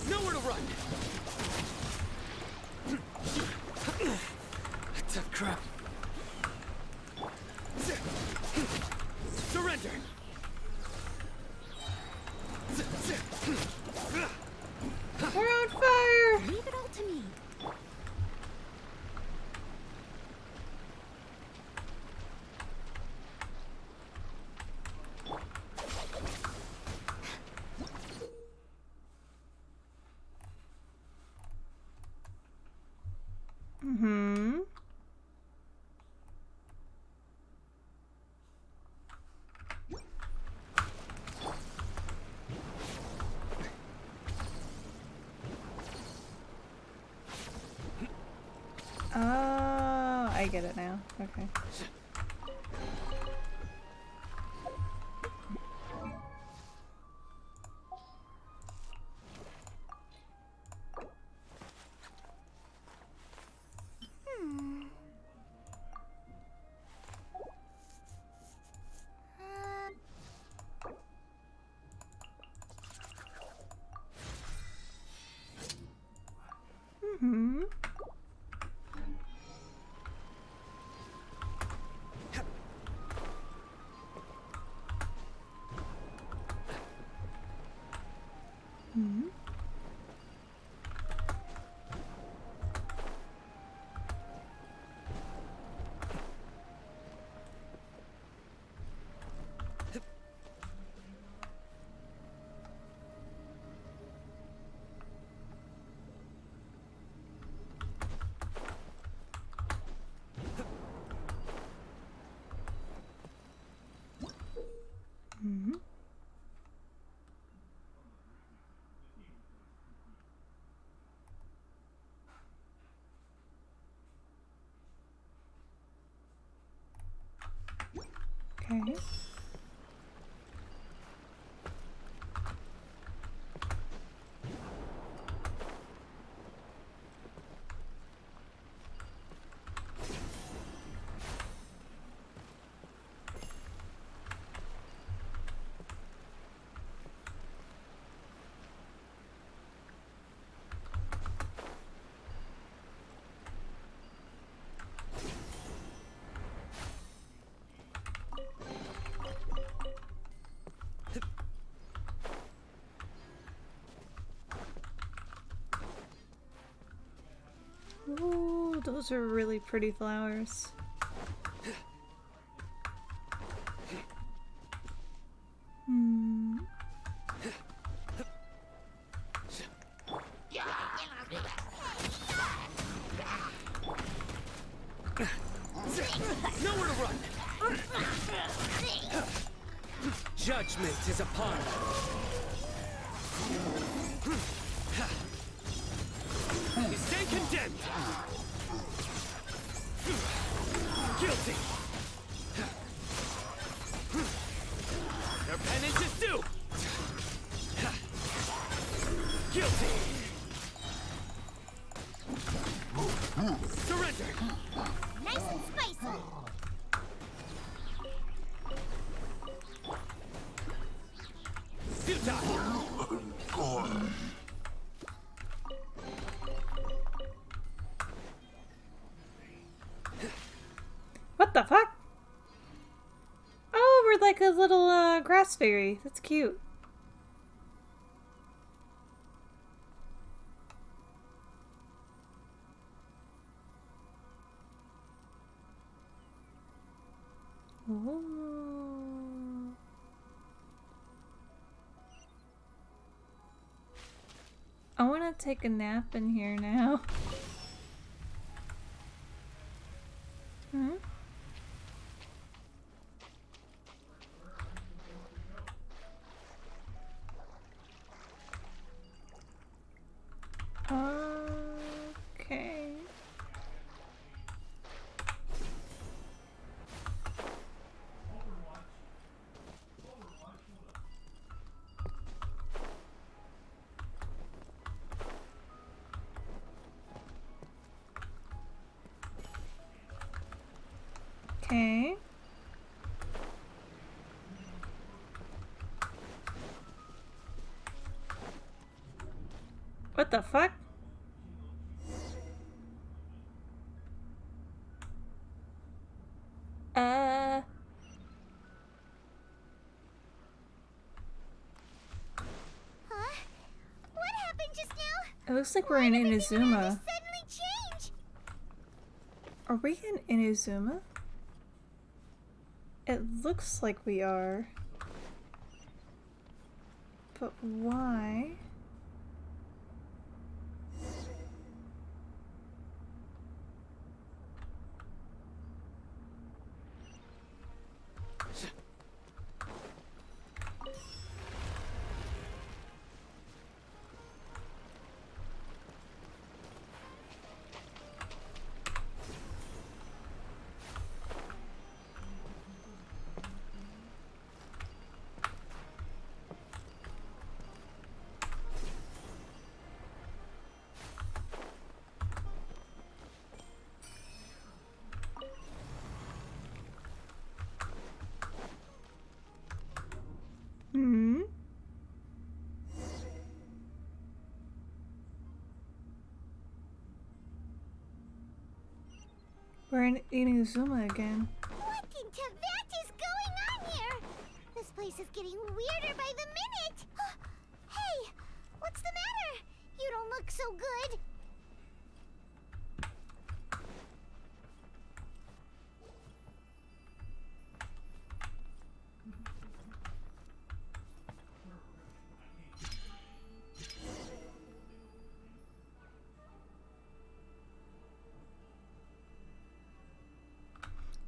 Nowhere to run. I get it now. Okay. Hmm. Hmm. Hmm. Okay. Ooh, those are really pretty flowers. Hmm. Nowhere to run! Judgment is upon you. You stand condemned! Guilty! Your penance is due! Guilty! Surrender! Nice and spicy. What the fuck? Oh, we're like a little grass fairy. That's cute. Ooh. I want to take a nap in here now. Hmm? Okay. Okay. What the fuck? Huh? What happened just now? It looks like we're in Inazuma. Suddenly change. Are we in Inazuma? It looks like we are. But why? We're in Inazuma again. What in Tibet is going on here? This place is getting weirder by the minute. Hey, what's the matter? You don't look so good.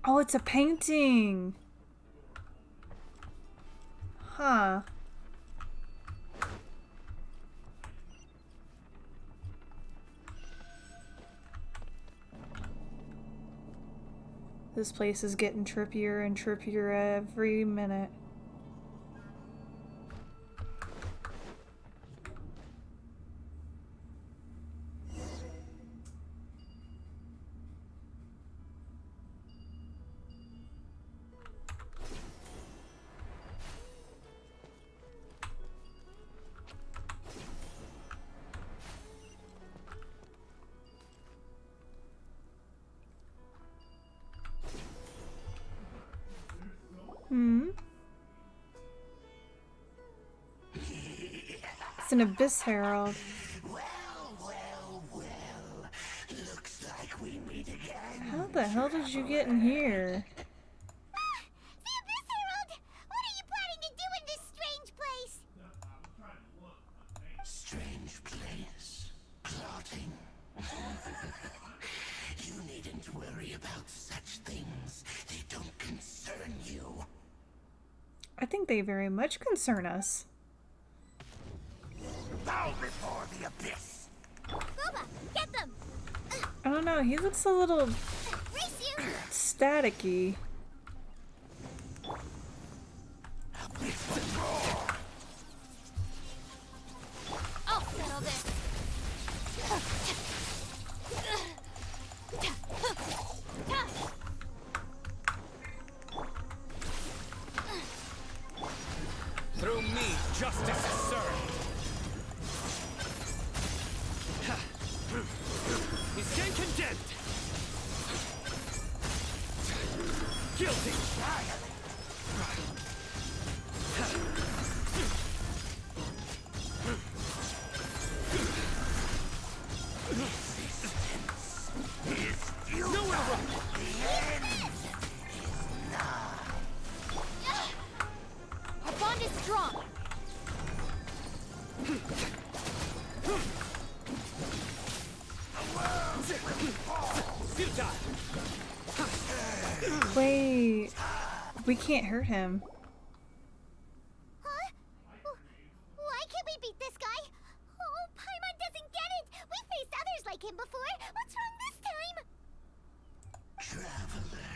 Oh, it's a painting. Huh. This place is getting trippier and trippier every minute. It's an Abyss Herald. Looks like we meet again. How the hell did you get in here? The Abyss Herald! What are you planning to do in this strange place? Strange place. Plotting. You needn't worry about such things. They don't concern you. I think they very much concern us. Bow before the abyss. Boba, get them! I don't know, he looks a little Race you! staticky. I'll settle this. Through me, justice is served. He's getting condemned. Guilty. Nowhere to run. Our bond is strong. Wait, we can't hurt him. Huh? Why can't we beat this guy? Oh, Paimon doesn't get it! We faced others like him before! What's wrong this time? Traveler,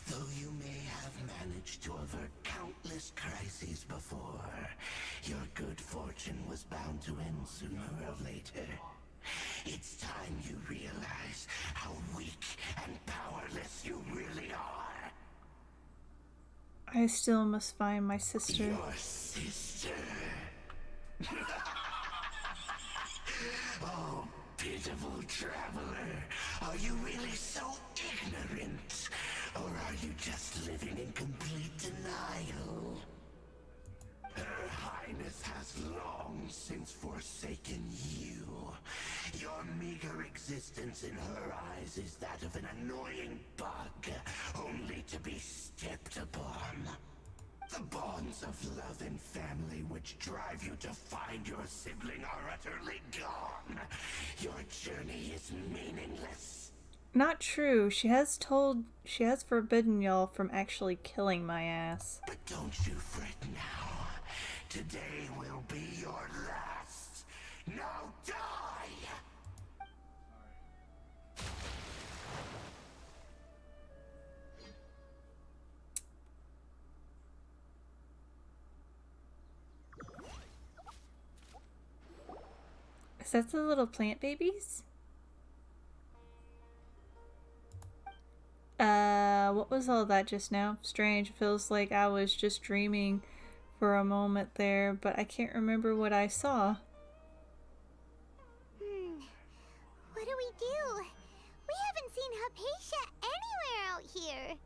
though you may have managed to avert countless crises before, your good fortune was bound to end sooner or later. It's time you realize how weak and powerless you really are. I still must find my sister. Your sister. Oh, pitiful traveler. Are you really so ignorant? Or are you just living in complete denial? Her Highness has long since forsaken you. Your meager existence in her eyes is that of an annoying bug, only to be stepped upon. The bonds of love and family which drive you to find your sibling are utterly gone. Your journey is meaningless. Not true. She has forbidden y'all from actually killing my ass. But don't you fret now. Today will be your last. Now die! Is that the little plant babies? What was all that just now? Strange. Feels like I was just dreaming for a moment there, but I can't remember what I saw. What do? We haven't haven't seen Hypatia anywhere out here.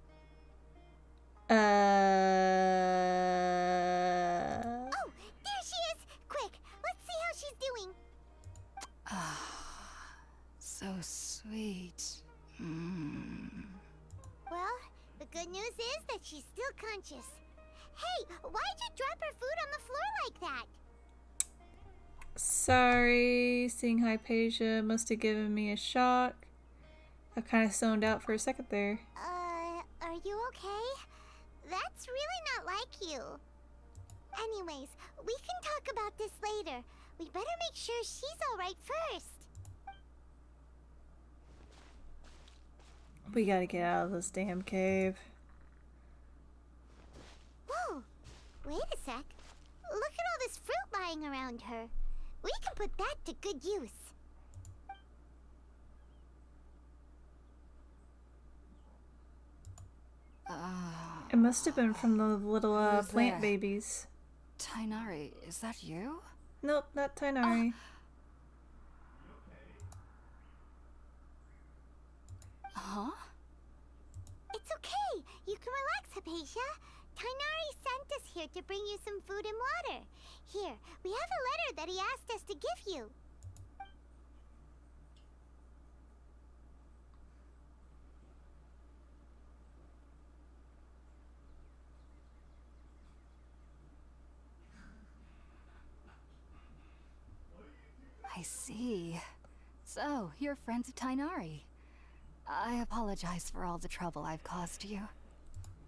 Oh, there she is! Quick, let's see how she's doing. So sweet. Well, the good news is that she's still conscious. Hey, why'd you drop her food on the floor like that? Sorry, seeing Hypatia must have given me a shock. I kind of zoned out for a second there. Are you okay? That's really not like you. Anyways, we can talk about this later. We better make sure she's alright first. We gotta get out of this damn cave. Whoa! Wait a sec. Look at all this fruit lying around her. We can put that to good use. It must have been from the little Who's plant there? babies. Tainari, is that you? Nope, not Tainari. Huh? It's okay. You can relax, Hypatia. Tainari sent us here to bring you some food and water. Here, we have a letter that he asked us to give you. I see. So, you're friends of Tainari. I apologize for all the trouble I've caused you.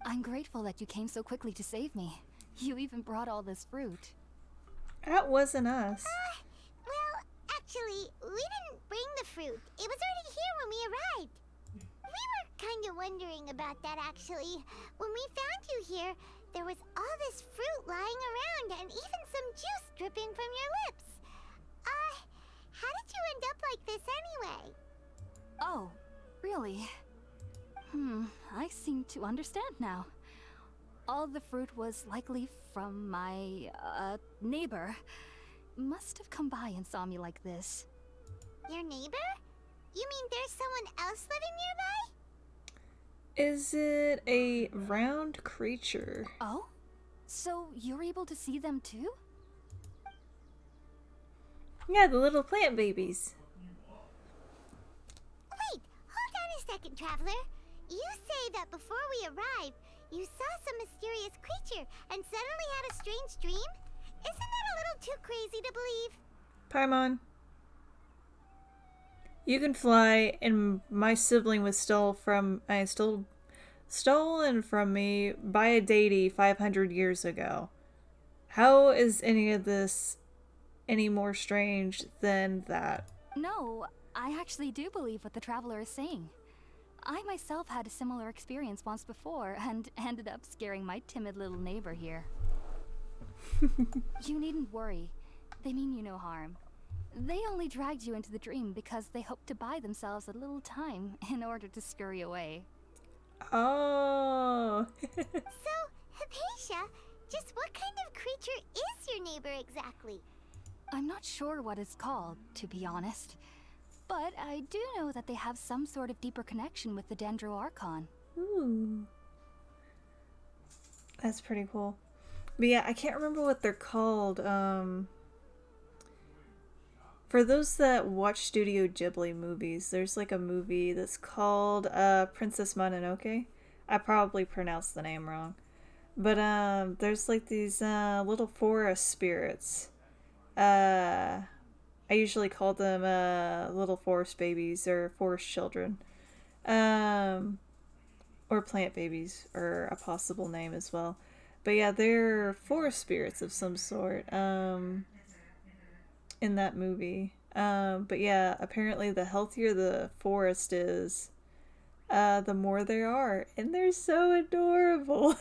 I'm grateful that you came so quickly to save me. You even brought all this fruit. That wasn't us. Well, actually, we didn't bring the fruit. It was already here when we arrived. We were kind of wondering about that, actually. When we found you here, there was all this fruit lying around and even some juice dripping from your lips. How did you end up like this anyway? Oh, really? I seem to understand now. All the fruit was likely from my, neighbor. Must have come by and saw me like this. Your neighbor? You mean there's someone else living nearby? Is it a round creature? Oh? So you're able to see them too? Yeah, the little plant babies. Wait, hold on a second, Traveler. You say that before we arrived, you saw some mysterious creature and suddenly had a strange dream? Isn't that a little too crazy to believe? Paimon. You can fly, and my sibling was stolen from me by a deity 500 years ago. How is any of this any more strange than that? No, I actually do believe what the Traveler is saying. I myself had a similar experience once before and ended up scaring my timid little neighbor here. You needn't worry. They mean you no harm. They only dragged you into the dream because they hoped to buy themselves a little time in order to scurry away. Oh. So, Hypatia, just what kind of creature is your neighbor exactly? I'm not sure what it's called, to be honest. But I do know that they have some sort of deeper connection with the Dendro Archon. Ooh. That's pretty cool. But yeah, I can't remember what they're called. For those that watch Studio Ghibli movies, there's like a movie that's called Princess Mononoke. I probably pronounced the name wrong. But there's like these little forest spirits. I usually call them little forest babies or forest children. Or plant babies are a possible name as well. But yeah, they're forest spirits of some sort in that movie. But yeah, apparently the healthier the forest is, the more there are. And they're so adorable.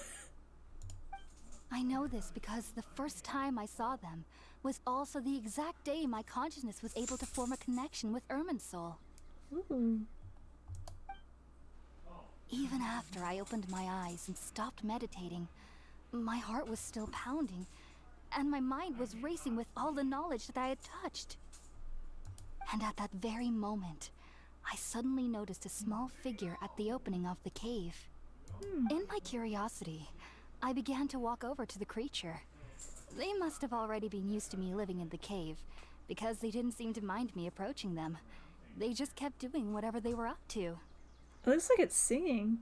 I know this because the first time I saw them was also the exact day my consciousness was able to form a connection with Irminsul. Ooh. Even after I opened my eyes and stopped meditating, my heart was still pounding, and my mind was racing with all the knowledge that I had touched. And at that very moment, I suddenly noticed a small figure at the opening of the cave. In my curiosity, I began to walk over to the creature. They must have already been used to me living in the cave, because they didn't seem to mind me approaching them. They just kept doing whatever they were up to. It looks like it's singing.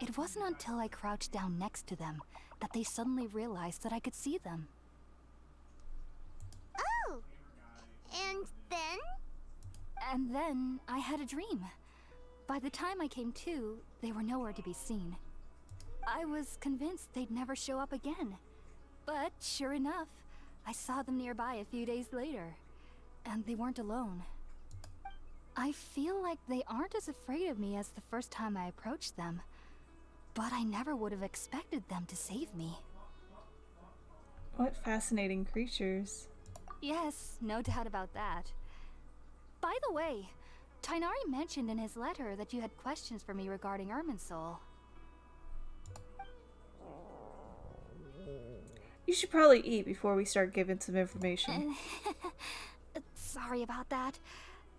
It wasn't until I crouched down next to them that they suddenly realized that I could see them. Oh! And then? And then I had a dream. By the time I came to, they were nowhere to be seen. I was convinced they'd never show up again. But sure enough, I saw them nearby a few days later. And they weren't alone. I feel like they aren't as afraid of me as the first time I approached them. But I never would have expected them to save me. What fascinating creatures. Yes, no doubt about that. By the way, Tainari mentioned in his letter that you had questions for me regarding Irminsul. You should probably eat before we start giving some information. Sorry about that.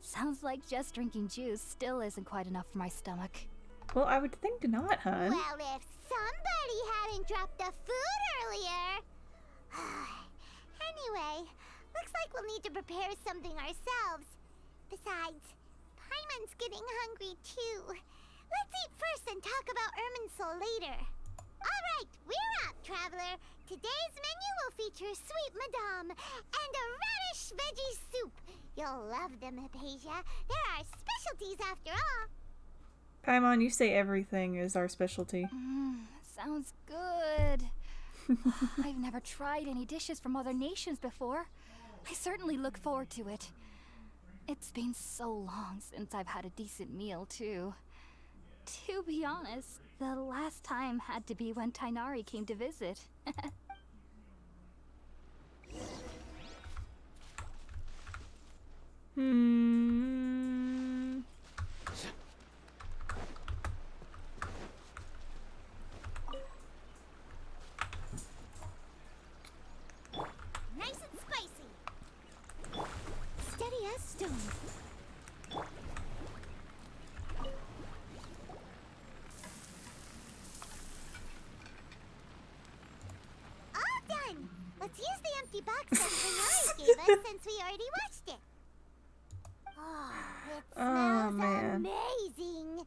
Sounds like just drinking juice still isn't quite enough for my stomach. Well, I would think not, hun. Well, if somebody hadn't dropped the food earlier. Anyway, looks like we'll need to prepare something ourselves. Besides, Paimon's getting hungry too. Let's eat first and talk about Irminsul later. Alright, we're up, traveler. Today's menu will feature sweet madame and a radish veggie soup. You'll love them, Hypatia. They're our specialties after all. Paimon, you say everything is our specialty. Sounds good. I've never tried any dishes from other nations before. I certainly look forward to it. It's been so long since I've had a decent meal, too. To be honest, the last time had to be when Tainari came to visit. Nice and spicy. Steady as stone. All done. Let's use the empty box that Tainari gave us since we already watched it. Oh, it smells amazing.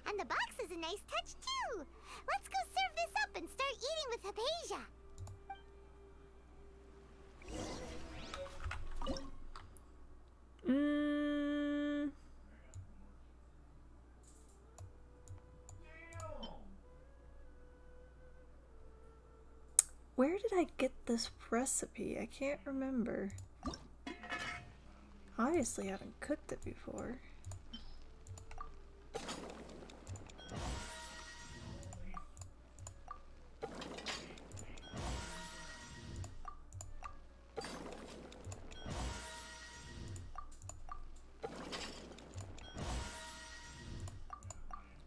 And the box is a nice touch too. Let's go serve this up and start eating with Hypatia. Where did I get this recipe? I can't remember. Obviously, I haven't cooked it before.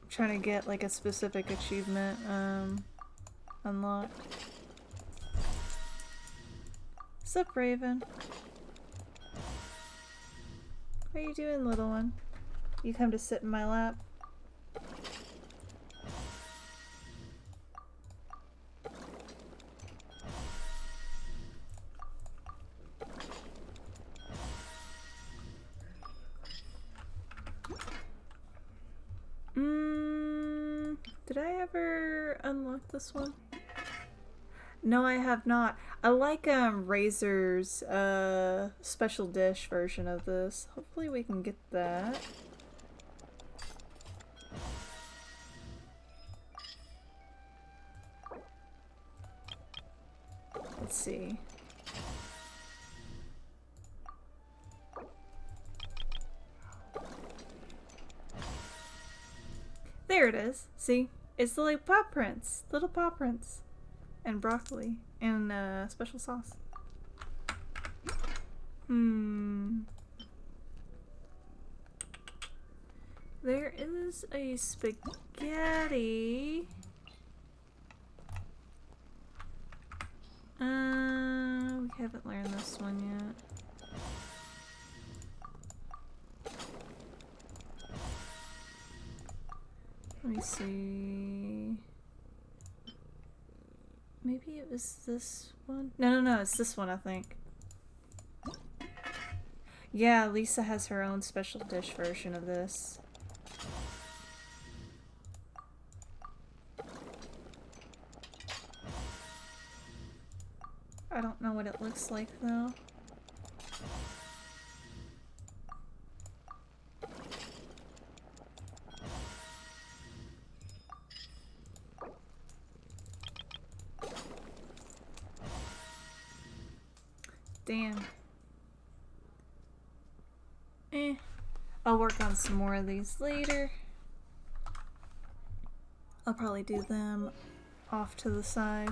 I'm trying to get like a specific achievement unlocked. What's up, Raven? What are you doing, little one? You come to sit in my lap? Did I ever unlock this one? No, I have not. I like Razor's special dish version of this. Hopefully we can get that. Let's see. There it is. See? It's the like paw prints. Little paw prints. And broccoli. And special sauce. There is a spaghetti. We haven't learned this one yet. Let me see. Maybe it was this one? No, it's this one, I think. Yeah, Lisa has her own special dish version of this. I don't know what it looks like though. Damn. I'll work on some more of these later. I'll probably do them off to the side.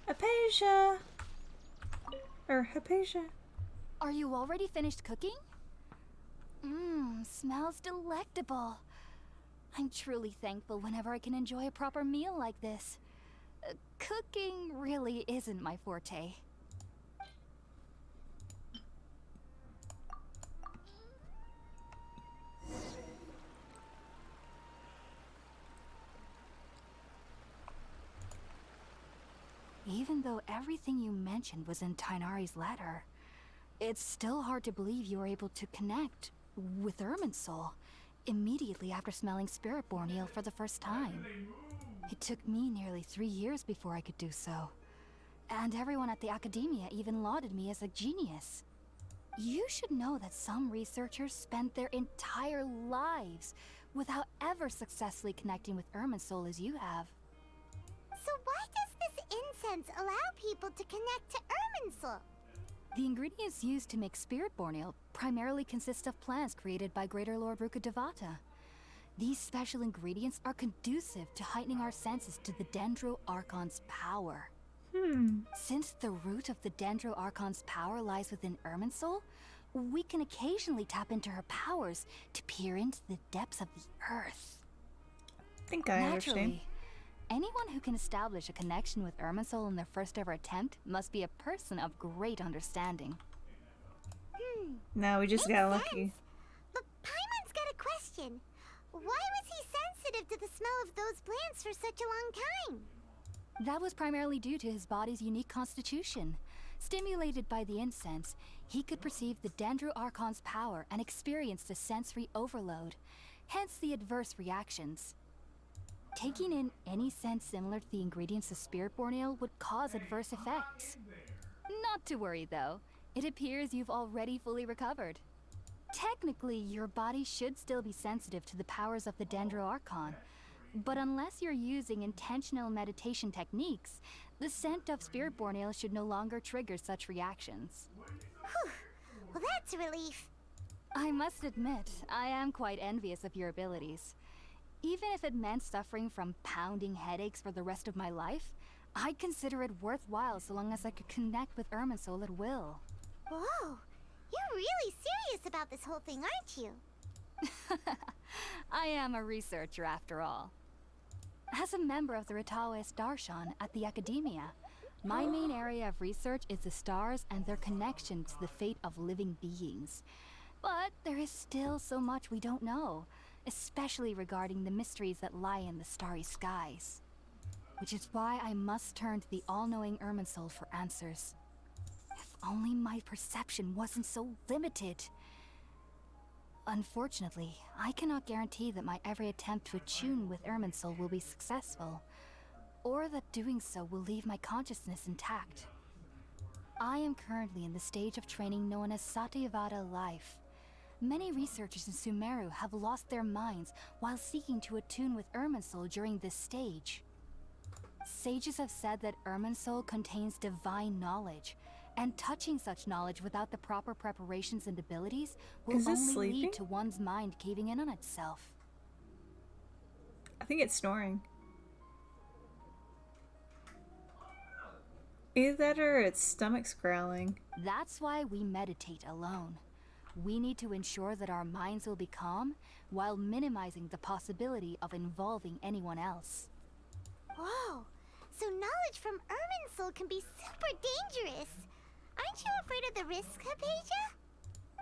Hypatia! Hypatia. Are you already finished cooking? Mmm, smells delectable. I'm truly thankful whenever I can enjoy a proper meal like this. Cooking really isn't my forte. Even though everything you mentioned was in Tainari's letter, it's still hard to believe you were able to connect with Irminsul immediately after smelling Spiritborn eel for the first time. It took me nearly 3 years before I could do so. And everyone at the Academia even lauded me as a genius. You should know that some researchers spent their entire lives without ever successfully connecting with Irminsul as you have. So why does this incense allow people to connect to Irminsul? The ingredients used to make Spiritborn ale primarily consist of plants created by Greater Lord Rukkhadevata. These special ingredients are conducive to heightening our senses to the Dendro Archon's power. Since the root of the Dendro Archon's power lies within Irminsul, we can occasionally tap into her powers to peer into the depths of the earth. I think I understand. Anyone who can establish a connection with Irminsul in their first ever attempt must be a person of great understanding. No, we just got lucky. But Paimon's got a question. Why was he sensitive to the smell of those plants for such a long time? That was primarily due to his body's unique constitution. Stimulated by the incense, he could perceive the Dendro Archon's power and experienced a sensory overload, hence the adverse reactions. Taking in any scent similar to the ingredients of Spiritborn ale would cause adverse effects. Not to worry though, it appears you've already fully recovered. Technically, your body should still be sensitive to the powers of the Dendro Archon, but unless you're using intentional meditation techniques, the scent of Spiritborn ale should no longer trigger such reactions. Whew. Well, that's a relief. I must admit, I am quite envious of your abilities. Even if it meant suffering from pounding headaches for the rest of my life, I'd consider it worthwhile so long as I could connect with Irminsul at will. Whoa, you're really serious about this whole thing, aren't you? I am a researcher after all. As a member of the Ritaoist Darshan at the Academia, my main area of research is the stars and their connection to the fate of living beings. But there is still so much we don't know, especially regarding the mysteries that lie in the starry skies. Which is why I must turn to the all-knowing Irminsul for answers. If only my perception wasn't so limited. Unfortunately, I cannot guarantee that my every attempt to attune with Irminsul will be successful, or that doing so will leave my consciousness intact. I am currently in the stage of training known as Satyavada life. Many researchers in Sumeru have lost their minds while seeking to attune with Irminsul during this stage. Sages have said that Irminsul contains divine knowledge, and touching such knowledge without the proper preparations and abilities will only lead to one's mind caving in on itself. I think it's snoring. Either that or its stomach's growling. That's why we meditate alone. We need to ensure that our minds will be calm while minimizing the possibility of involving anyone else. Whoa, so knowledge from Irminsul can be super dangerous. Aren't you afraid of the risk, Hypatia?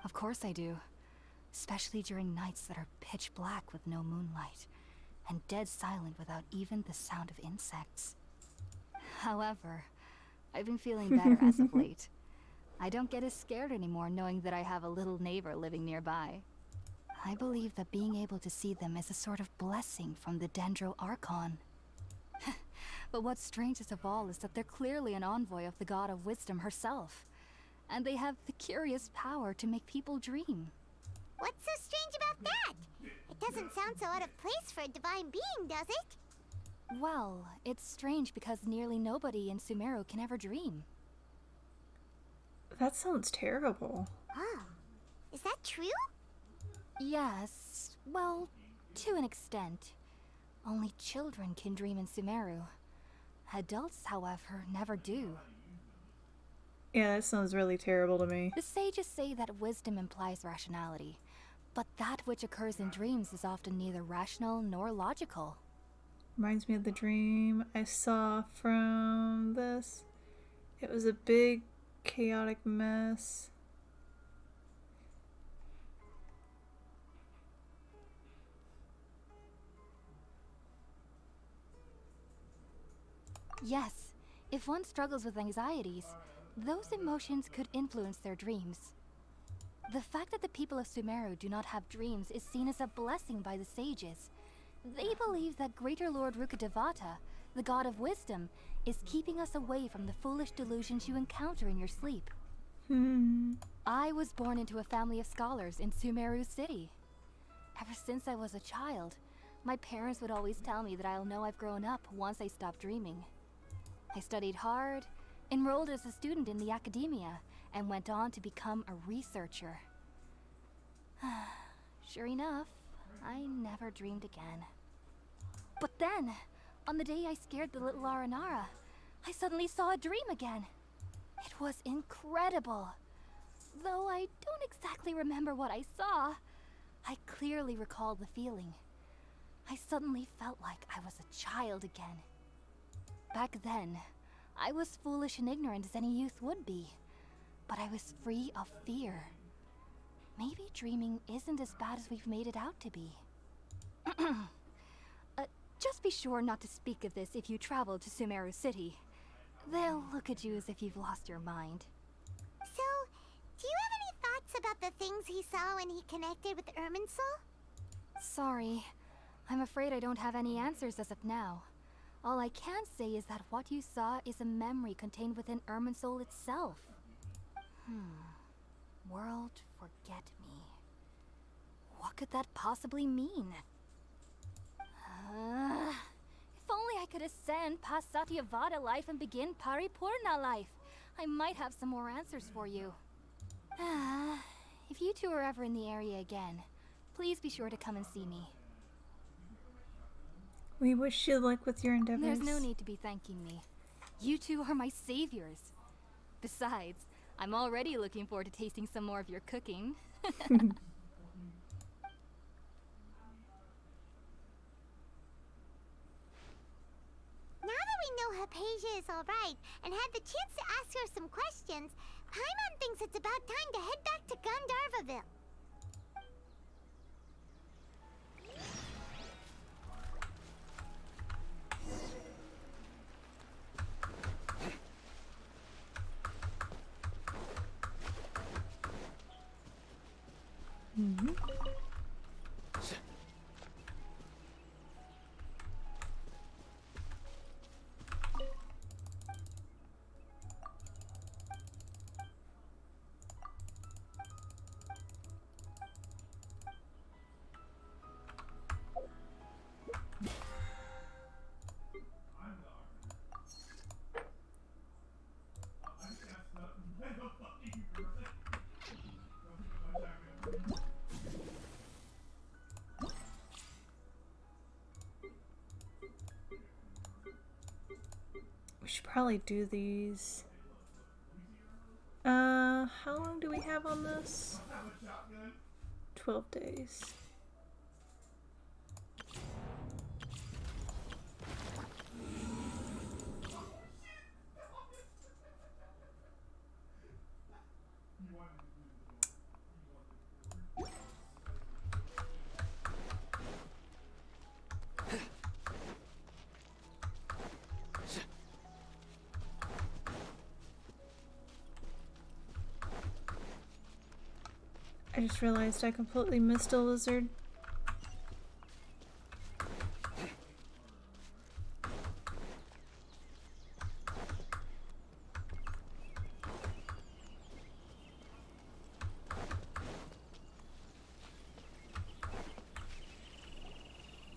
Of course I do. especially during nights that are pitch black with no moonlight, and dead silent without even the sound of insects. However, I've been feeling better as of late. I don't get as scared anymore knowing that I have a little neighbor living nearby. I believe that being able to see them is a sort of blessing from the Dendro Archon. But what's strangest of all is that they're clearly an envoy of the God of Wisdom herself, and they have the curious power to make people dream. What's so strange about that? It doesn't sound so out of place for a divine being, does it? Well, it's strange because nearly nobody in Sumeru can ever dream. That sounds terrible. Oh, is that true? Yes, well, to an extent. Only children can dream in Sumeru. Adults, however, never do. Yeah, that sounds really terrible to me. The sages say that wisdom implies rationality, but that which occurs in dreams is often neither rational nor logical. Reminds me of the dream I saw from this. It was a big, chaotic mess. Yes, if one struggles with anxieties, those emotions could influence their dreams. The fact that the people of Sumeru do not have dreams is seen as a blessing by the sages. They believe that Greater Lord Rukkhadevata, the god of wisdom, is keeping us away from the foolish delusions you encounter in your sleep. I was born into a family of scholars in Sumeru City. Ever since I was a child, my parents would always tell me that I'll know I've grown up once I stop dreaming. I studied hard, enrolled as a student in the academia, and went on to become a researcher. Sure enough, I never dreamed again. But then, on the day I scared the little Aranara, I suddenly saw a dream again. It was incredible. Though I don't exactly remember what I saw, I clearly recall the feeling. I suddenly felt like I was a child again. Back then, I was foolish and ignorant as any youth would be, but I was free of fear. Maybe dreaming isn't as bad as we've made it out to be. Just be sure not to speak of this if you travel to Sumeru City. They'll look at you as if you've lost your mind. So, do you have any thoughts about the things he saw when he connected with Irminsul? Sorry, I'm afraid I don't have any answers as of now. All I can say is that what you saw is a memory contained within Irminsul itself. World forget me. What could that possibly mean? If only I could ascend past Satyavada life and begin Paripurna life, I might have some more answers for you. If you two are ever in the area again, please be sure to come and see me. We wish you luck with your endeavors. There's no need to be thanking me. You two are my saviors. Besides, I'm already looking forward to tasting some more of your cooking. Now that we know Hypatia is alright and had the chance to ask her some questions, Paimon thinks it's about time to head back to Gandharvaville. We should probably do these. How long do we have on this? 12 days. I just realized I completely missed a lizard.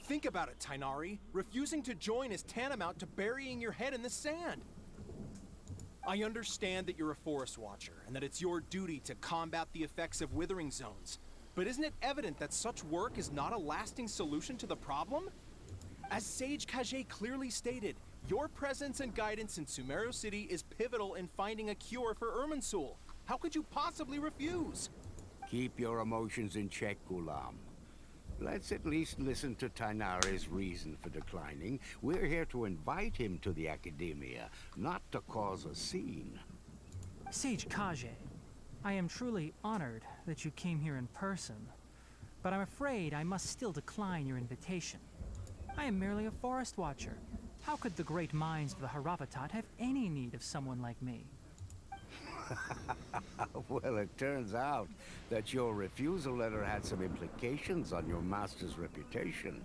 Think about it, Tainari. Refusing to join is tantamount to burying your head in the sand. I understand that you're a forest watcher, and that it's your duty to combat the effects of withering zones. But isn't it evident that such work is not a lasting solution to the problem? As Sage Kage clearly stated, your presence and guidance in Sumeru City is pivotal in finding a cure for Irminsul. How could you possibly refuse? Keep your emotions in check, Gulam. Let's at least listen to Tainari's reason for declining. We're here to invite him to the Academia, not to cause a scene. Sage Kage, I am truly honored that you came here in person, but I'm afraid I must still decline your invitation. I am merely a forest watcher. How could the great minds of the Haravatat have any need of someone like me? Well, it turns out that your refusal letter had some implications on your master's reputation.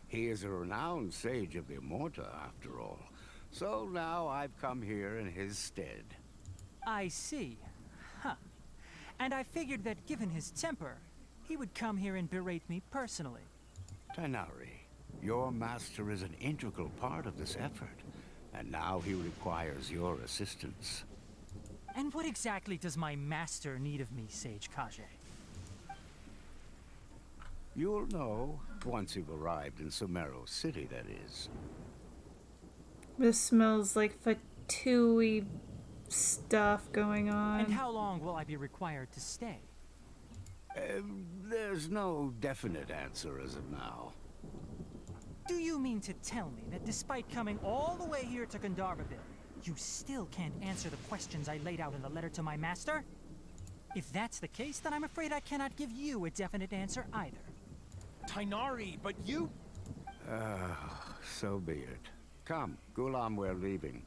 He is a renowned sage of the Immorta, after all. So now I've come here in his stead. I see. Huh. And I figured that given his temper, he would come here and berate me personally. Tainari, your master is an integral part of this effort, and now he requires your assistance. And what exactly does my master need of me, Sage Kage? You'll know once you've arrived in Sumeru City, that is. This smells like fatui stuff going on. And how long will I be required to stay? There's no definite answer as of now. Do you mean to tell me that despite coming all the way here to Gandharvaville, you still can't answer the questions I laid out in the letter to my master? If that's the case, then I'm afraid I cannot give you a definite answer either. Tainari, but you... So be it. Come, Gulam, we're leaving.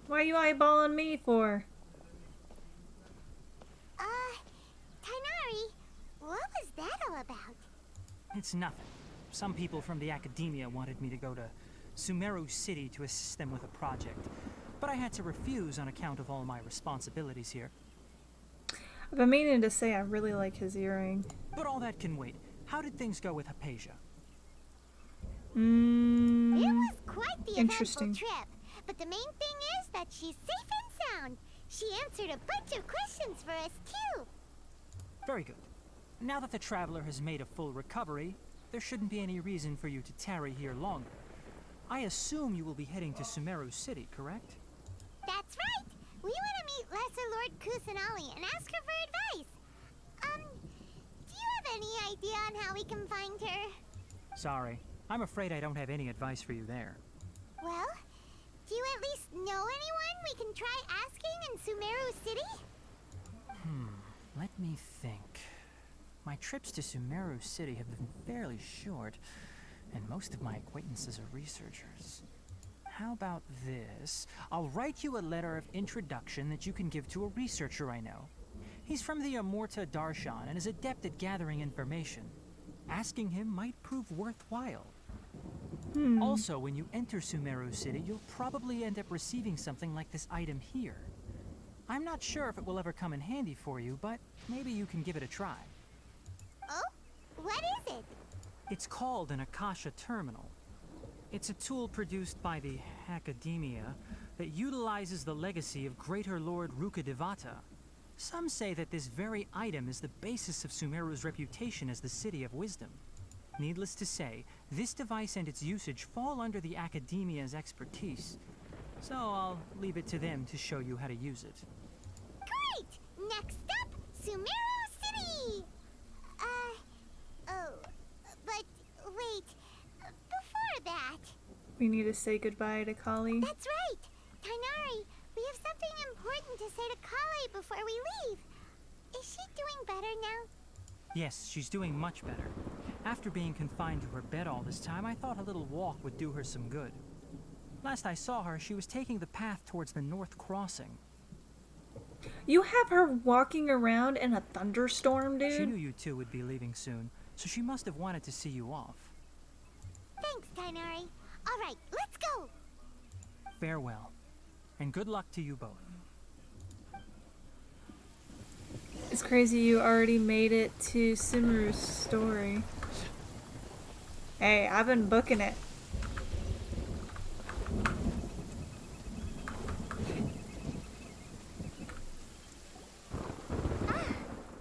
Why are you eyeballing me for? Tainari, what was that all about? It's nothing. Some people from the Academia wanted me to go to Sumeru City to assist them with a project, but I had to refuse on account of all my responsibilities here. I've been meaning to say I really like his earring. But all that can wait. How did things go with Hypatia? It was quite the Interesting. eventful trip, but the main thing is that she's safe and sound. She answered a bunch of questions for us, too. Very good. Now that the traveler has made a full recovery, there shouldn't be any reason for you to tarry here longer. I assume you will be heading to Sumeru City, correct? That's right. We want to meet Lesser Lord Kusanali and ask her for advice. Do you have any idea on how we can find her? Sorry. I'm afraid I don't have any advice for you there. Well, do you at least know anyone we can try asking in Sumeru City? Let me think. My trips to Sumeru City have been fairly short, and most of my acquaintances are researchers. How about this? I'll write you a letter of introduction that you can give to a researcher I know. He's from the Immorta Darshan and is adept at gathering information. Asking him might prove worthwhile. Also, when you enter Sumeru City, you'll probably end up receiving something like this item here. I'm not sure if it will ever come in handy for you, but maybe you can give it a try. Oh? What is it? It's called an Akasha Terminal. It's a tool produced by the Academia that utilizes the legacy of Greater Lord Rukkhadevata. Some say that this very item is the basis of Sumeru's reputation as the City of Wisdom. Needless to say, this device and its usage fall under the Academia's expertise, so I'll leave it to them to show you how to use it. Great! Next up, Sumeru City! But wait, before that... We need to say goodbye to Kali. That's right! Tainari, we have something important to say to Kali before we leave. Is she doing better now? Yes, she's doing much better. After being confined to her bed all this time, I thought a little walk would do her some good. Last I saw her, she was taking the path towards the North Crossing. You have her walking around in a thunderstorm, dude? She knew you two would be leaving soon, so she must have wanted to see you off. Thanks, Tighnari. All right, let's go. Farewell, and good luck to you both. It's crazy you already made it to Sumeru's story. Hey, I've been booking it.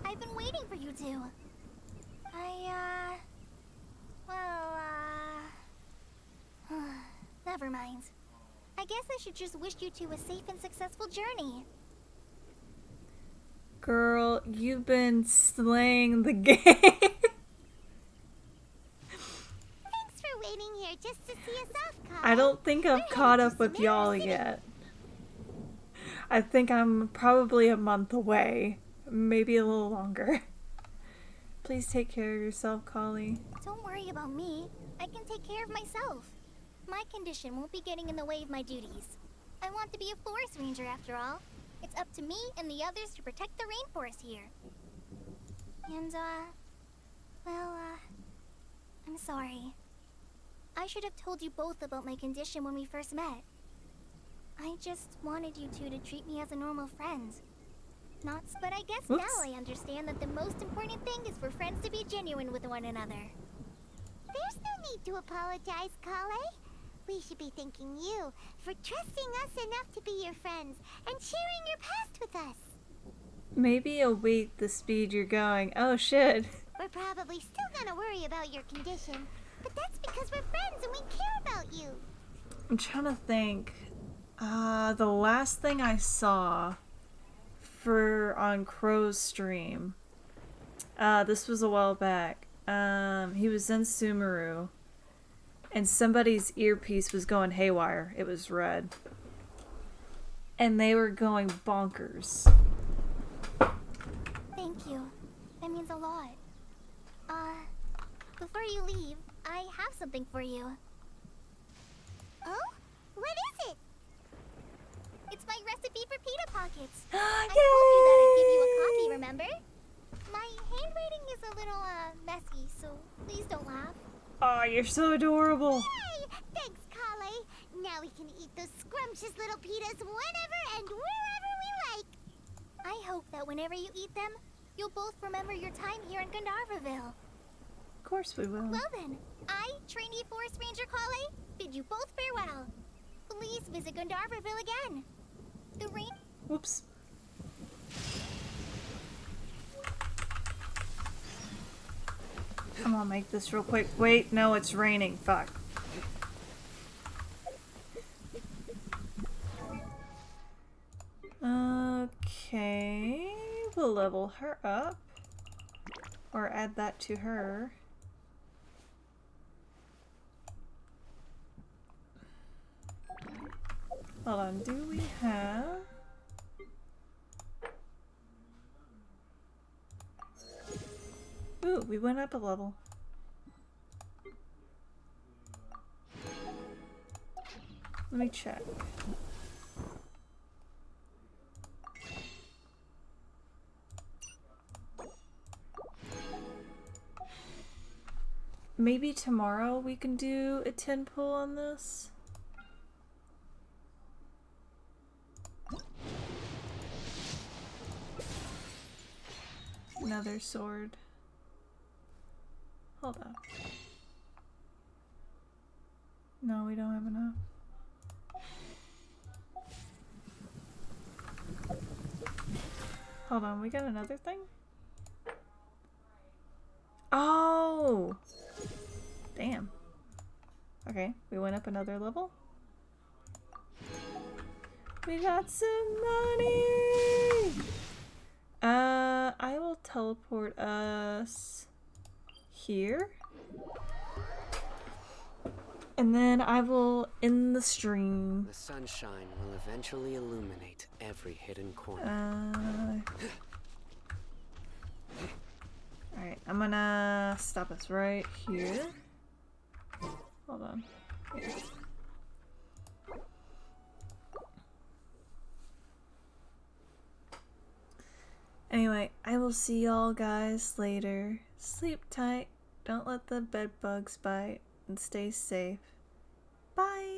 I've been waiting for you two. Never mind. I guess I should just wish you two a safe and successful journey. Girl, you've been slaying the game. Thanks for waiting here just to see us off, Kai. I don't think I've caught up with y'all yet. I think I'm probably a month away. Maybe a little longer. Please take care of yourself, Kali. Don't worry about me. I can take care of myself. My condition won't be getting in the way of my duties. I want to be a forest ranger after all. It's up to me and the others to protect the rainforest here. And, I'm sorry. I should have told you both about my condition when we first met. I just wanted you two to treat me as a normal friend. But I guess Oops. now I understand that the most important thing is for friends to be genuine with one another. There's no need to apologize, Kale. We should be thanking you for trusting us enough to be your friends and sharing your past with us. Maybe await the speed you're going. Oh shit. We're probably still gonna worry about your condition, but that's because we're friends and we care about you. I'm trying to think. The last thing I saw on Crow's stream, this was a while back. He was in Sumeru, and somebody's earpiece was going haywire. It was red. And they were going bonkers. Thank you. That means a lot. Before you leave, I have something for you. Oh? What is it? It's my recipe for pita pockets. Yay! I told you that I'd give you a copy, remember? My handwriting is a little, messy, so please don't laugh. Oh, you're so adorable. Yay! Thanks, Kale. Now we can eat those scrumptious little pitas whenever and wherever we like. I hope that whenever you eat them, you'll both remember your time here in Gandharvaville. Of course we will. Well then, I, trainee Forest Ranger Kale, bid you both farewell. Please visit Gandharvaville again. The rain... Whoops. I'm gonna make this real quick. Wait, no, it's raining. Fuck. Okay, we'll level her up. Or add that to her. Hold on, do we have... Ooh, we went up a level. Let me check. Maybe tomorrow we can do a 10 pull on this? Another sword. Hold on. No, we don't have enough. Hold on, we got another thing? Oh! Damn. Okay, we went up another level. We got some money! I will teleport us here. And then I will end the stream. The sunshine will eventually illuminate every hidden corner. Alright, I'm stop us right here. Hold on. Here. Anyway, I will see y'all guys later. Sleep tight, don't let the bed bugs bite, and stay safe. Bye!